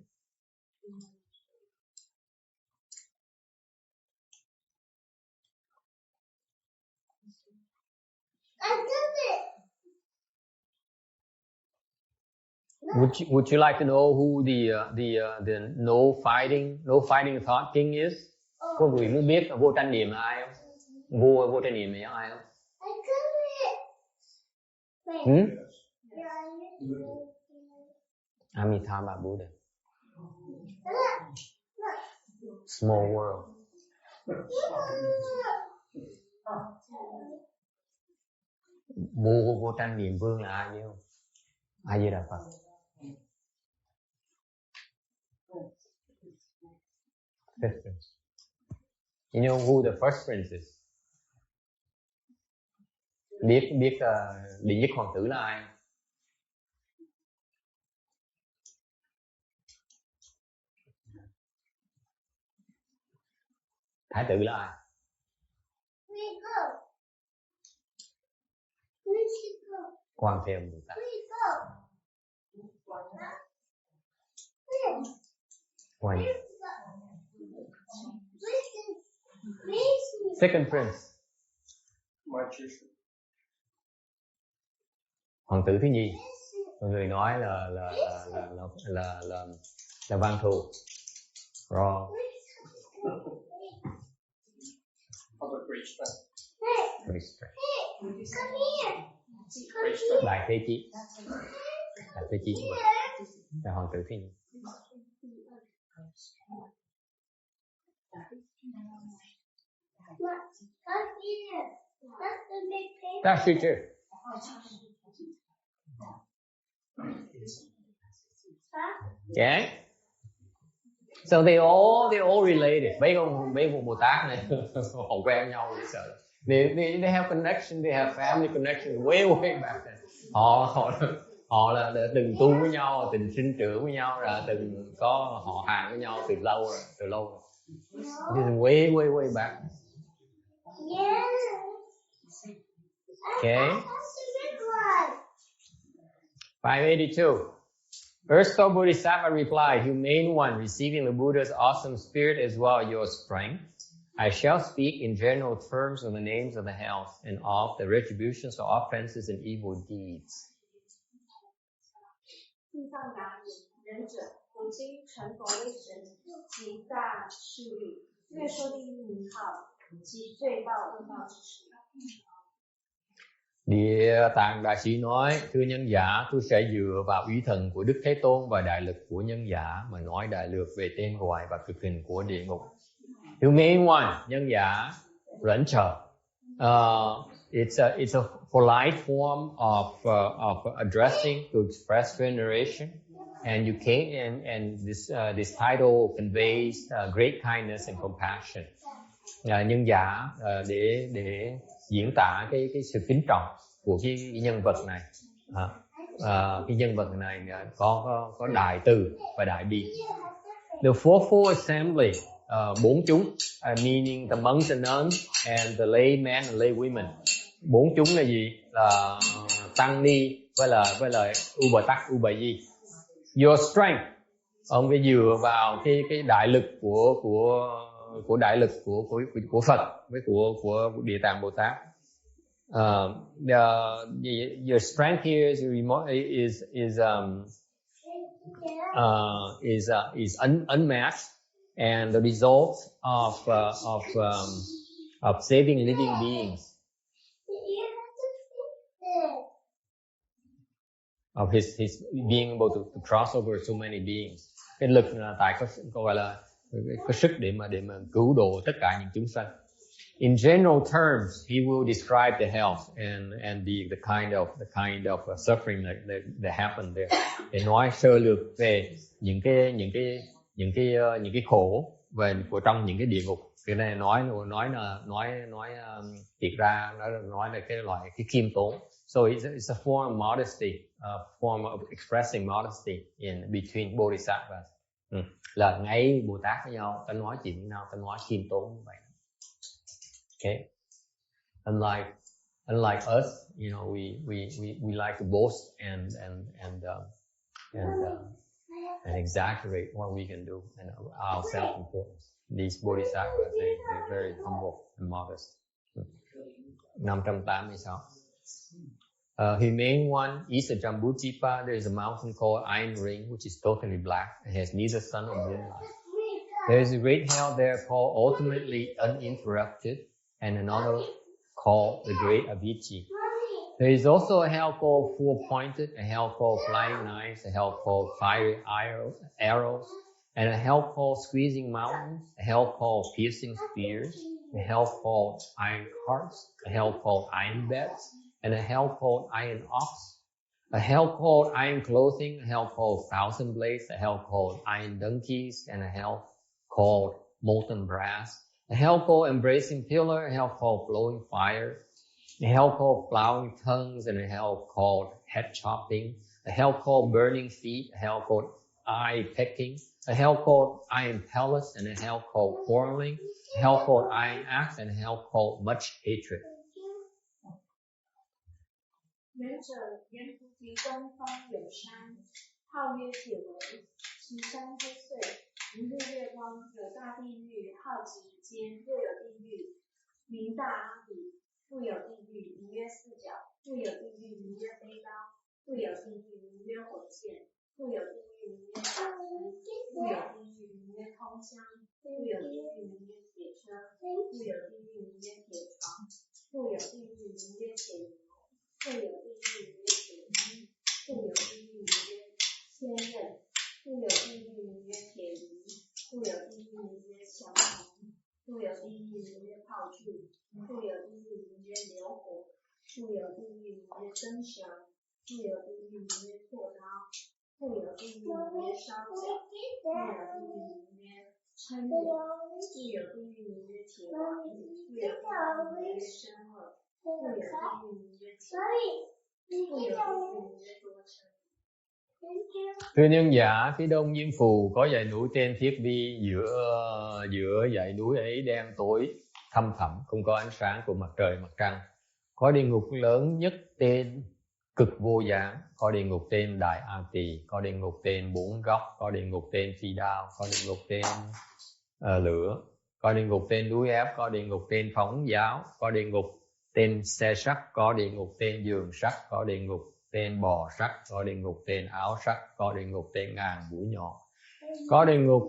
Would you like to know who the no fighting thought king is? Có người muốn biết vô tranh niệm là ai không? Vô tranh niệm là ai không? Amitabha Buddha. Small world. Vô tranh niệm vương là ai biết không? A Di Đà Phật. Fifth prince. You know who the first prince is? Biết đệ nhất hoàng tử là ai? Thái tử là ai? Quan Thế Âm Bồ Tát. Quan. Second prince. Hoàng tử thứ nhì. Mọi người nói là Văn Thù. Wrong. Great strength. Đại Thế Chí. Đại Thế Chí là hoàng tử thứ nhì. That's true. Yeah. So they all related. Mấy con Bồ Tát này họ quen nhau dễ sợ. They have connection, they have family connection way back then. Họ là từng tu với nhau, từng sinh trưởng với nhau, là từng có họ hàng với nhau từ lâu rồi. This is way back. Okay. 582. Earth Store Bodhisattva replied, Humane One, receiving the Buddha's awesome spirit as well as your strength, I shall speak in general terms of the names of the hells and of the retributions of offenses and evil deeds. Địa Tạng Đại Sĩ nói, thưa nhân giả, tôi sẽ dựa vào uy thần của Đức Thế Tôn và đại lực của nhân giả mà nói đại lược về tên gọi và cực hình của địa ngục. Humane One, nhân giả, rẫn trở. It's a polite form of addressing to express veneration, and you came and this title conveys great kindness and compassion. Nhân giả để diễn tả cái sự kính trọng của cái nhân vật này. Cái nhân vật này có đại từ và đại bi. The fourfold assembly, bốn chúng, meaning the monks and nuns and the laymen and lay women. Bốn chúng là gì? Là tăng ni với là Ubayyi. Your strength, ông phải dựa vào cái đại lực của đại lực của Phật với của Địa Tạng Bồ Tát. Your strength here is unmatched, and the result of saving living beings, of his being able to cross over so many beings. Cái lực là tại có gọi là có sức để mà cứu độ tất cả những chúng sanh. In general terms, he will describe the health and the kind of suffering that happened there. Để nói sơ lược về những cái khổ về của trong những cái địa ngục. Cái này nói thiệt ra nói là cái loại cái khiêm tốn. So it's a form of modesty, a form of expressing modesty in between bodhisattvas. Là ngay Bồ Tát với nhau, ta nói chuyện với nhau, ta nói khiêm tốn như vậy. Okay. Unlike us, you know, we like to boast and exaggerate what we can do and our self-importance. These bodhisattvas, they're very humble and modest. 586. Humane One, east of Jambudvipa, there is a mountain called Iron Ring, which is totally black and has neither sun nor moonlight. There is a great hell there called ultimately uninterrupted, and another called the Great Avicii. There is also a hell called Four-Pointed, a hell called Flying Knives, a hell called Fiery Arrows, and a hell called Squeezing Mountains, a hell called Piercing Spears, a hell called Iron Carts, a hell called Iron Beds, and a hell called Iron Ox. a hell called iron clothing, a hell called thousand blades, a hell called iron donkeys, and a hell called molten brass, a hell called embracing pillar, a hell called flowing fire, a hell called flowing tongues, and a hell called head chopping, a hell called burning feet, a hell called eye pecking, a hell called iron palace, and a hell called quarreling, a hell called iron axe, and a hell called much hatred. 原者原菩提东方有山，号曰铁围，其山黑邃，如日月光，有大地狱，号极一间，又有地狱，名大阿底，复有地狱，名曰四角，复有地狱，名曰飞刀，复有地狱，名曰火箭，复有地狱，名曰小城，复有地狱，名曰通香，复有地狱，名曰铁车，复有地狱，名曰铁床，复有地狱，名曰铁牛，复有地狱，名曰铁衣，复有地狱，名曰千仞，复有地狱，名曰铁驴，复有地狱，名曰降龙，复有地狱，名曰炮柱，复有地狱，名曰流火，复有地狱，名曰蒸蛇，复有地狱，名曰拓刀，复有地狱，名曰烧脚，复有地狱，名曰称眼，复有地狱，名曰铁王，复有地狱，名曰生恶，复有地狱，名曰铁，复有地狱，名曰多车。Thưa nhân giả, phía đông Diêm Phù có dãy núi tên Thiết Vi, giữa dãy núi ấy đen tối thăm thẳm, không có ánh sáng của mặt trời mặt trăng. Có địa ngục lớn nhất tên Cực Vô Gián, có địa ngục tên Đại A Tỳ, có địa ngục tên Bốn Góc, có địa ngục tên Phi Đao, có địa ngục tên Lửa, có địa ngục tên Núi Ép, có địa ngục tên Phóng Giáo, có địa ngục tên Xe Sắt, có địa ngục tên Giường Sắt, có địa ngục tên Bò Sắt, có địa ngục tên Áo Sắt, có địa ngục tên Ngàn Mũi Nhọn, có địa ngục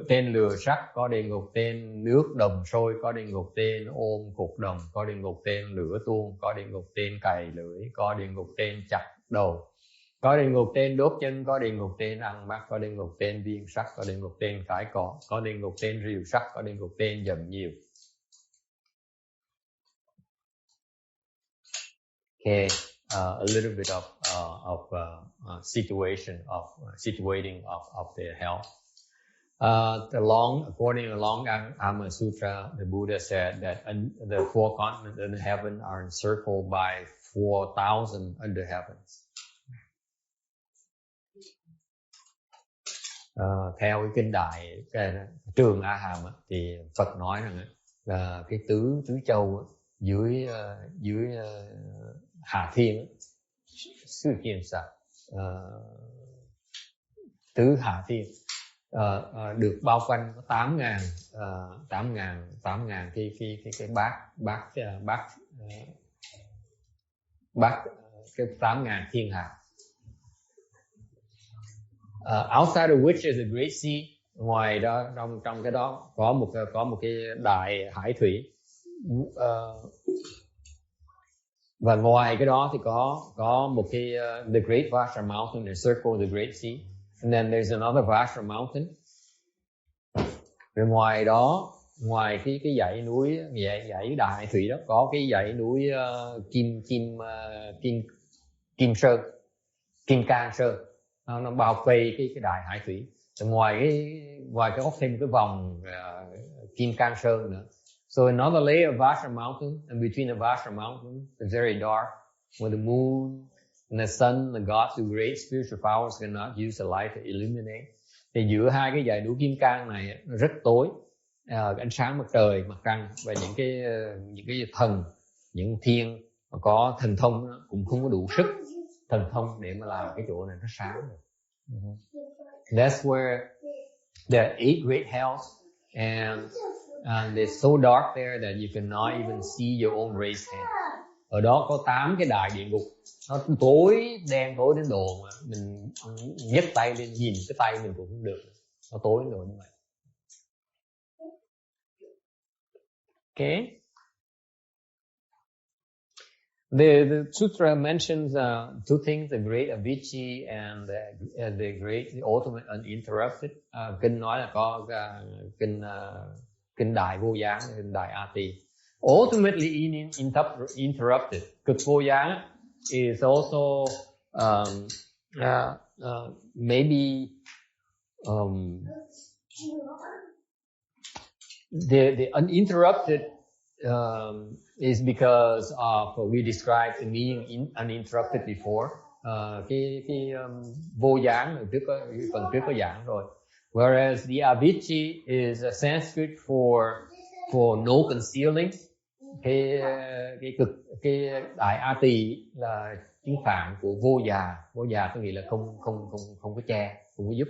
tên Lừa Sắt, có địa ngục tên Nước Đồng Sôi, có địa ngục tên Ôm Cục Đồng, có địa ngục tên Lửa Tuôn, có địa ngục tên Cày Lưỡi, có địa ngục tên Chặt Đầu, có địa ngục tên Đốt Chân, có địa ngục tên Ăn Mắt, có địa ngục tên Viên Sắt, có địa ngục tên Cãi Cọ, có địa ngục tên Rìu Sắt, có địa ngục tên Dầm Nhiều. Okay, a little bit of situating of the hell. According to the Long Arma Sutra, the Buddha said that the four continents in heaven are encircled by 4,000 under heavens. Theo cái kinh đại cái trường A Hàm thì Phật nói rằng là cái tứ châu dưới Hà Thiên, Sư Kiền Sạ, tứ Hà Thiên được bao quanh có 8.000 cái bát cái 8.000 thiên hà. Outside of which is the Great Sea, ngoài đó trong cái đó có một cái đại hải thủy. Và ngoài cái đó thì có một cái the Great Vajra Mountain encircle the Great Sea, and then there's another Vajra Mountain. Rồi ngoài cái dãy núi dãy đại hải thủy đó có cái dãy núi Kim Sơn, Kim Cang Sơn, nó bao vây cái đại hải thủy. Rồi ngoài cái có thêm cái vòng Kim Cang Sơn nữa. So another layer of Vajra Mountain, and between the Vajra Mountain, it's very dark, where the moon and the sun, the gods with great spiritual powers cannot use the light to illuminate. Thì giữa hai cái dãy núi Kim Cang này nó rất tối, ánh sáng mặt trời, mặt trăng và những cái thần, những thiên mà có thần thông cũng không có đủ sức thần thông để mà làm cái chỗ này nó sáng được. That's where there are 8 great hells, and it's so dark there that you cannot even see your own raised hand. Ở đó có 8 cái đại địa ngục, nó tối đen tối đến độ mà mình nhấc tay lên nhìn cái tay mình cũng không được, nó tối đến độ như vậy. Okay. The sutra mentions two things: the great avicii and the great, the ultimate uninterrupted. Kinh nói là có kinh đại vô gián, kinh đại a tỳ. Ultimately uninterrupted. Cực vô gián is also maybe the uninterrupted is because of we described the meaning uninterrupted before. Vô giảng phần trước có giảng rồi. Whereas the avicii is a Sanskrit for no concealing. Cái đại a tỳ là tiếng Phạn của vô già. Vô già có nghĩa là không có che, không có giúp.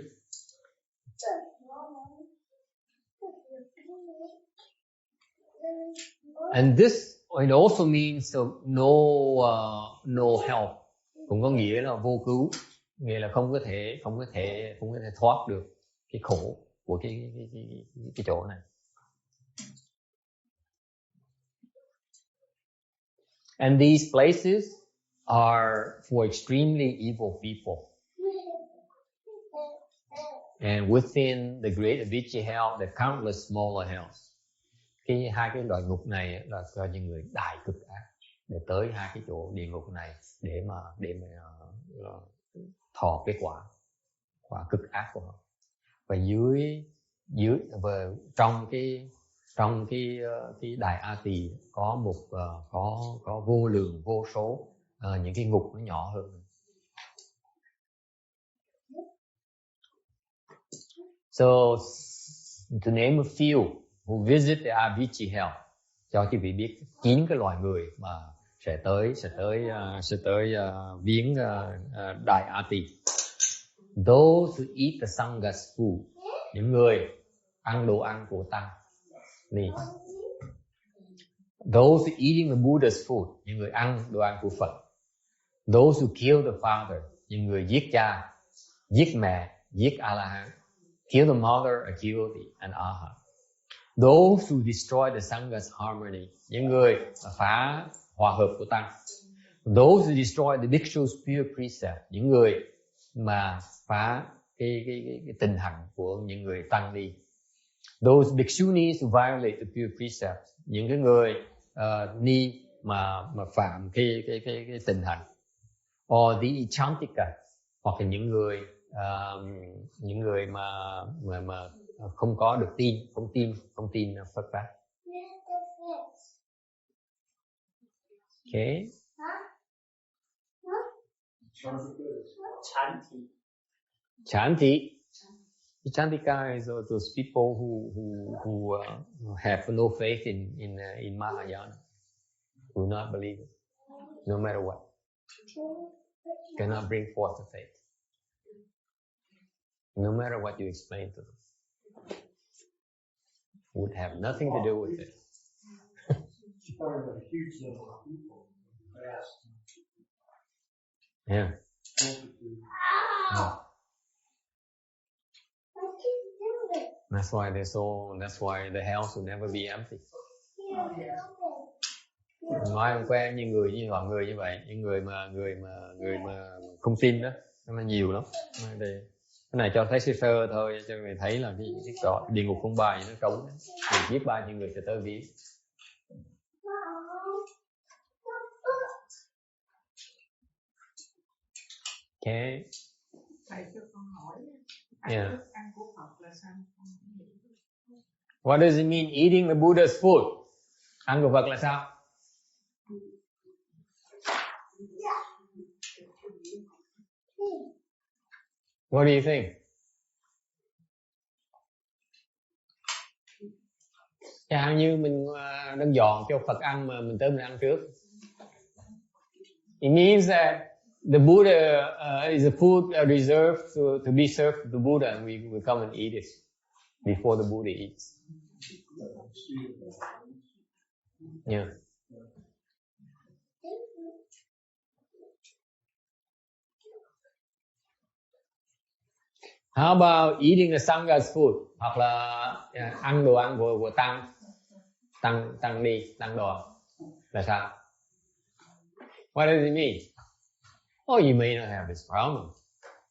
And this it also means no help, cũng có nghĩa là vô cứu, nghĩa là không có thể thoát được cái khổ của cái chỗ này. And these places are for extremely evil people. And within the great avicii hell, there are countless smaller hells. Hai cái loại ngục này là cho những người đại cực ác để tới hai cái chỗ địa ngục này để mà thọ cái quả cực ác của họ. Và trong cái đại a tỳ có có vô lượng vô số những cái ngục nó nhỏ hơn. So to name a few who visit the avicii hell, cho quý vị biết 9 cái loài người mà sẽ tới viếng đại a tỳ. Those who eat the sanghas food, những người ăn đồ ăn của tăng. Those who eating the Buddha's food, những người ăn đồ ăn của Phật. Those who kill the father, những người giết cha, giết mẹ, giết A-la-hán. Kill the mother or kill an arhat. Those who destroy the Sangha's harmony, những người phá hòa hợp của tăng. Those who destroy the bhikshu's pure precept, những người mà phá cái tình hạnh của những người tăng ni. Those bhikshunis who violate the pure precept, những cái người ni mà phạm cái tình hạnh. Or the chantika, hoặc là những người mà không có được không tin Phật pháp. Okay. Chanti. Chantika is those people who have no faith in Mahayana, who not believe it, no matter what, cannot bring forth the faith, no matter what you explain to them, would have nothing to do with it. A huge number of people. Yeah. That's why the house will never be empty. Nói không quen như mọi người như vậy, những người mà không tin đó, nó nhiều lắm. Cái này cho thấy sơ thôi, cho người thấy là cái địa ngục không bài nó trống, biết bao nhiêu người sẽ tới viếng. Okay. Thầy cho con hỏi, Yeah. thức ăn của Phật là sao? What does it mean eating the Buddha's food? Ăn của Phật là sao? What do you think? Chẳng như mình đang dọn cho Phật ăn mà mình tới mình ăn trước. It means that the Buddha is a food reserved to be served to the Buddha, and we come and eat it before the Buddha eats. Yeah. How about eating a Sangha's food? Hoặc là ăn đồ ăn của tăng ni, tăng đoàn là sao? What does it mean? Oh, you may not have this problem.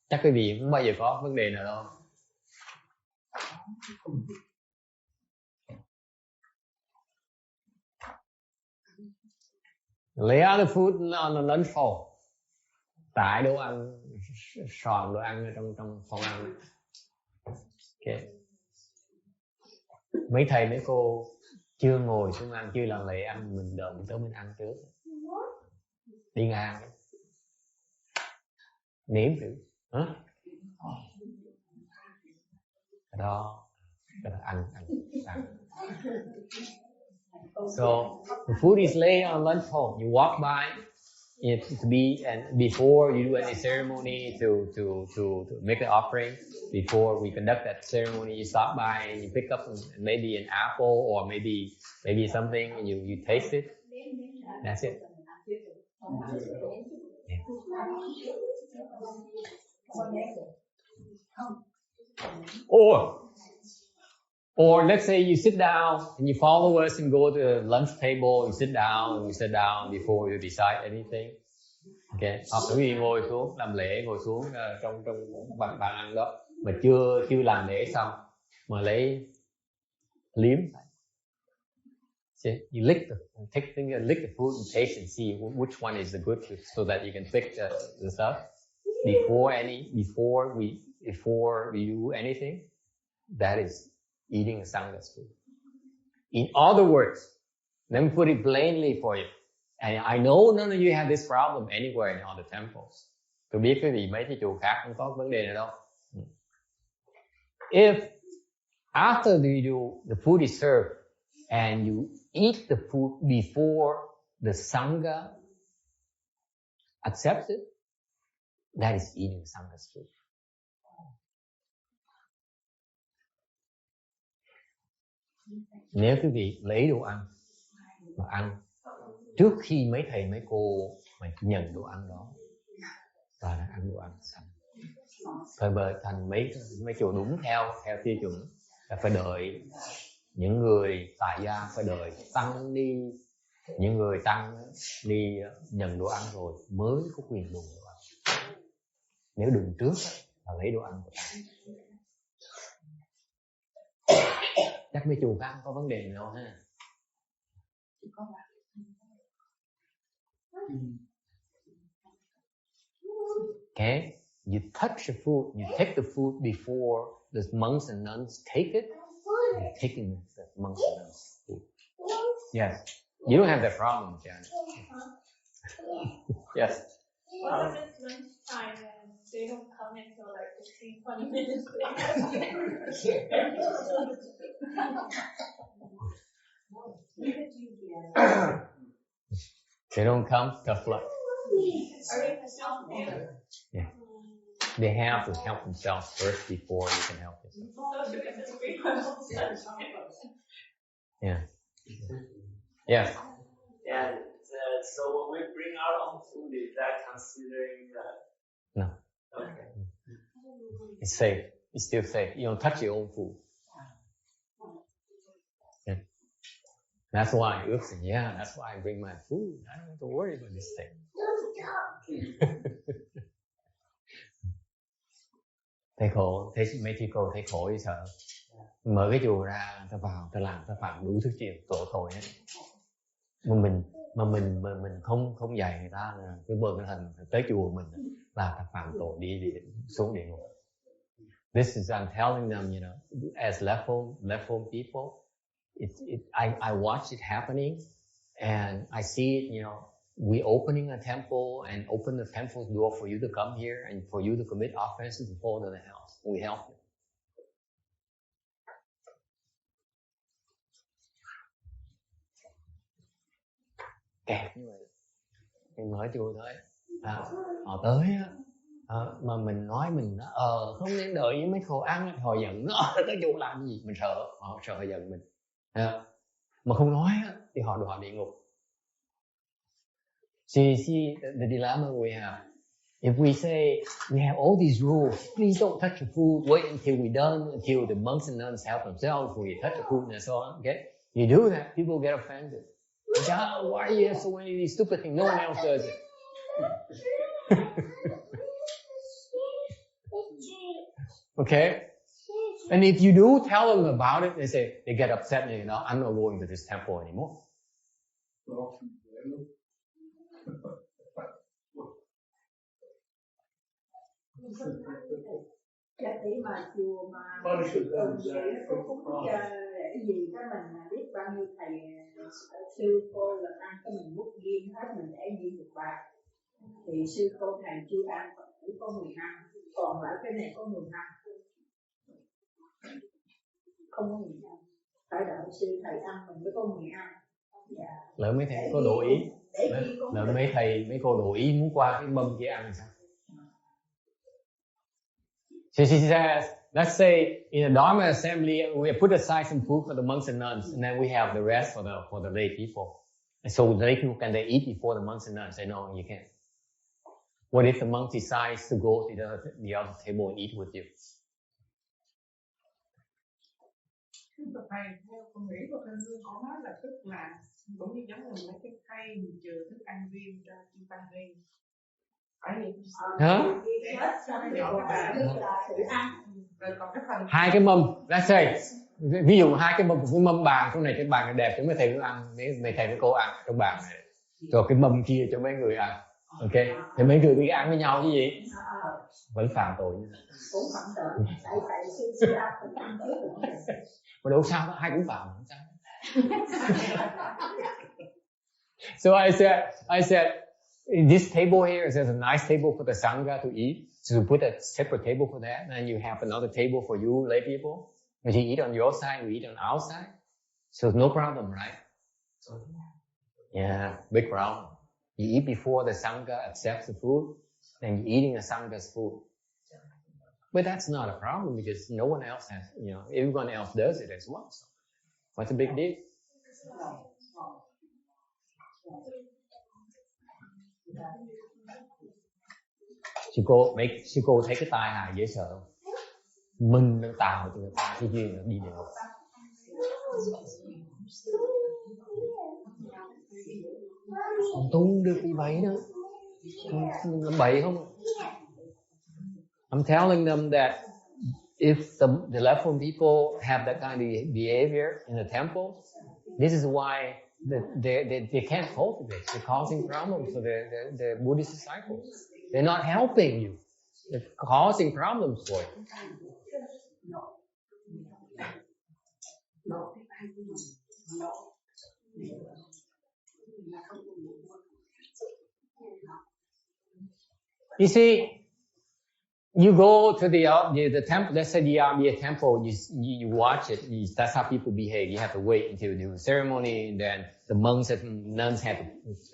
Chắc quý vị không bao giờ có vấn đề nào đâu. Lay out the food on the lunch hall. tải đồ ăn, soạn đồ ăn ở trong phòng ăn. Okay. Mấy thầy mấy cô chưa ngồi xuống ăn, chưa làm lễ ăn, mình đợi tới mình ăn trước. Đi ngang nếm thử. Hả? Đó ăn. So the food is laid on lunch home. You walk by it to be, and before you do any ceremony to make an offering, before we conduct that ceremony, you stop by and you pick up maybe an apple or maybe something, and you taste it. That's it. Or let's say you sit down and you follow us and go to the lunch table, you sit down before you decide anything. Okay. Hoặc quý vị ngồi xuống làm lễ, ngồi xuống trong bàn ăn đó mà chưa làm lễ xong mà lấy liếm. See, you lick the food and taste and see which one is the good food, so that you can pick the stuff before we do anything. That is eating a Sangha's food. In other words, let me put it plainly for you. And I know none of you have this problem anywhere in other temples. Tôi biết quý vị mấy cái chùa khác không có vấn đề này đâu. If after the food is served and you eat the food before the Sangha accepts it, that is eating Sangha's food. Nếu quý vị lấy đồ ăn mà ăn trước khi mấy thầy mấy cô mà nhận đồ ăn đó và đã ăn đồ ăn xong, thời bờ thành mấy chùa đúng theo tiêu chuẩn là phải đợi những người tại gia, phải đợi tăng đi, những người tăng đi nhận đồ ăn rồi mới có quyền dùng đồ ăn. Nếu đừng trước là lấy đồ ăn của ta. Chắc mấy chùa khác không có vấn đề nào ha. Okay, you touch the food, you take the food before the monks and nuns take it. You're taking the monks and nuns' food. Yes, you don't have that problem, Janet. Yes. What if it's lunchtime and they don't come until like 15-20 minutes later? They don't come, tough luck. Yeah. They have to help themselves first before you can help yourself. Yeah. Yes. And so when we bring our own food, is that considering that? No. Okay. It's safe. It's still safe. You don't touch your own food. Yeah. That's why Ước said, yeah, that's why I bring my food. I don't have to worry about this thing. Thầy khổ, thấy mấy thầy cô thấy khổ thì sợ. Mở cái chùa ra, ta vào, ta làm, ta phạm đủ thứ chuyện tội hết. Mà mình không dạy người ta là cái bờ cái thần tới chùa mình là ta phạm tội đi xuống địa ngục. This is, I'm telling them, you know, as left home people, I watch it happening, and I see it, you know, we opening a temple and open the temple's door for you to come here and for you to commit offenses and fall to the house. We help you. Kẹt như vậy. Mình mở chùa tới, họ tới mà mình nói mình không nên đợi với mấy khổ ăn, họ giận nó tới chùa làm gì, mình sợ, họ sợ họ giận mình. Mà không nói thì họ đọa địa ngục. See the dilemma we have. If we say we have all these rules, please don't touch the food, wait until we're done, until the monks and nuns help themselves before you touch the food and so on. Okay? You do that, people get offended. God, why do you have so many of these stupid things? No one else does it. Okay? And if you do tell them about it, they get upset, you know, I'm not going to this temple anymore. Dạ tỷ mà chùa mà Punishment cần is để có cúng để gì cái mình biết bao nhiêu thầy sư cô là ăn cái mình múc riêng hết mình để riêng một bạc thì sư cô thầy chưa ăn chỉ có 15 còn lại cái này có 15 không có 15 phải đợi sư thầy ăn mình mới có 15. Dạ. Lỡ mấy thầy có đồ ý, lỡ mấy cô đồ ý muốn qua cái mâm kia ăn sao? So she says, let's say in a Dharma assembly, we put aside some food for the monks and nuns, and then we have the rest for the lay people. And so the lay people, can they eat before the monks and nuns? Say, no, you can't. What if the monk decides to go to the other table and eat with you? Thầy, theo con nghĩ của Thanh Hương có nói là tức là cũng như giống như mấy cái khay mình chừa thức ăn riêng cho chư tăng riêng. Phải vậy Hả? Rồi còn cái phần Hai cái mâm, let's say, ví dụ hai cái mâm bàn, chỗ này cái bàn này đẹp cho mấy thầy cứ ăn, mấy thầy mấy cô ăn trong bàn này, rồi cái mâm kia cho mấy người ăn, ok? Thì mấy người đi ăn với nhau chứ gì? Vẫn phạm tội như thế. cũng phạm tội, tại sư ăn cũng ăn chứ. Mà đâu sao đó, hai cũng phạm, không sao. So I said, in this table here, there's a nice table for the Sangha to eat. So you put a separate table for that, and you have another table for you lay people. But you eat on your side, you eat on our side. So no problem, right? Yeah, big problem. You eat before the Sangha accepts the food, and you're eating the Sangha's food. But that's not a problem because no one else has, everyone else does it as well. So what's the big deal? Sư cô thấy cái tai hài dễ sợ không? Mình đang tạo cho người ta cái duyên đi đều. Còn tu được bị bậy đó. Làm bậy không? I'm telling them that if the left-wing people have that kind of behavior in the temple, this is why they can't cultivate. They're causing problems for the Buddhist disciples. They're not helping you. They're causing problems for you. You see, you go to the temple, let's say the RBA temple, you watch it, that's how people behave. You have to wait until the ceremony, and then the monks and nuns have to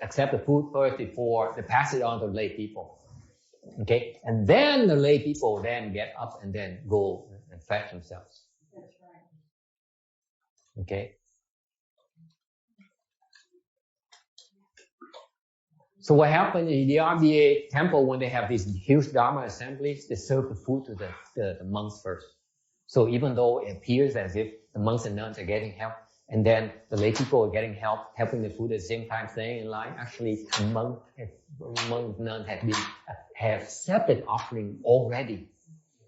accept the food first before they pass it on to the lay people. Okay? And then the lay people then get up and then go and fetch themselves. That's right. Okay? So what happened in the RBA temple when they have these huge Dharma assemblies, they serve the food to the monks first. So even though it appears as if the monks and nuns are getting help, and then the lay people are getting help, helping the food at the same time, staying in line, actually the monks and nuns have accepted offering already.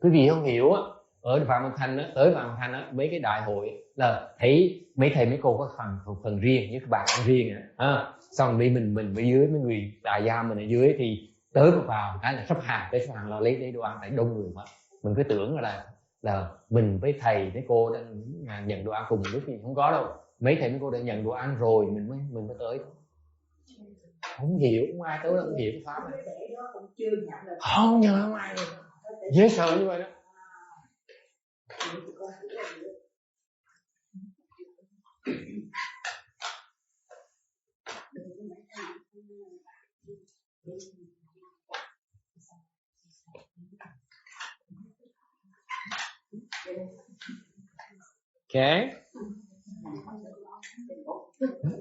Quý vị không hiểu á, ở Phạm Văn Thanh á, tới Phạm Văn Thanh á, mấy cái đại hội là thấy mấy thầy mấy cô có phần riêng với các bạn ăn riêng á, xong đi mình ở dưới, mấy người đại gia mình ở dưới thì tới vào cái là sắp hàng là lấy đồ ăn tại đông người quá. Mình cứ tưởng là mình với thầy với cô đang nhận đồ ăn cùng lúc thì không có đâu. Mấy thầy mấy cô đã nhận đồ ăn rồi mình mới tới. Không hiểu, không ai tới đâu không hiểu cái pháp này. Không nhận không ai được. Dễ sợ như vậy đó. Okay.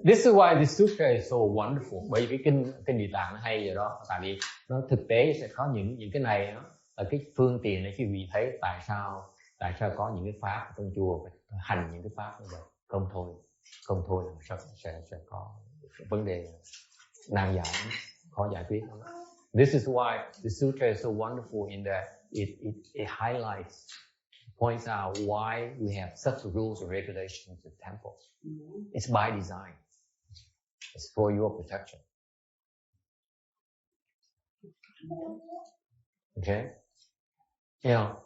This is why the sutra is so wonderful. Bởi vì cái kinh Địa Tạng nó hay rồi đó. Tại vì nó thực tế sẽ có những cái này đó, là cái phương tiện để quý vị thấy tại sao có những cái pháp trong chùa phải hành những cái pháp như vậy. Không thôi là sẽ có vấn đề nan giải, khó giải quyết. This is why the sutra is so wonderful in that it highlights, points out why we have such rules and regulations in temples. It's by design. It's for your protection. Okay?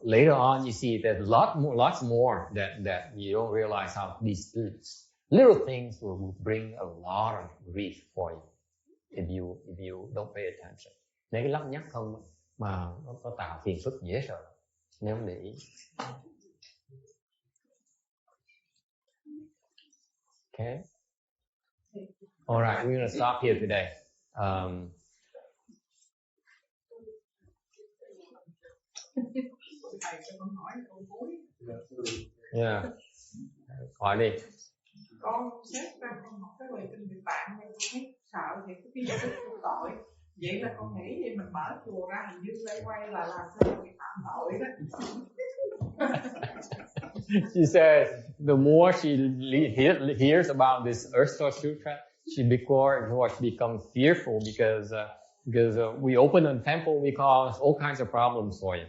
later on you see that lots more that you don't realize how these little things will bring a lot of grief for you if you don't pay attention. Mấy cái lắt nhắt không mà nó tạo phiền phức dễ sợ nếu không để ý. Okay. All right, we're going to stop here today. Yeah. Hỏi đi. Con xét ra con học cái bài kinh Việt Bản này thấy sợ thì cái giờ cái tội. Vậy là con nghĩ thì mình mở chùa ra hình như quay là làm sao bị phạm tội đó. She says the more she hears about this Earth Store Sutra, she becomes fearful because we open a temple, we cause all kinds of problems for you.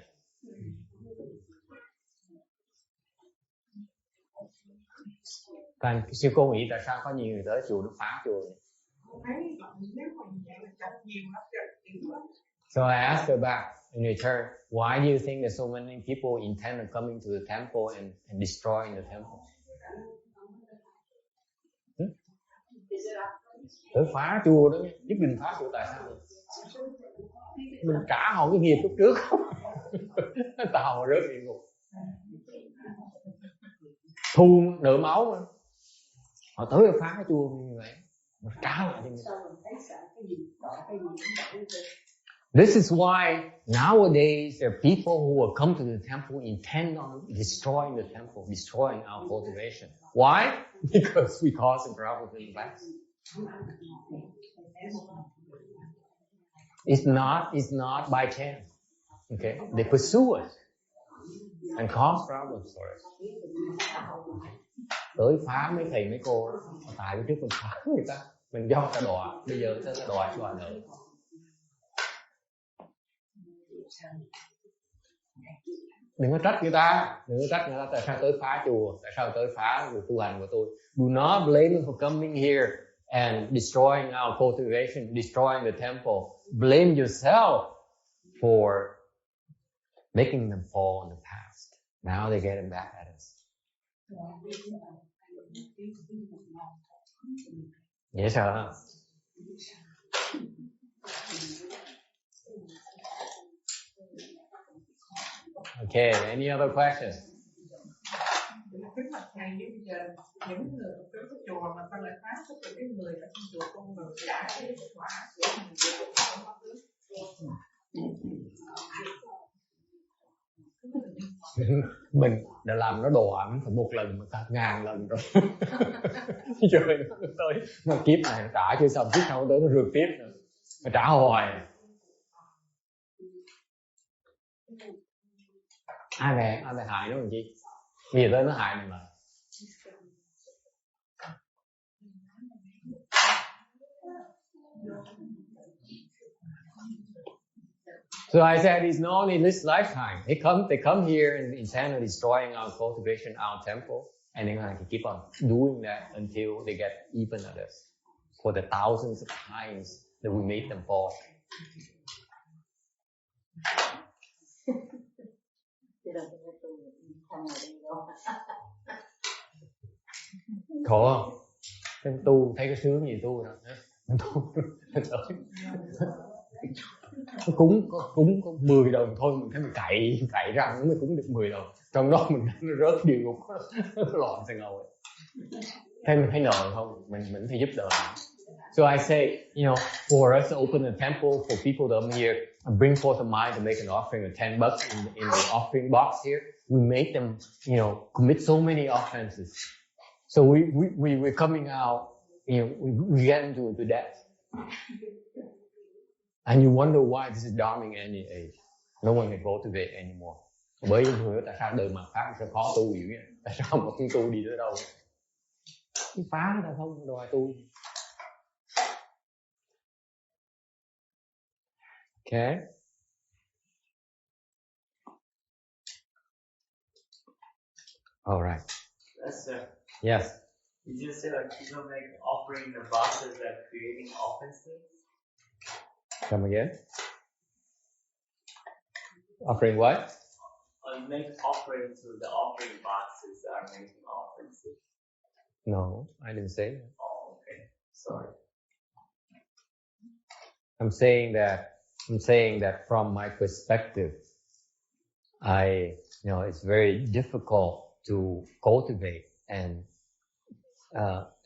Thành sư cô nghĩ tại sao có nhiều người tới chùa nó phá chùa vậy? So I asked her back in return, why do you think that so many people intend on coming to the temple and destroying the temple? Tới phá chùa đó, giúp mình phá chùa tại sao? Mình trả họ cái nghiệp lúc trước không? Tao mà rớt địa ngục. Thu nợ máu mà. Họ tới phá chùa như vậy, mà trả lại cho mình. This is why nowadays there are people who will come to the temple intend on destroying the temple, destroying our cultivation. Why? Because we caused problems in the past. It's not by chance. Okay, they pursue us and cause problems for us. Tới phá mấy thầy mấy cô đó, tại trước mình phá người ta, mình do ta đọa, bây giờ ta đọa nữa. Đừng có trách người ta tại sao tới phá chùa, tại sao tới phá người tu hành của tôi. Do not blame them for coming here and destroying our cultivation, destroying the temple. Blame yourself for making them fall in the past. Now they're getting back at us. Yes, sir. Okay, any other questions? Kính bạch thầy, bây giờ những người tới cái chùa mà ta lại phá tất cả cái người ở trong chùa con người trả cái kết quả của mình mình đã làm nó đọa phải một lần mà cả 1000 lần rồi. Rồi nó tới nó kiếp này nó trả chưa xong, kiếp sau tới nó rượt tiếp nữa, nó trả hoài. Ai về hại nó làm chi? Bây giờ tới nó hại mình mà. So I said, it's not only this lifetime. They come here and intend on destroying our cultivation, our temple, and they're going to keep on doing that until they get even at us for the thousands of times that we made them fall. Khổ không? Cái tu thấy cái sướng gì tu đâu. Cúng có 10 đồng thôi mình thấy mình cậy răng nó mới cúng được 10 đồng. Trong đó mình nó rớt địa ngục, loạn sang ngầu. Thấy mình thấy nợ không? Mình phải giúp đỡ. So I say, for us to open a temple, for people to come here and bring forth a mind to make an offering of $10 in the offering box here, we make them, commit so many offenses. So we're coming out, we get into debt. And you wonder why this is dharming any age. No one can cultivate anymore. Bởi vì người tại sao đời mà Pháp sẽ khó tu dữ vậy? Tại sao mà không tu đi tới đâu? Cái phá người ta không đòi tu. Okay. All right. Yes, sir. Yes. You just said people make offering the boxes that creating offenses. Come again. Offering what? you make offering to the offering boxes that are making offerings. No, I didn't say that. Oh, okay. Sorry. I'm saying that from my perspective, it's very difficult to cultivate and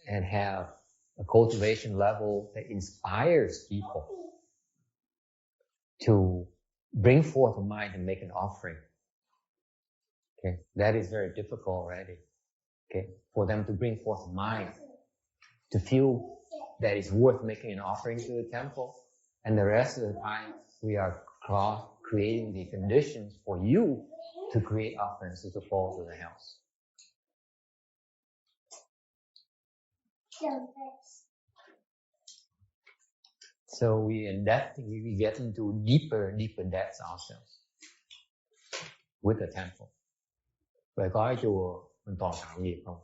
have a cultivation level that inspires people to bring forth a mind and make an offering. Okay, that is very difficult already. Okay, for them to bring forth a mind to feel that it's worth making an offering to the temple, and the rest of the time we are creating the conditions for you to create offerings to fall to the house. So we get into deeper depths ourselves with the temple. Vậy có cái chùa mình toàn tạo nghiệp không?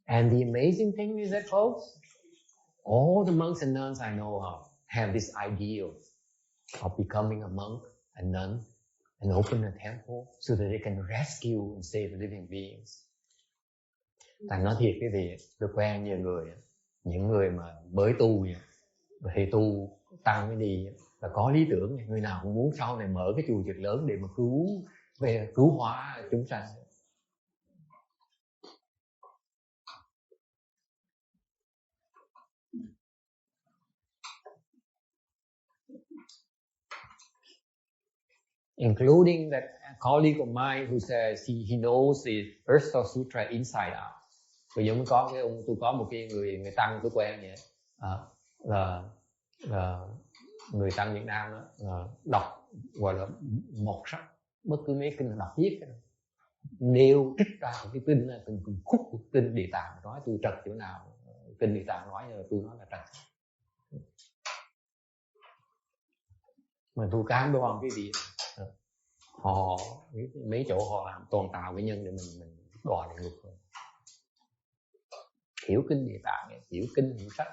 And the amazing thing is that, folks, all the monks and nuns I know of have this ideal of becoming a monk, a nun, and open a temple so that they can rescue and save living beings. Thành nói thiệt cái gì, tôi quen nhiều người, những người mà mới tu vậy, thì tu tăng cái gì là có lý tưởng, người nào cũng muốn sau này mở cái chùa thật lớn để mà cứu hóa chúng sanh. Including that colleague of mine who says he knows the Earth Store Sutra inside out. Bây giờ mới có tôi có một cái người tăng tôi quen vậy, là người tăng Việt Nam đó, đọc gọi là một sách, bất cứ mấy kinh đọc viết nêu trích ra cái kinh từng khúc của kinh Địa Tạng, nói tôi trật chỗ nào, kinh Địa Tạng nói tôi nói là trật. Mà tôi cám đoan cái gì họ mấy chỗ họ làm toàn tạo cái nhân để mình đòi địa ngục thôi. Hiểu kinh Địa Tạng, hiểu kinh hiểu sách,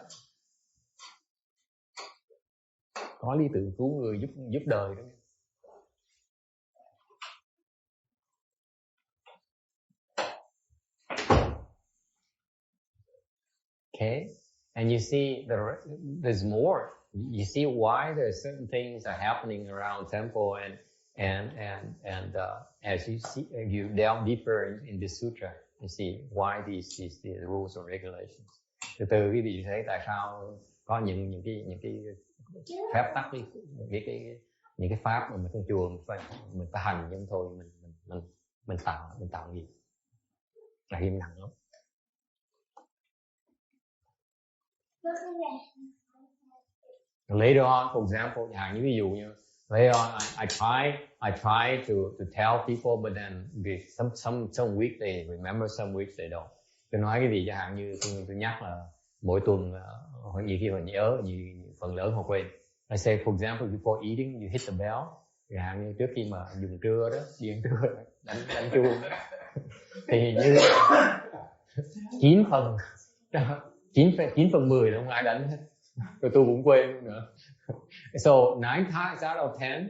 có lý tưởng cứu người giúp đời đó. Okay, and you see there's more. You see why there are certain things are happening around temple, and as you see, you delve deeper in this sutra, you see why these rules or regulations. Từ quý vị thấy tại sao có những cái phép tắc, những cái pháp mà trong chùa mình phải hành, nhưng thôi mình tạo nghiệp là nghiêm nặng lắm. Later on, for example, như ví dụ như later on, I try to tell people, but then some weeks they remember, some weeks they don't. Tôi nói cái gì chẳng hạn như tôi nhắc là mỗi tuần nhiều khi mà nhớ, phần lớn họ quên. I say, for example, before eating, you hit the bell. Chẳng hạn như trước khi mà dùng trưa đó, đi ăn trưa, đánh chuông đó. Thì như 9 phần 10 là không ai đánh hết. Rồi tôi cũng quên luôn nữa. So 9 times out of 10,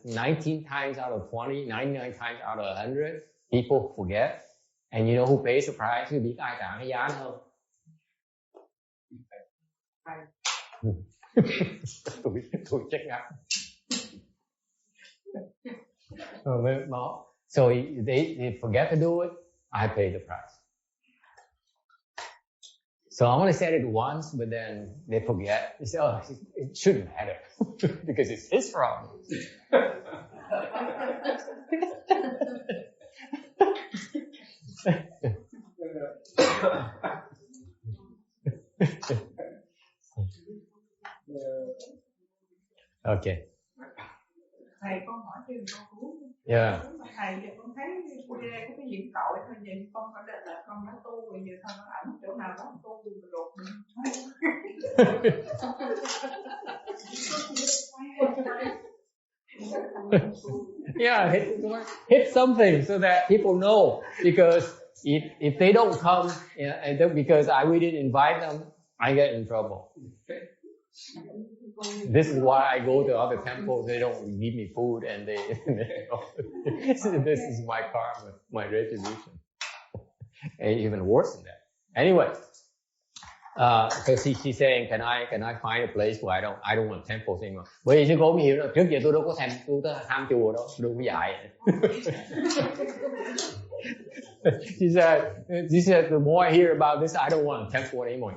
19 times out of 20, 99 times out of 100, people forget. And you know who pays the price? Quý biết ai trả cái giá đó không? tôi check out. So they forget to do it, I pay the price. So I only said it once, but then they forget. They say, oh, it shouldn't matter because it's his problem. Okay. Thầy con hỏi thêm câu cuối. Yeah. Thầy giờ con thấy có cái diện tội thôi, vậy con có định là con đã tu rồi, giờ con nó ảnh chỗ nào đó tu rồi đột mình. Yeah, hit something so that people know, because if they don't come, because we didn't invite them, I get in trouble. This is why I go to other temples. They don't give me food, and this is my karma, my retribution. And even worse than that. Anyway, so she's saying, can I find a place where I don't want temples anymore? Bởi vì sư cô mới hiểu là trước giờ tôi đâu có tham chùa đâu, đừng có dạy. She said, the more I hear about this, I don't want a temple anymore.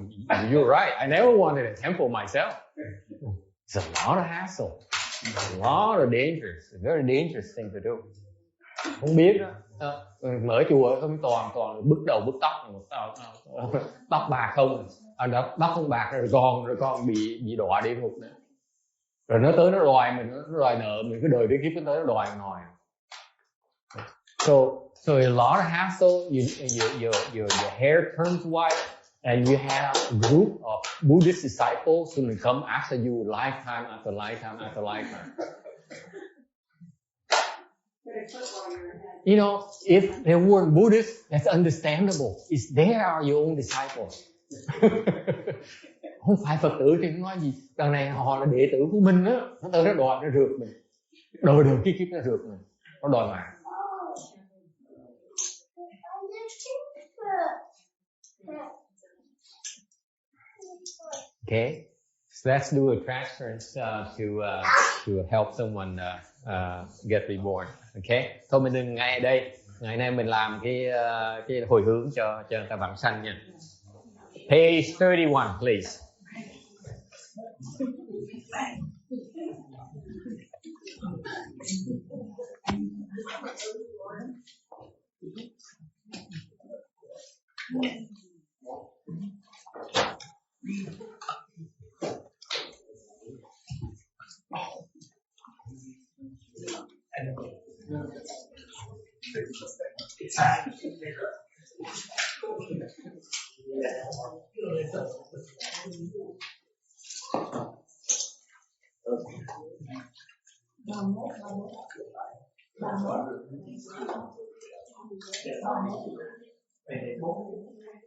You're right. I never wanted a temple myself. It's a lot of hassle, a lot of dangerous, a very dangerous thing to do. Không biết đó. Mở chùa không toàn bứt đầu bứt tóc, tóc bạc không, tóc không bạc rồi con bị đọa địa ngục nữa. Rồi nó tới nó đòi mình, nó đòi nợ mình, cái đời đến kiếp nó tới nó đòi ngồi. So a lot of hassle. Your hair turns white, and you have a group of Buddhist disciples who will come after you lifetime after lifetime after lifetime. You know, if they weren't Buddhist, that's understandable. They are your own disciples. Không phải Phật tử thì nói gì. Đằng này họ là đệ tử của mình á, nó tới nó đòi nó rượt mình, đời kiếp nó rượt mình, nó đòi mạng. Okay, so let's do a transference to help someone get reborn. Okay, thôi mình đừng ngay ở đây. Ngày nay mình làm cái hồi hướng cho người ta vãng sanh nha. Page 31, please.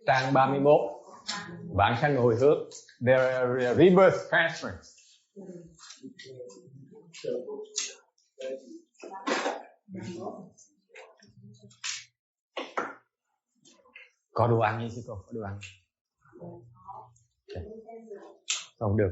Trang 31, vãng sanh hồi hướng. There are rebirth transference. Có đồ ăn như sư cô, có đồ ăn. Không được.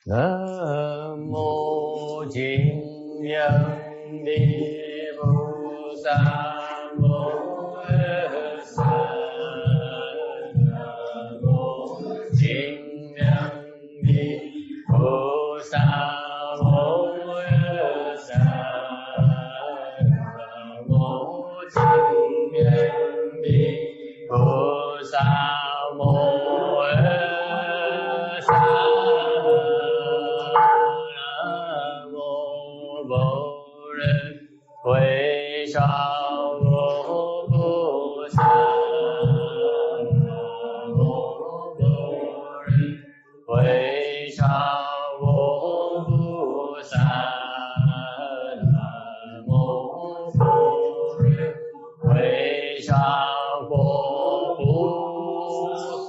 Nam mô Chính Nhân Đi Bồ Tát Mô Sa. Nam mô Chính Nhân Đi Bồ Tát Mô Sa. Nam mô Chính Nhân Đi Bồ Tát Mô Huệ sao vô Bồ Tát. Nam mô Bồ Huệ sao vô Bồ Tát. Nam mô Bồ Huệ sao vô Bồ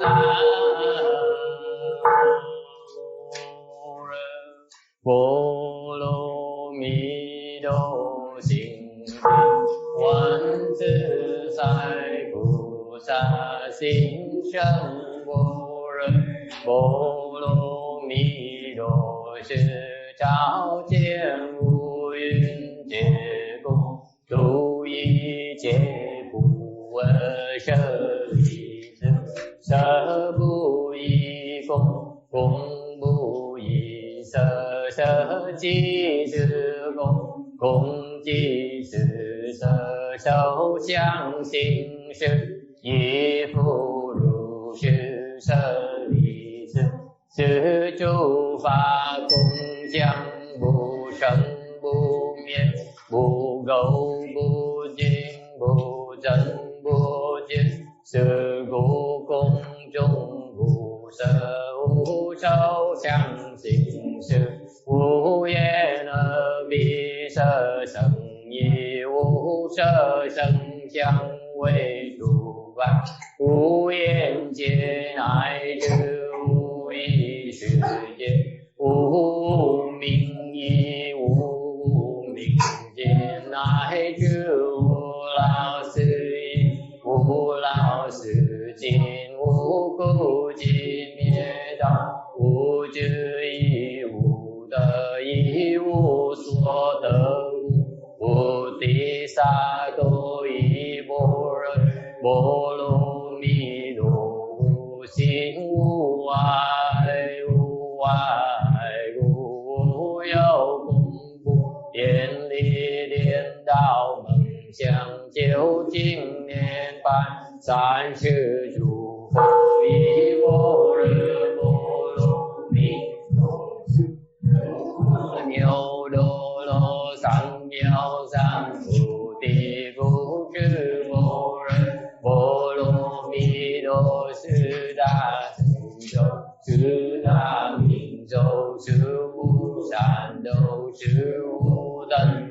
Tát. Vô lô mi đô Quán tự tại Bồ Tát sinh sanh vô rừng Bồ lô mi đồ sư trao chiên vô yun chế cung tu y chế bù sơ y sư sơ bù y cung cung bù y sơ chi sư cung cung chi sư sơ sâu相信是一复如是舍利子，是诸法共相不生不灭，不垢不净，不增不减，是故空中无色无眼界乃至无意识界，无明意无明界，乃至无老死意无老死尽，无故尽灭道，无智亦无得亦无所得，无地萨多依波罗蜜多，无心无爱无爱无有功不愿力颠倒梦想究竟涅槃三世诸佛。